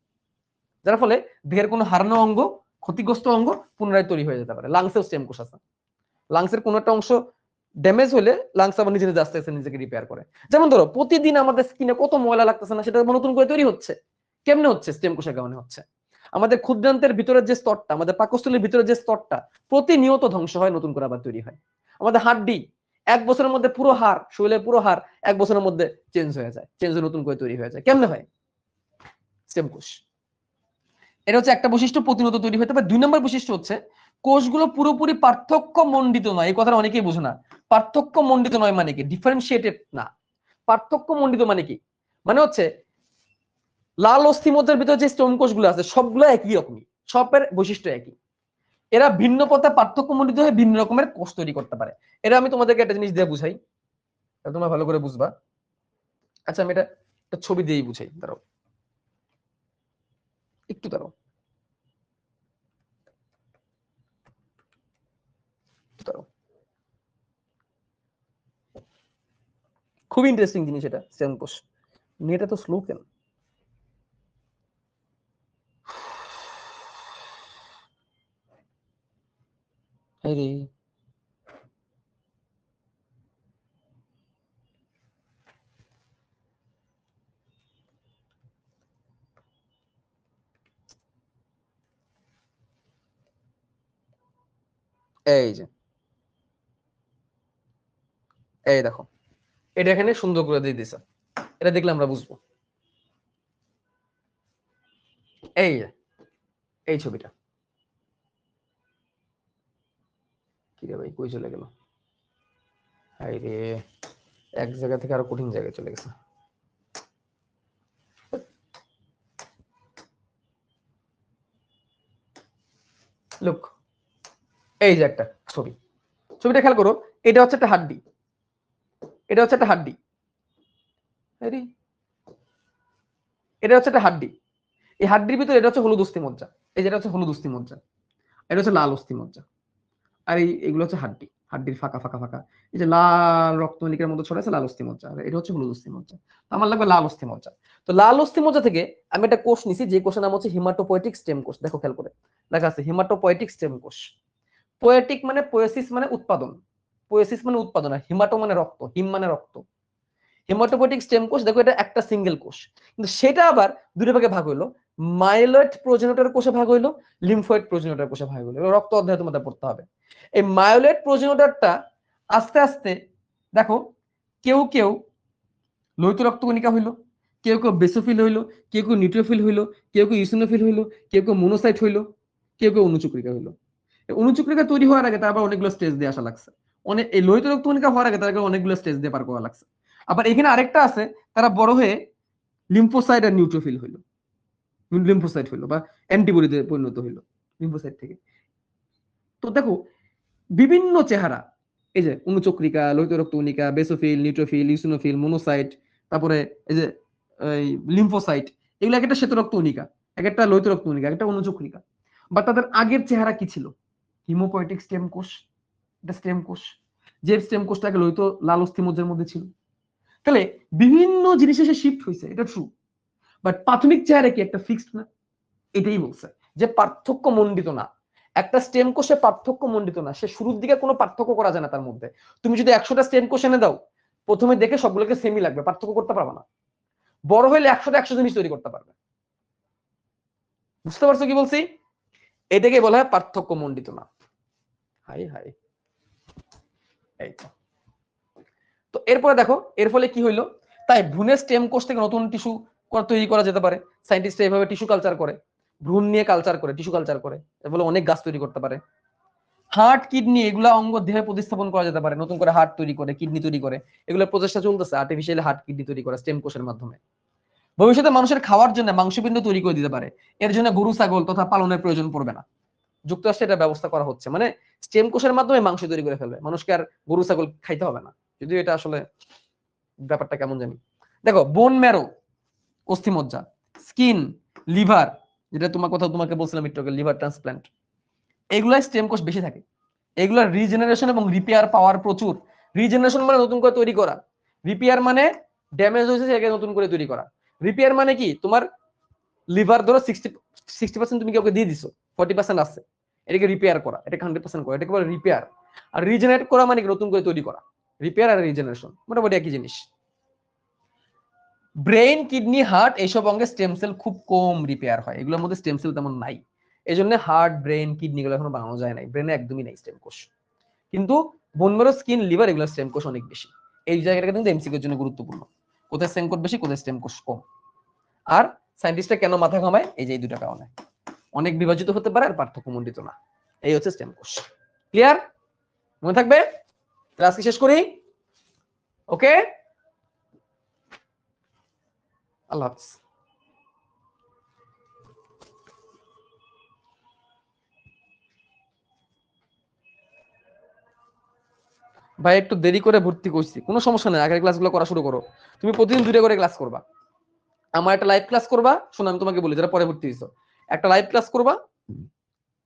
যার ফলে দেহের কোনো হারানো অঙ্গ, ক্ষতিগ্রস্ত অঙ্গ পুনরায় তৈরি হয়ে যেতে পারে। লাংসেও স্টেম কোষ আছে, লাংসের কোনো একটা অংশ ড্যামেজ হলে লাংস আবার নিজে নিজে আস্তে আস্তে নিজেকে রিপেয়ার করে। যেমন ধরো প্রতিদিন আমাদের স্কিনে কত ময়লা লাগতেছে না, সেটা নতুন করে তৈরি হচ্ছে। কেমনে হচ্ছে? স্টেম কোষের কারণে হচ্ছে। আমাদের ক্ষুদ্রান্তের ভিতরের যে স্তরটা, আমাদের পাকস্থলীর ভিতরে যে স্তরটা প্রতিনিয়ত ধ্বংস হয়, নতুন করে আবার তৈরি হয়। আমাদের হাড্ডি 1 বছরের মধ্যে পুরো হাড়, শরীরের পুরো হাড় 1 বছরের মধ্যে চেঞ্জ হয়ে যায়, চেঞ্জ হয়ে নতুন করে তৈরি হয়ে যায়। কেমনে হয়? স্টেম কোষ। এটা হচ্ছে একটা বৈশিষ্ট্য, প্রতিনিয়ত তৈরি হতে পারে। 2 নম্বর বৈশিষ্ট্য হচ্ছে কোষগুলো পুরোপুরি পার্থক্য মণ্ডিত নয়। এই কথাটা অনেকেই বোঝে না। পার্থক্য মণ্ডিত নয় মানে কি? ডিফারেন্সিয়েটেড না। পার্থক্য মণ্ডিত মানে কি? মানে হচ্ছে লাল অস্থিমজ্জার ভিতরে যে স্টোন কোষগুলো আছে সবগুলো একই রকমই, সবের বৈশিষ্ট্য একই। এরা ভিন্ন পথে পার্থক্য মণ্ডিত হয়ে ভিন্ন রকমের কোষ তৈরি করতে পারে। এটা আমি তোমাদেরকে একটা জিনিস দিয়ে বুঝাই, তোমরা ভালো করে বুঝবা। আচ্ছা, আমি এটা একটা ছবি দিয়েই বুঝাই। ধরো একটু দাঁড়াও, খুব ইন্টারেস্টিং জিনিস এটা স্টেম কোষ। নেটটা তো স্লো কেন? আরে এই যে, এই দেখো, এটা এখানে সুন্দর করে দিয়ে দিছে, এটা দেখলে আমরা বুঝবো। এই যে, এই ছবিটা, কি রে ভাই কই চলে গেল? আরে এক জায়গা থেকে আরো কঠিন জায়গায় চলে গেছে। লুক, এই যে একটা ছবি, ছবিটা খেয়াল করো, এটা হচ্ছে একটা হাড্ডি, এটা হচ্ছে একটা হাড্ডি, এটা হচ্ছে একটা হাড্ডি, এই হাড্ডির ভিতরে এটা হচ্ছে হলুদ অস্থিমজ্জা, এই যেটা হচ্ছে হলুদ অস্থিমজ্জা, এটা হচ্ছে লাল অস্থিমজ্জা, আর এইগুলো হচ্ছে হাড্ডি, হাড্ডির ফাঁকা ফাঁকা ফাঁকা, এই যে লাল রক্তনলিকার মধ্যে ছড়াচ্ছে লাল অস্থিমজ্জা, আর এটা হচ্ছে হলুদ অস্থিমজ্জা। আমার লাগবে লাল অস্থিমজ্জা। তো লাল অস্থিমজ্জা থেকে আমি একটা কোষ নিছি, যে কোষের নাম হচ্ছে হিমাটোপয়েটিক স্টেম কোষ। দেখো খেয়াল করে লেখা আছে হিমাটোপয়েটিক স্টেম কোষ। পোয়েটিক মানে পোয়েসিস মানে উৎপাদন, পোয়েসিস মানে উৎপাদন, আর হিমাটো মানে রক্ত, হিম মানে রক্ত। হেমাটোপয়েটিক স্টেম কোষ, দেখো এটা একটা সিঙ্গেল কোষ, কিন্তু সেটা আবার দুটো ভাগে ভাগ হইলো, মাইলয়েড প্রোজেনেটর কোষে ভাগ হইলো, লিম্ফয়েড প্রোজেনেটর কোষে ভাগ হইলো। রক্ত অধ্যায় তোমাদের পড়তে হবে। এই মাইলয়েড প্রোজেনেটরটা আস্তে আস্তে দেখো, কেউ কেউ লোহিত রক্তকণিকা হইলো, কেউ কেউ বেসোফিল হইলো, কেউ কেউ নিউট্রোফিল হইলো, কেউ কেউ ইসিনোফিল হইলো, কেউ কেউ মোনোসাইট হইলো, কেউ কেউ অনুচক্রিকা হইলো। অনুচক্রিকা তৈরি হওয়ার আগে তারপর অনেকগুলো স্টেজ দিয়ে আসা লাগছে, অনেক এই লোহিত রক্তকণিকা হওয়ার আগে তাদেরকে অনেকগুলো স্টেজ দিয়ে পার করা লাগছে। আবার এখানে আরেকটা আছে, তারা বড় হয়ে লিম্ফোসাইট আর নিউট্রোফিল হইলো, লিম্ফোসাইট হইলো বা অ্যান্টিবডিতে পরিণত হইলো লিম্ফোসাইট থেকে। তো দেখো বিভিন্ন চেহারা, এই যে অনুচক্রিকা, লোহিত রক্তকণিকা, বেসোফিল, নিউট্রোফিল, ইউসিনোফিল, মোনোসাইট, তারপরে এই যে এই লিম্ফোসাইট, এগুলো একটা শ্বেত রক্তকণিকা, এক একটা লোহিত রক্তকণিকা, একটা অনুচক্রিকা। বা তাদের আগের চেহারা কি ছিল? হিমোপয়েটিক স্টেম কোষ, এটা স্টেম কোষ, যে স্টেম কোষটাকে লোহিত লাল অস্থিমজ্জার মধ্যে ছিল। তাহলে বিভিন্ন জিনিস এসে শিফট হয়েছে, এটা ট্রু, বাট প্রাথমিক চেহারা কি একটা ফিক্সড না? এটাই বলছে যে পার্থক্য মণ্ডিত না, একটা স্টেম কোষে পার্থক্য মণ্ডিত না, সে শুরুর দিকে কোনো পার্থক্য করা যায় না তার মধ্যে। তুমি যদি 100টা স্টেম কোষ এনে দাও, প্রথমে দেখে সবগুলোকে সেমই লাগবে, পার্থক্য করতে পারবে না। বড় হইলে 100টা 100 জিনিস তৈরি করতে পারবে। বুঝতে পারছো কি বলছি? এটাকে বলা হয় পার্থক্য মণ্ডিত না। হাই হাই, এই তো এরপরে দেখো এর ফলে কি হইলো, তাই ভ্রূণের স্টেম কোষ থেকে নতুন টিস্যু তৈরি করা যেতে পারে। সায়েন্টিস্টরা এইভাবে টিস্যু কালচার করে, ভ্রূণ নিয়ে কালচার করে, টিস্যু কালচার করে, এর ফলে অনেক গাছ তৈরি করতে পারে। হার্ট, কিডনি, এগুলা অঙ্গ দেহে প্রতিস্থাপন করা যেতে পারে, নতুন করে হার্ট তৈরি করে, কিডনি তৈরি করে, এগুলোর প্রচেষ্টা চলতেছে, আর্টিফিশিয়াল হার্ট কিডনি তৈরি করা স্টেম কোষের মাধ্যমে। ভবিষ্যতে মানুষের খাওয়ার জন্য মাংসপিণ্ড তৈরি করে দিতে পারে, এর জন্য গরু ছাগল তথা পালনের প্রয়োজন পড়বে না। যুক্তরাষ্ট্রে এটা ব্যবস্থা করা হচ্ছে, মানে স্টেম কোষের মাধ্যমে মাংস তৈরি করে ফেলবে, মানুষকে আর গরু ছাগল খাইতে হবে না। যদিও এটা আসলে ব্যাপারটা কেমন জানি। দেখো বোন ম্যারো, অস্থিমজ্জা, স্কিন, লিভার, যেটা তোমার কথা তোমাকে বলছিলাম একটু আগে, লিভার ট্রান্সপ্ল্যান্ট, এগুলাই স্টেম কোষ বেশি থাকে। এগুলোর রিজেনারেশন এবং রিপেয়ার পাওয়ার প্রচুর। রিজেনারেশন মানে নতুন করে তৈরি করা, রিপেয়ার মানে ড্যামেজ হয়েছে সেটাকে নতুন করে তৈরি করা। রিপেয়ার মানে কি, তোমার লিভার ধরো 60% তুমি কাউকে দিয়ে দিছো, 40% আছে, এটাকে রিপেয়ার করা, এটাকে 100% করা, এটাকে বলে রিপেয়ার। আর রিজেনারেট করা মানে কি, নতুন করে তৈরি করা। রিপেয়ার আর রিজেনারেশন মোটামুটি একই জিনিস। ব্রেইন, কিডনি, হার্ট, এইসব অঙ্গে স্টেম সেল খুব কম রিপেয়ার হয়, এগুলোর মধ্যে স্টেম সেল তেমন নাই। এই জন্য হার্ট, ব্রেন, কিডনি গুলো এখনো বানানো যায় নাই, ব্রেনে একদমই নাই স্টেম কোষ। কিন্তু বোন ম্যারো, স্কিন, লিভার, এগুলো স্টেম কোষ অনেক বেশি। এই জায়গাটা কিন্তু এমসিকিউ এর জন্য গুরুত্বপূর্ণ, কোথায় স্টেম কোষ বেশি, কোথায় স্টেম কোষ কম। আর সায়েন্টিস্টরা কেন মাথা ঘামায়, এই যে এই দুটো কারণে, অনেক বিভাজিত হতে পারে আর পার্থক্য মণ্ডিত না, এই হচ্ছে স্টেম কোষ। ক্লিয়ার? মনে থাকবে? ক্লাস কি শেষ করি? ওকে, আল্লাহ হাফেজ। ভাই একটু দেরি করে ভর্তি করছি, কোনো সমস্যা নেই, আগের ক্লাসগুলো করা শুরু করো। তুমি প্রতিদিন 2টা করে ক্লাস করবা, আমার একটা লাইভ ক্লাস করবা, শোনো আমি তোমাকে বলি যারা পরে ভর্তি হইছো, একটা লাইভ ক্লাস করবা,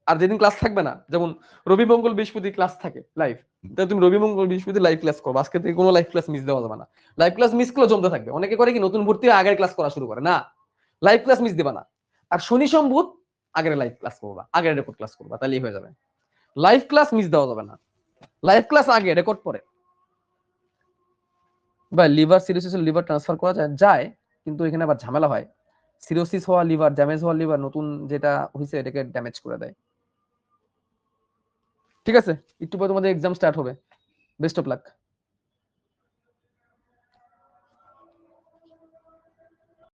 আর যেদিন ক্লাস থাকবে না, যেমন রবি মঙ্গল বৃহস্পতি ক্লাস থাকে লাইভ, তাহলে তুমি রবি মঙ্গল বৃহস্পতি লাইভ ক্লাস করবা। আজকে থেকে কোনো লাইভ ক্লাস মিস দেওয়া যাবে না। লাইভ ক্লাস মিস করলে জমতে থাকবে। অনেকে করে কি নতুন ভর্তি আগের ক্লাস করা শুরু করে, না, লাইভ ক্লাস মিস দিবা না। আর শনি সোম বুধ আগের লাইভ ক্লাস করবা, আগের রেকর্ড ক্লাস করবা, তাহলেই হয়ে যাবে। লাইভ ক্লাস মিস দেওয়া যাবে না, লাইভ ক্লাস আগে, রেকর্ড পরে। বা লিভার সিরোসিস লিভার ট্রান্সফার করা যায়, কিন্তু এখানে আবার ঝামেলা হয়। সিরোসিস হওয়া লিভার, ড্যামেজ হওয়া লিভার নতুন যেটা হয়েছে এটাকে ড্যামেজ করে দেয়। ঠিক আছে, একটু পরে তোমাদের এক্সাম স্টার্ট হবে, বেস্ট অফ লাক।